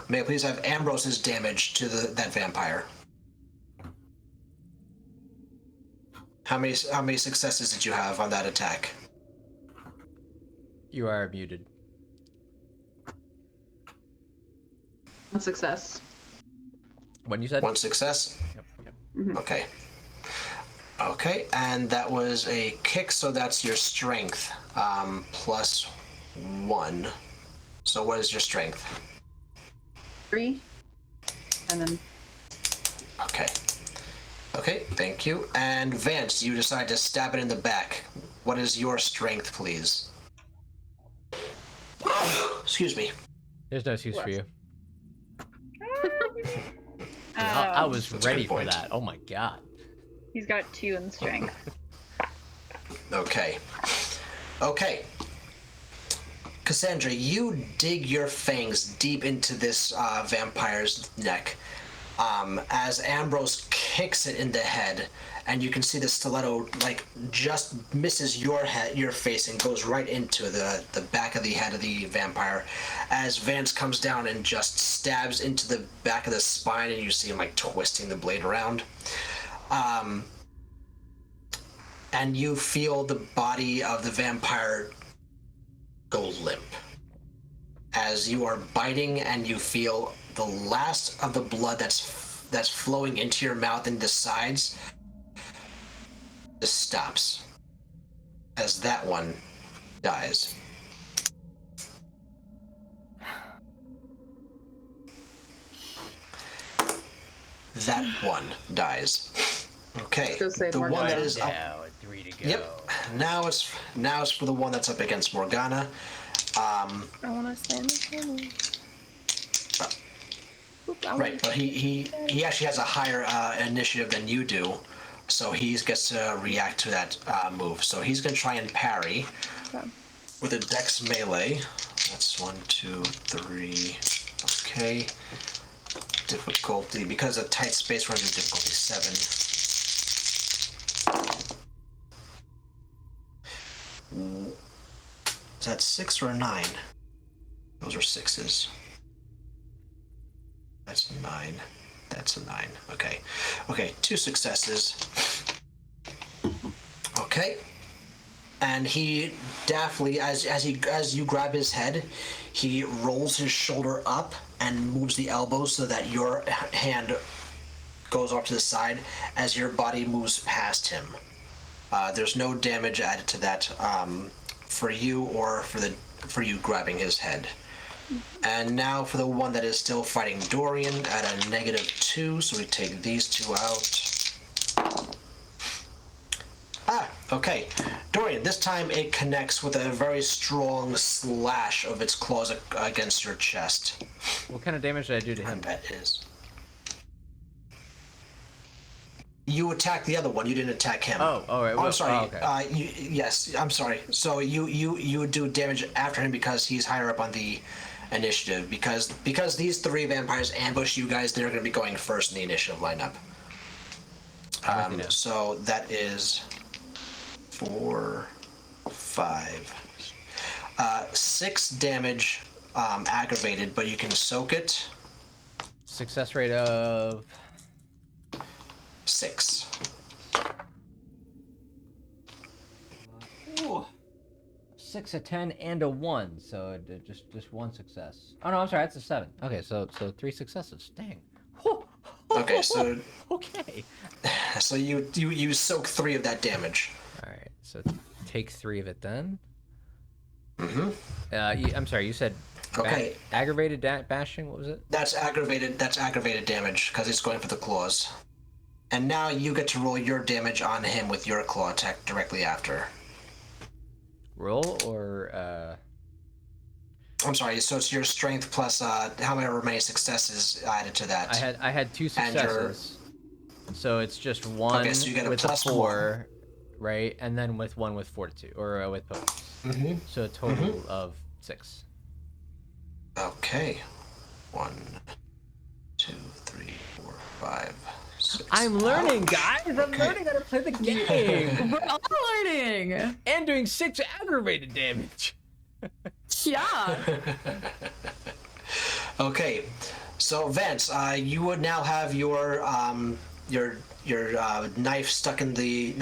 May I please have Ambrose's damage to that vampire? How many successes did you have on that attack? You are muted. 1 success. When you said? 1 success? Yep. Okay. Okay, and that was a kick, so that's your strength, plus 1. So what is your strength? 3. And then... Okay. Okay, thank you. And Vance, you decide to stab it in the back. What is your strength, please? Excuse me. There's no excuse for you. I was That's a ready good for point. that. Oh my god. He's got 2 in strength. Okay. Okay. Cassandra, you dig your fangs deep into this vampire's neck as Ambrose kicks it in the head, and you can see the stiletto like just misses your face and goes right into the back of the head of the vampire as Vance comes down and just stabs into the back of the spine, and you see him like twisting the blade around. And you feel the body of the vampire go limp as you are biting, and you feel the last of the blood that's flowing into your mouth and the sides just stops as that one dies. That one dies. Okay, Go save the one Morgana. that is up. Now, 3 to go. Yep. Now it's for the one that's up against Morgana. I want to stay in the corner. Right, but he actually has a higher initiative than you do, so he gets to react to that move. So he's gonna try and parry with a dex melee. That's 1, 2, 3. Okay. Difficulty, because of tight space runs is difficulty 7. Is that 6 or a 9? Those are 6s. That's 9. That's a 9. Okay. Okay, 2 successes. Okay. And he daftly, as you grab his head, he rolls his shoulder up and moves the elbow so that your hand goes off to the side as your body moves past him. There's no damage added to that for you or for you grabbing his head. And now for the one that is still fighting Dorian at a -2, so we take these 2 out. Okay. Dorian, this time it connects with a very strong slash of its claws against your chest. What kind of damage did I do to him? And that is... You attacked the other one. You didn't attack him. Oh, all right. Oh, I'm sorry. okay. Yes, I'm sorry. So you would do damage after him because he's higher up on the initiative. Because these 3 vampires ambush you guys, they're going to be going first in the initiative lineup. So that is 4, 5, 6 damage aggravated, but you can soak it. Success rate of 6. Ooh. 6, a 10, and a 1. So just 1 success. Oh no, I'm sorry, that's a 7. Okay, so 3 successes. Dang. Okay, so okay. So you soak 3 of that damage. All right, so take 3 of it then. Mm-hmm. I'm sorry, you said okay. Aggravated bashing. What was it? That's aggravated damage because it's going for the claws. And now you get to roll your damage on him with your claw attack directly after. Roll or I'm sorry. So it's your strength plus however many successes added to that. I had 2 successes, so it's just 1 Okay, so you get a with plus a 4, right? And then with 1 with fortitude or with potence. Mm-hmm. So a total of 6. Okay. 1, 2, 3, 4, 5, 6. I'm learning, guys. I'm Okay. learning how to play the game. We're all learning. And doing 6 aggravated damage. Yeah. Okay, so Vance, you would now have your knife stuck in the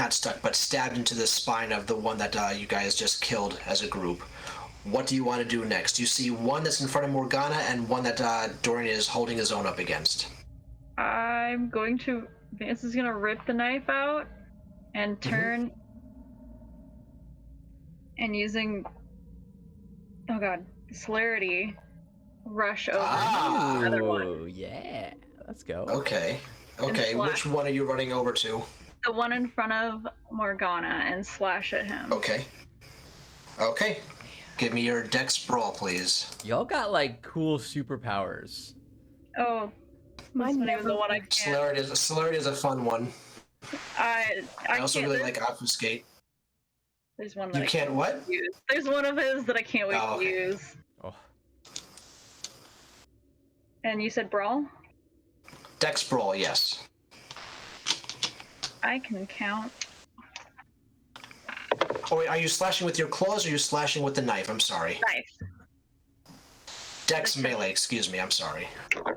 but stabbed into the spine of the one that you guys just killed as a group. What do you want to do next? You see one that's in front of Morgana and one that Dorian is holding his own up against. Vance is gonna rip the knife out and turn and using celerity rush over the other one. Oh yeah, let's go. Okay, which one are you running over to? The one in front of Morgana and slash at him. Okay. Give me your dex brawl, please. Y'all got like cool superpowers. Oh, this one was the one I can't. Celerity is a fun one. I also can't, really like obfuscate. There's one that You I can't what? use. There's one of his that I can't wait to okay. use. Oh. And you said brawl? Dex brawl, yes. I can count. Oh wait, are you slashing with your claws or are you slashing with the knife? I'm sorry. Knife. Dex melee, excuse me, I'm sorry. Oh,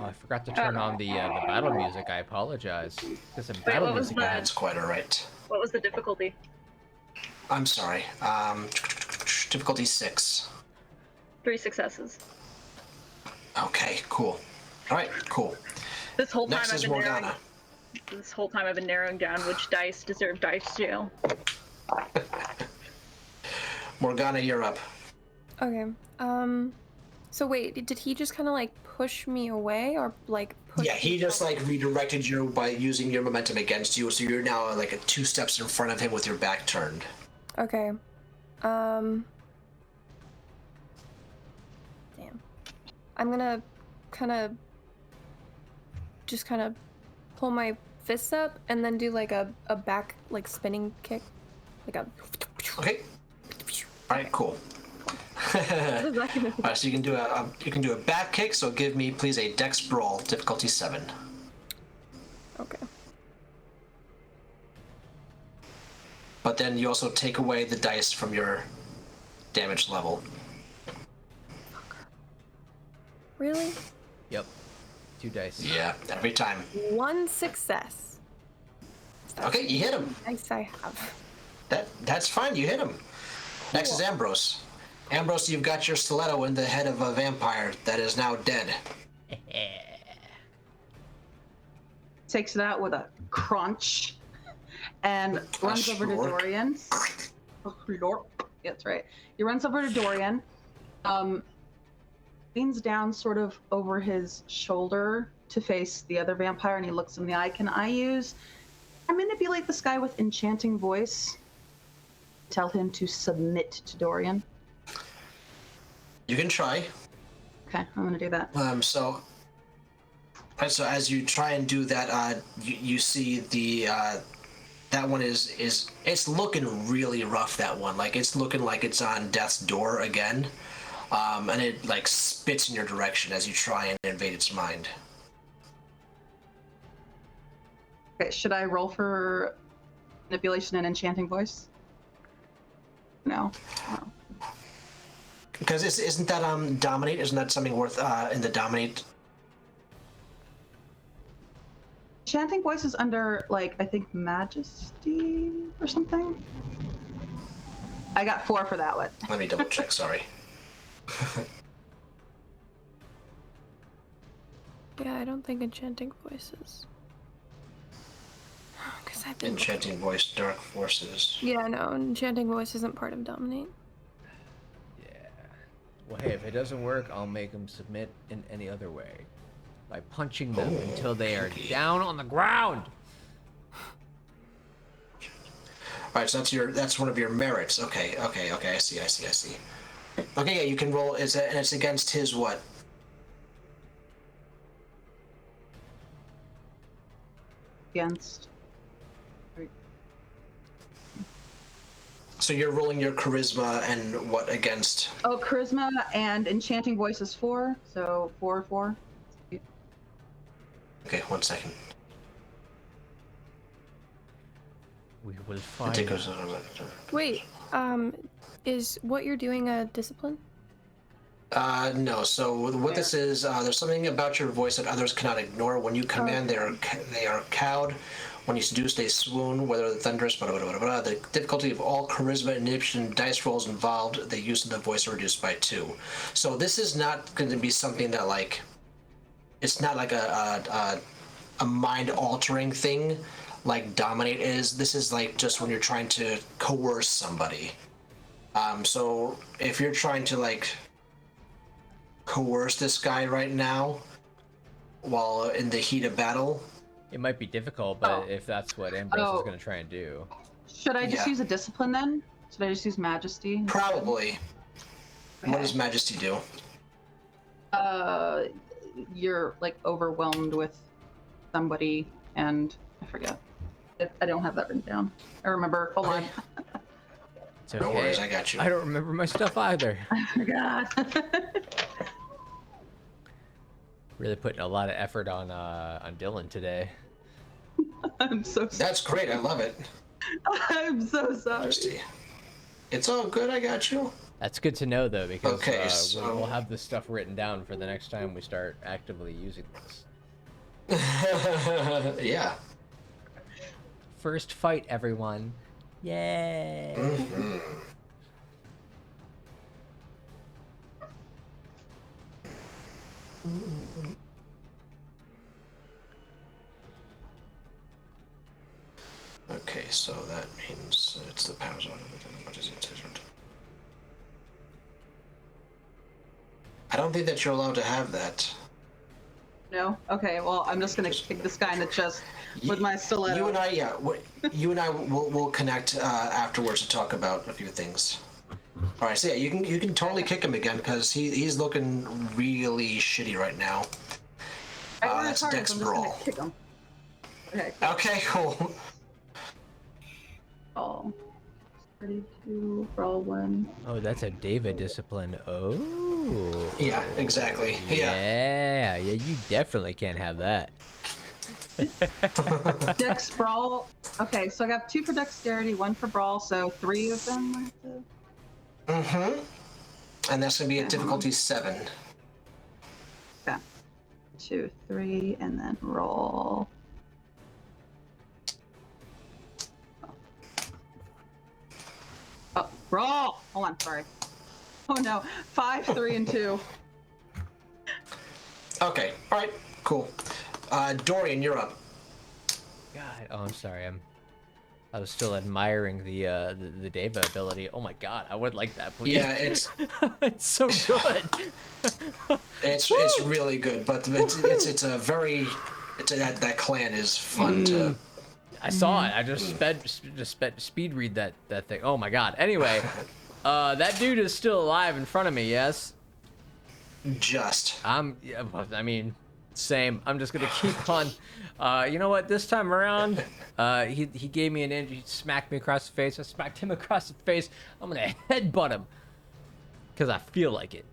I forgot to turn on the battle music. I apologize. There's some battle what was music. that? on. That's quite alright. What was the difficulty? I'm sorry. Difficulty 6. 3 successes. Okay, cool. Alright, cool. This whole time Next is Morgana. I've been narrowing down which dice deserve dice jail. Morgana, you're up. Okay. So wait, did he just kind of like push me away or like push Yeah, he me just back? like redirected you by using your momentum against you, so you're now like 2 steps in front of him with your back turned. Okay. Damn. I'm gonna kind of pull my fists up and then do like a back like spinning kick, like a. Okay. All right, cool. All right, so you can do a back kick. So give me please a dex brawl, difficulty 7. Okay. But then you also take away the dice from your damage level. Really? Yep. 2 dice. Yeah, every time. 1 success. Okay, you hit him. Nice I have. That's fine. You hit him. Next is Ambrose. Ambrose, you've got your stiletto in the head of a vampire that is now dead. Takes it out with a crunch and runs over to slurp. Dorian. Slurp. Yeah, that's right. He runs over to Dorian, leans down sort of over his shoulder to face the other vampire, and he looks him in the eye. Can I manipulate this guy with enchanting voice? Tell him to submit to Dorian. You can try. Okay, I'm gonna do that. So as you try and do that, you see the that one is it's looking really rough. That one, like it's looking like it's on death's door again, and it like spits in your direction as you try and invade its mind. Okay, should I roll for manipulation and enchanting voice? No. Oh. Because isn't that dominate? Isn't that something worth in the dominate? Enchanting voice is under, like, I think majesty or something. I got 4 for that one. Let me double check. Sorry. Yeah, I don't think enchanting voices. Because I've been. Enchanting voice, dark forces. Yeah, no, enchanting voice isn't part of dominate. Yeah. Well, hey, if it doesn't work, I'll make them submit in any other way. By punching them until they are down on the ground. All right, so that's one of your merits. Okay. I see. Okay, yeah, you can roll. And it's against his what? Against. So you're rolling your charisma and what against? Oh, charisma and enchanting voice is 4, so 4. Okay, 1 second. We will I find think it out. was Wait, is what you're doing a discipline? no. So what this is, there's something about your voice that others cannot ignore. When you command, they are cowed. When you seduce, they swoon. Whether the thunderous, blah, blah, blah, blah, blah. The difficulty of all charisma, inhibition, dice rolls involved, the use of the voice are reduced by 2. So this is not going to be something that like, it's not like a mind-altering thing like dominate is. This is like just when you're trying to coerce somebody. So if you're trying to like coerce this guy right now while in the heat of battle, It might be difficult, but if that's what Ambrose is going to try and do. Should I just Yeah. use a discipline then? Should I just use majesty? probably. What Okay. does Majesty do? You're like overwhelmed with somebody, and I forget. I don't have that written down. I remember. Hold on. It's okay. No worries, I got you. I don't remember my stuff either. I forgot. Really putting a lot of effort on Dylan today. I'm so sorry. That's great. I love it. I'm so sorry. Majesty. It's all good. I got you. That's good to know, though, because Okay, so- we'll have this stuff written down for the next time we start actively using this. Yeah. First fight, everyone. Yay! Mhm. Okay, so that means it's the power zone. What is it? I don't think that you're allowed to have that. No? Okay, well, I'm just gonna kick this guy in the chest with my stiletto. You and I, yeah. You and I will connect afterwards to talk about a few things. All right, so yeah, you can totally kick him again because he's looking really shitty right now. That's Dex I'm just Brawl. gonna kick him. Okay. Okay, cool. Oh. 32, roll 1. Oh, that's a David discipline. Oh. Yeah, exactly. Yeah. Yeah, you definitely can't have that. Dex Brawl. Okay, so I got 2 for dexterity, 1 for brawl, so 3 of them I have to... Mm-hmm. And that's gonna be a difficulty 7. Okay. 2, 3, and then roll. Oh, roll! Hold on, sorry. Oh no, 5, 3, and 2. Okay, alright, cool. Dorian, you're up. God, oh, I'm sorry. I was still admiring the Deva ability. Oh my god, I would like that, please. Yeah, it's it's so good. it's really good, but that clan is fun to. I saw it. I just speed read that thing. Oh my god. Anyway, that dude is still alive in front of me. Yes. Just. Yeah, I mean, same. I'm just gonna keep on. You know what? This time around, he gave me an inch. He smacked me across the face. I smacked him across the face. I'm gonna headbutt him because I feel like it.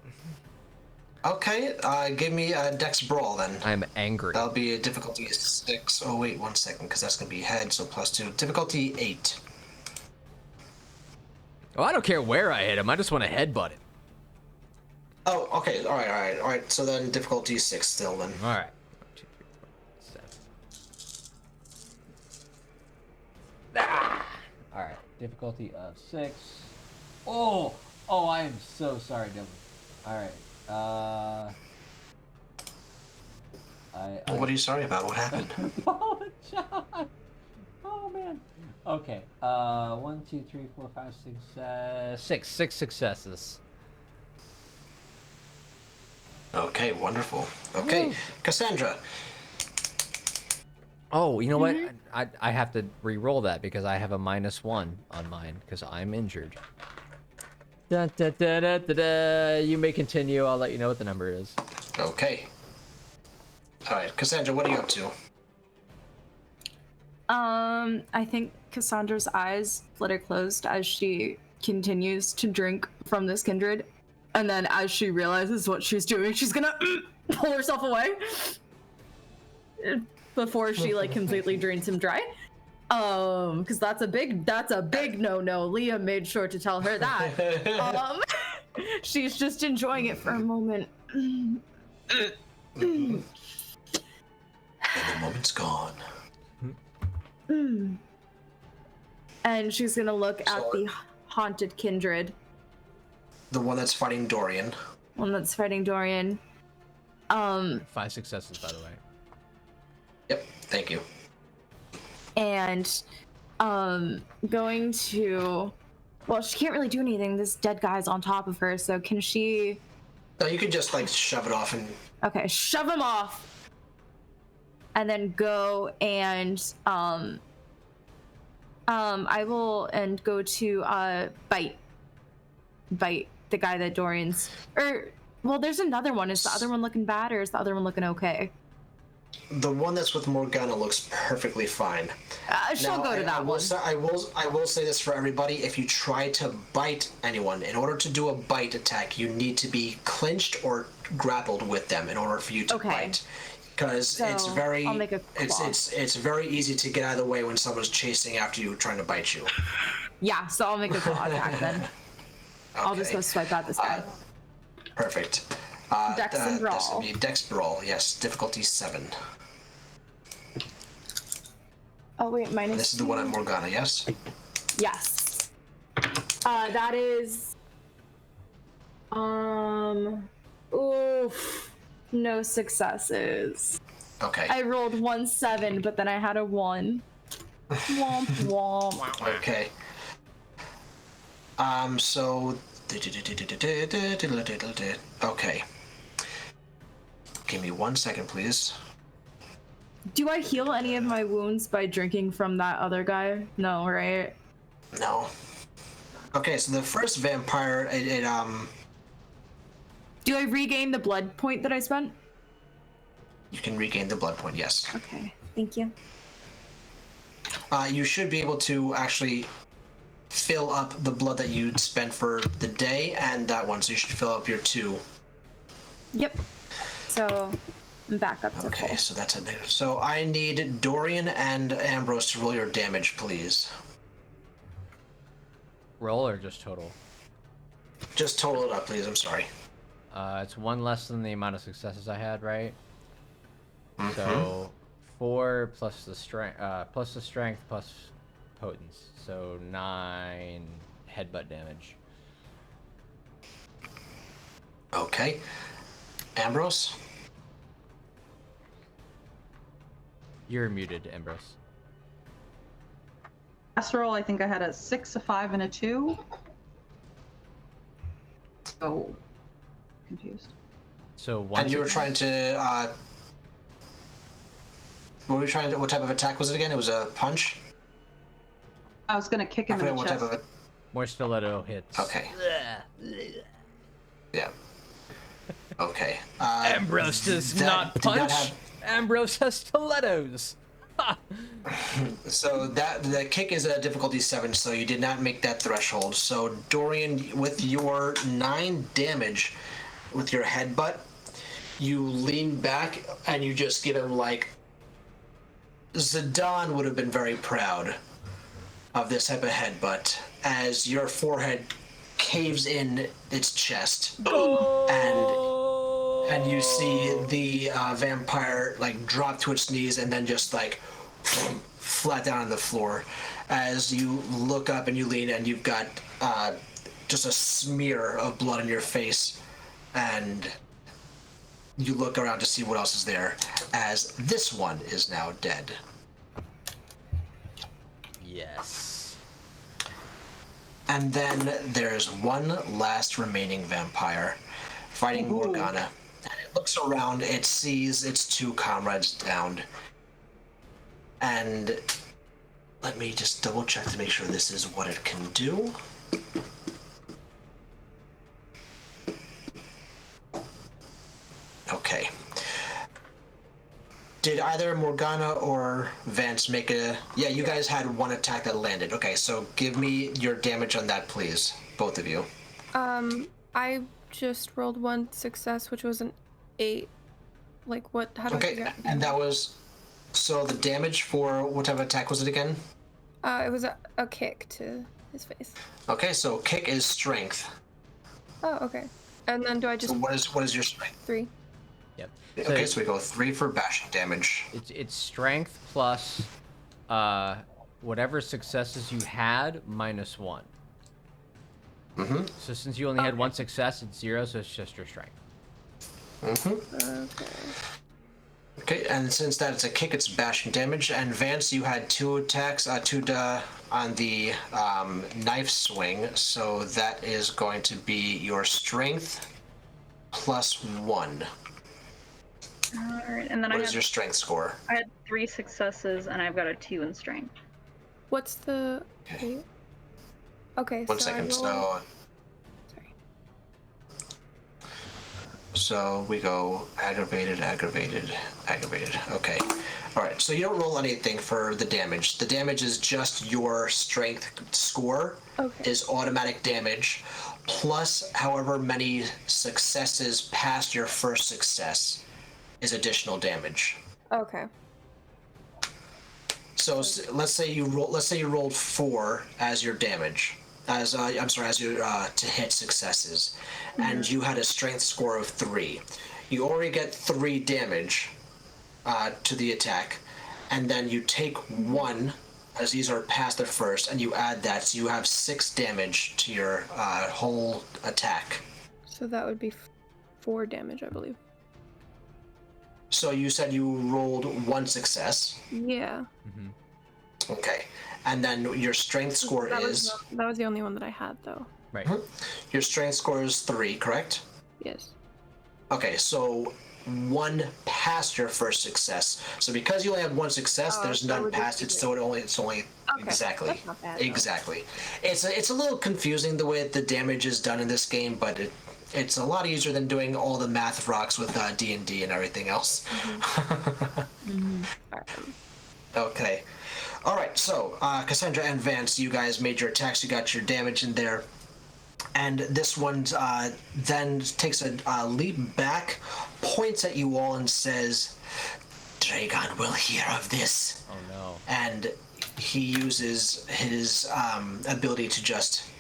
Okay, give me a Dex Brawl then. I'm angry. That'll be a difficulty 6. Oh wait, 1 second, because that's gonna be head, so +2. Difficulty 8. Oh, I don't care where I hit him. I just want to headbutt him. Oh, okay. All right. So then difficulty 6 still then. All right. 1, 2, 3, 4, 7. Ah! All right. Difficulty of 6. Oh, I am so sorry, Devil. All right. What are you sorry about? What happened? Apologize. Oh man. Okay. 1, 2, 3, 4, 5, 6, 6 successes. Okay, wonderful. Okay, Cassandra. Oh, you know what? I have to re-roll that because I have a -1 on mine because I'm injured. Da, da, da, da, da, da. You may continue. I'll let you know what the number is. Okay. All right, Cassandra, what are you up to? I think Cassandra's eyes flitter closed as she continues to drink from this kindred. And then as she realizes what she's doing, she's gonna pull herself away before she like completely drains him dry. Because that's a big no-no. Leah made sure to tell her that. She's just enjoying it for a moment. And the moment's gone. And she's gonna look at So- the haunted kindred. The one that's fighting Dorian. One that's fighting Dorian. 5 successes, by the way. Yep, thank you. And going to, well, she can't really do anything. This dead guy's on top of her, so can she? No, you can just like shove it off and. Okay, shove him off, and then go and I will and go to bite the guy that Dorian's, or well, there's another one. Is the other one looking bad, or is the other one looking okay? The one that's with Morgana looks perfectly fine. She'll go to that one. I will say this for everybody: if you try to bite anyone, in order to do a bite attack, you need to be clinched or grappled with them in order for you to bite. Because it's very, I'll make a claw. it's very easy to get out of the way when someone's chasing after you, trying to bite you. Yeah, so I'll make a claw attack then. Okay. I'll just go swipe at this guy. Perfect. Dex and Brawl. This would be Dex Brawl. Yes, difficulty 7. Oh wait, minus. This is the one at Morgana. Yes. Yes. That is. Oof. No successes. Okay. I rolled 1 7, but then I had a 1. Womp womp. Okay. So. Okay. Give me 1 second, please. Do I heal any of my wounds by drinking from that other guy? No, right? No. Okay, so the first vampire, Do I regain the blood point that I spent? you can regain the blood point, yes. Okay, thank you. You should be able to actually fill up the blood that you'd spent for the day and that one, so you should fill up your 2. Yep. So I'm back up to Okay, full. so that's a negative. So I need Dorian and Ambrose to roll your damage, please. Roll or just total? Just total it up, please. I'm sorry. It's 1 less than the amount of successes I had, right? So 4 plus the strength, plus potence. So 9 headbutt damage. Okay. Ambrose? You're muted, Ambrose. Last roll, I think I had a 6, a 5, and a 2. So confused. So one. And you were trying to, what type of attack was it again? It was a punch? I was gonna kick I him in forget the what chest. type of it. More stiletto hits. Okay. Yeah. Okay. Ambrose does that not did not punch. have- Ambrose has stilettos. So the kick is a difficulty 7, so you did not make that threshold. So Dorian, with your 9 damage, with your headbutt, you lean back and you just give him like. Zidane would have been very proud of this type of headbutt, as your forehead caves in its chest, and you see the vampire like drop to its knees and then just like flat down on the floor. As you look up and you lean, and you've got just a smear of blood on your face, and you look around to see what else is there, as this one is now dead. Yes. And then there's one last remaining vampire fighting Morgana. And it looks around, it sees its 2 comrades downed. And let me just double check to make sure this is what it can do. Okay. Did either Morgana or Vance make a... Yeah, you guys had one attack that landed. Okay, so give me your damage on that, please. Both of you. I just rolled 1 success, which was an 8. Like, what? How do I Okay, figure and that was... So the damage for... What type of attack was it again? It was a kick to his face. Okay, so kick is strength. Oh, okay. And then do I just... So what is your strength? 3? Yep. Okay, so we go 3 for bashing damage. It's strength plus whatever successes you had minus 1. Mm-hmm. So since you only had 1 success, it's 0, so it's just your strength. Mm-hmm. Okay. Okay, and since that it's a kick, it's bashing damage. And Vance, you had 2 attacks, on the knife swing, so that is going to be your strength plus 1. Alright, and then What is your strength score? I had 3 successes, and I've got a 2 in strength. What's the... Okay. Okay, One so second. I roll... Sorry. So we go aggravated. Okay. All right. So you don't roll anything for the damage. The damage is just your strength score. Okay. Is automatic damage, plus however many successes past your first success is additional damage. Okay. So let's say you rolled 4 as your damage, as your to hit successes, and you had a strength score of 3. You already get 3 damage to the attack, and then you take 1, as these are past the first, and you add that, so you have 6 damage to your whole attack. So that would be 4 damage, I believe. So you said you rolled 1 success. Yeah. Mm-hmm. Okay. And then your strength score that is... that was the only one that I had, though. Right. Your strength score is 3, correct? Yes. Okay, so 1 past your first success. So because you only had 1 success, there's so that none would be past it, so it's only Okay, exactly. that's not bad, though. Exactly. It's a little confusing the way that the damage is done in this game, but it's a lot easier than doing all the math rocks with D&D and everything else. Okay. All right, so Cassandra and Vance, you guys made your attacks. You got your damage in there. And this one then takes a leap back, points at you all, and says, Dragon will hear of this. Oh no. And he uses his ability to just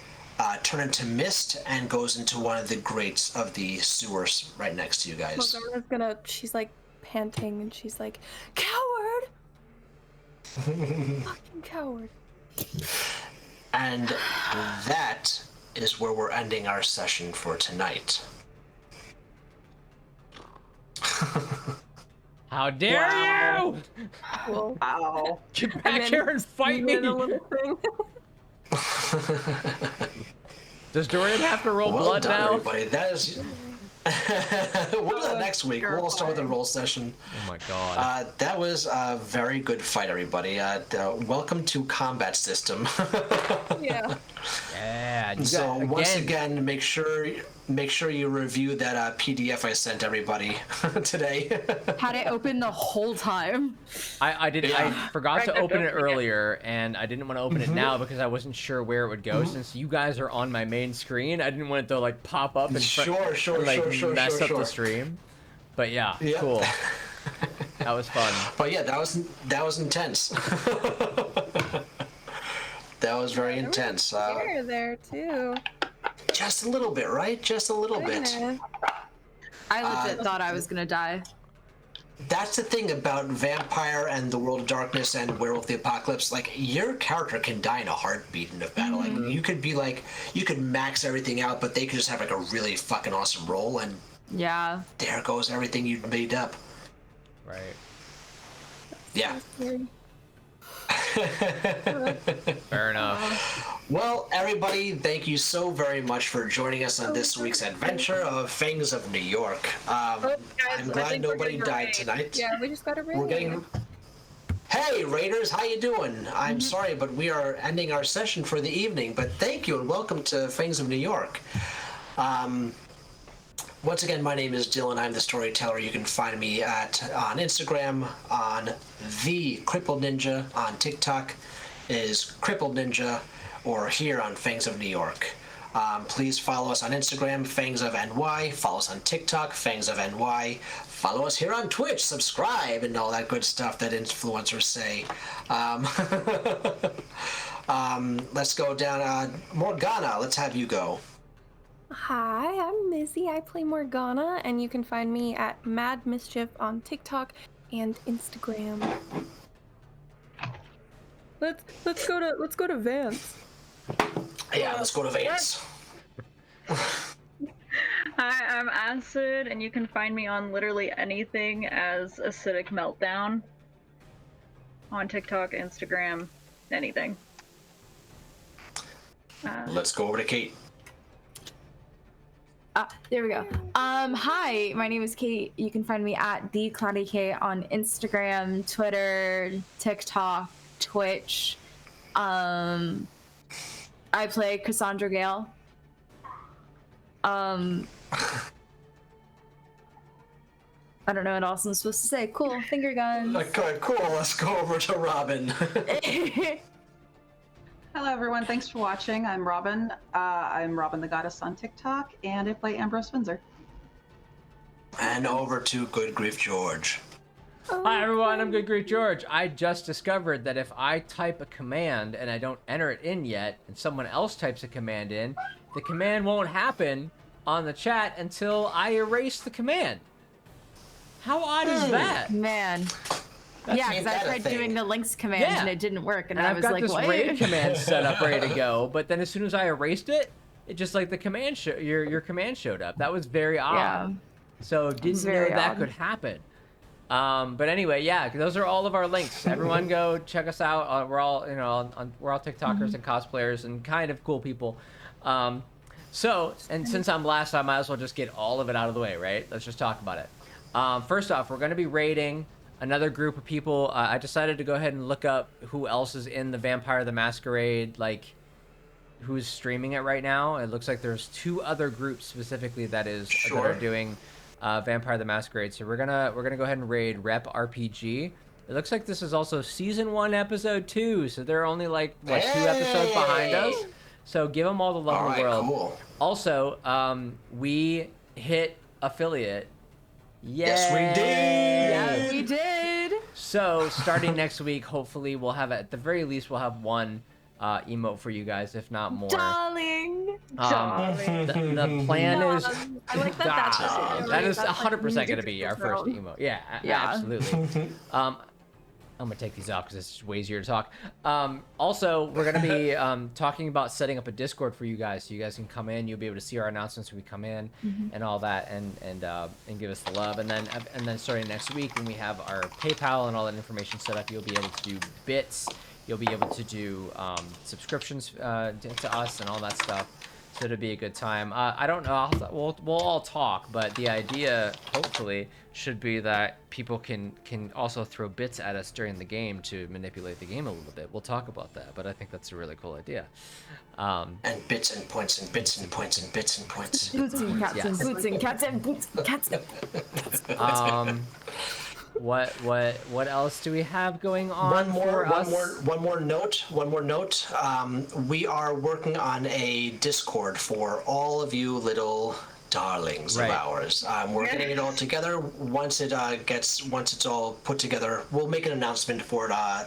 turn into mist and goes into one of the grates of the sewers right next to you guys. Morgana's gonna, she's like panting, and she's like, "Coward! Fucking coward!" And that is where we're ending our session for tonight. How dare you! Cool. Wow. Get back here and fight me! The little thing. Does Dorian have to roll Well blood done, now? everybody. That is. We'll do that next week. We'll start with the roll session. Oh my god. That was a very good fight, everybody. Welcome to combat system. Yeah. Yeah. You So got, once again, make sure you review that PDF I sent everybody today. Had it open the whole time. I did. Yeah. I forgot to Right, open it opening it. earlier, and I didn't want to open it now because I wasn't sure where it would go. Since you guys are on my main screen, I didn't want it to like pop up and mess up the stream. But yeah, Yeah. cool. That was fun. But yeah, that was intense. That was very intense. Scare there too. Just a little bit, right? Just a little bit. Goodness. I legit thought I was gonna die. That's the thing about Vampire and the World of Darkness and Werewolf the Apocalypse. Like, your character can die in a heartbeat in a battle. Like, you could max everything out, but they could just have like a really fucking awesome roll, and Yeah. there goes everything you'd made up. Right. Yeah. Scary. Fair enough. Well, everybody, thank you so very much for joining us on this week's adventure of Fangs of New York. Guys, I'm I glad think we're nobody getting a died raid. tonight. Yeah, we just got a raid. We're getting. Hey, Raiders, how you doing? I'm sorry, but we are ending our session for the evening. But thank you and welcome to Fangs of New York. Once again, my name is Dylan. I'm the storyteller. You can find me on Instagram on the Crippled Ninja. On TikTok is Crippled Ninja, or here on Fangs of New York. Please follow us on Instagram, FangsOfNY. Follow us on TikTok, FangsOfNY. Follow us here on Twitch, subscribe, and all that good stuff that influencers say. Let's go down. Morgana, let's have you go. Hi, I'm Mizzy. I play Morgana, and you can find me at Mad Mischief on TikTok and Instagram. Let's go to Vance. Yeah, let's go to Vance. Hi, I'm Acid, and you can find me on literally anything as Acidic Meltdown. On TikTok, Instagram, anything. Let's go over to Kate. There we go. Hi, my name is Kate. You can find me at TheCloudyK on Instagram, Twitter, TikTok, Twitch. I play Cassandra Gale. I don't know what else I'm supposed to say. Cool, finger guns. Okay, cool. Let's go over to Robin. Hello, everyone. Thanks for watching. I'm Robin. I'm Robin the Goddess on TikTok, and I play Ambrose Windsor. And over to Good Grief George. Hi everyone, I'm Good Grief George. I just discovered that if I type a command and I don't enter it in yet, and someone else types a command in, the command won't happen on the chat until I erase the command. How odd is that? Man. Yeah, because I Ain't that a tried thing? doing the links command Yeah. and it didn't work, and And I I've was got like, this what? raid command set up ready to go, but then as soon as I erased it, it just like the command your command showed up. That was very odd. Yeah. So didn't know very that odd. could happen. But anyway, yeah, those are all of our links. Everyone go check us out. We're all, we're all TikTokers and cosplayers and kind of cool people. So, and since I'm last, I might as well just get all of it out of the way, right? Let's just talk about it. First off, we're going to be raiding another group of people. I decided to go ahead and look up who else is in the Vampire the Masquerade, like who's streaming it right now. It looks like there's 2 other groups specifically that are doing Vampire the Masquerade. So we're gonna go ahead and raid Rep RPG. It looks like this is also season 1, episode 2. So they're only like 2 episodes behind us. So give them all the love in the world. Cool. Also, we hit affiliate. Yay! Yes, we did. Yeah, we did. So starting next week, hopefully we'll have, at the very least, we'll have one emote for you guys, if not more. Darling. The plan is I like that. That's that is that's 100% music going to be to our the first throne. emote. Yeah, Yeah. absolutely. I'm gonna take these off because it's way easier to talk. Also, we're gonna be talking about setting up a Discord for you guys, so you guys can come in. You'll be able to see our announcements when we come in and all that, and give us the love. And then starting next week, when we have our PayPal and all that information set up, you'll be able to do bits. You'll be able to do subscriptions to us and all that stuff. So it'll be a good time. I don't know. We'll all talk, but the idea, hopefully, should be that people can also throw bits at us during the game to manipulate the game a little bit. We'll talk about that, but I think that's a really cool idea. And bits and points and bits and points and bits and points. Boots and cats and Yes. boots and cats and boots and cats. What else do we have going on? One more note. We are working on a Discord for all of you little darlings Right. of ours. We're getting it all together. Once it's all put together, we'll make an announcement for it on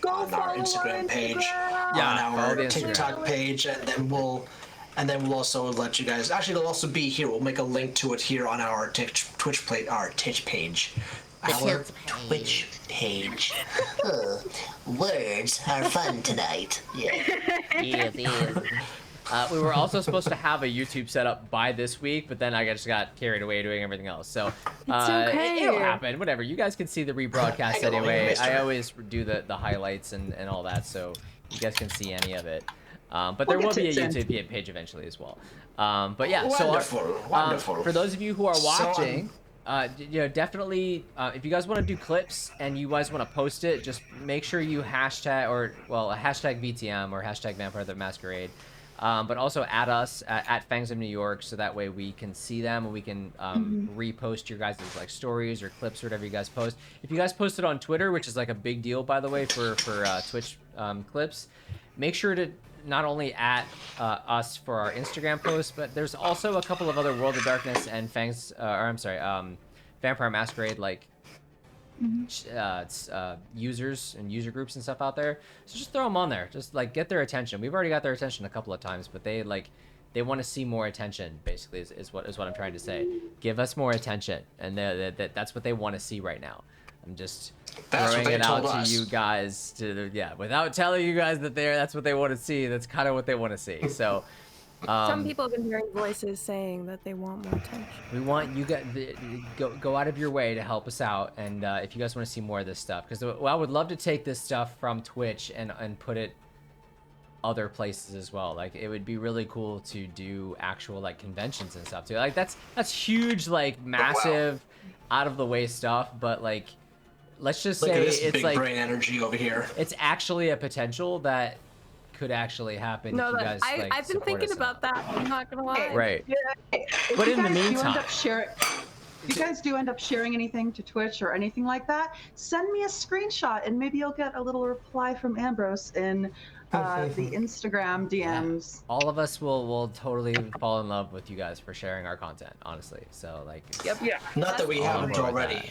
our Instagram page, Yeah, on follow our the Instagram. TikTok page, and then we'll also let you guys. Actually, it'll also be here. We'll make a link to it here on our Twitch page. Our Twitch page. Words are fun tonight. Yeah. Yes, yes. We were also supposed to have a YouTube set up by this week, but then I just got carried away doing everything else. So okay. it'll happen. Whatever. You guys can see the rebroadcast I know, anyway. mister. I always do the highlights and all that, so you guys can see any of it. But there We'll will get be a to it YouTube page eventually as well. But yeah, Wonderful. for those of you who are So, watching, definitely, if you guys want to do clips and you guys want to post it, just make sure you hashtag hashtag VTM or hashtag Vampire the Masquerade. But also add us at FangsOfNY York, so that way we can see them and we can repost your guys' like stories or clips or whatever you guys post. If you guys post it on Twitter, which is like a big deal by the way for Twitch clips, make sure to not only at us for our Instagram posts, but there's also a couple of other World of Darkness and Vampire Masquerade like users and user groups and stuff out there. So just throw them on there. Just like get their attention. We've already got their attention a couple of times, but they want to see more attention. Basically, is what I'm trying to say. Give us more attention, and that's what they want to see right now. I'm just throwing it out to you guys without telling you guys that's what they want to see. That's kind of what they want to see. So. Some people have been hearing voices saying that they want more attention. We want you guys go out of your way to help us out, and if you guys want to see more of this stuff, because I would love to take this stuff from Twitch and put it other places as well. Like it would be really cool to do actual like conventions and stuff too. Like that's huge, like massive, out of the way stuff. But like, let's just Look say at this it's big like brain energy over here. it's actually a potential that could actually happen. No, if you guys, like, I've been support thinking us on about that. I'm not gonna lie. Right. If But you in the guys do end meantime- up if you guys do end up sharing anything to Twitch or anything like that, send me a screenshot and maybe you'll get a little reply from Ambrose in the Instagram DMs. All of us will totally fall in love with you guys for sharing our content, honestly. So like, Yep. Yeah. Not that we All haven't over with already.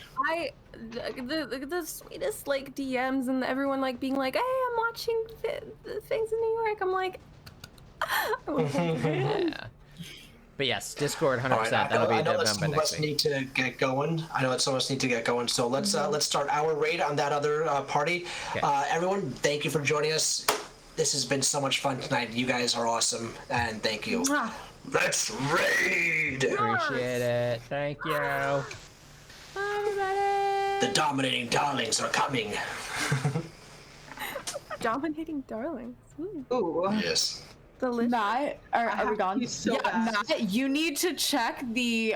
The sweetest like DMs and everyone like being like, "Hey, I'm watching the things in New York." I'm like, yeah. But yes, Discord 100%. All right, That'll be I know done that by some of next us week. need to get going. So let's start our raid on that other party. Okay. Everyone, thank you for joining us. This has been so much fun tonight. You guys are awesome, and thank you. Mwah. Let's raid. Appreciate it. Thank you. Bye, everybody. The dominating darlings are coming. dominating darlings. Ooh, Ooh. Yes. delicious. Matt, are we gone? You so yeah, fast. Matt, you need to check the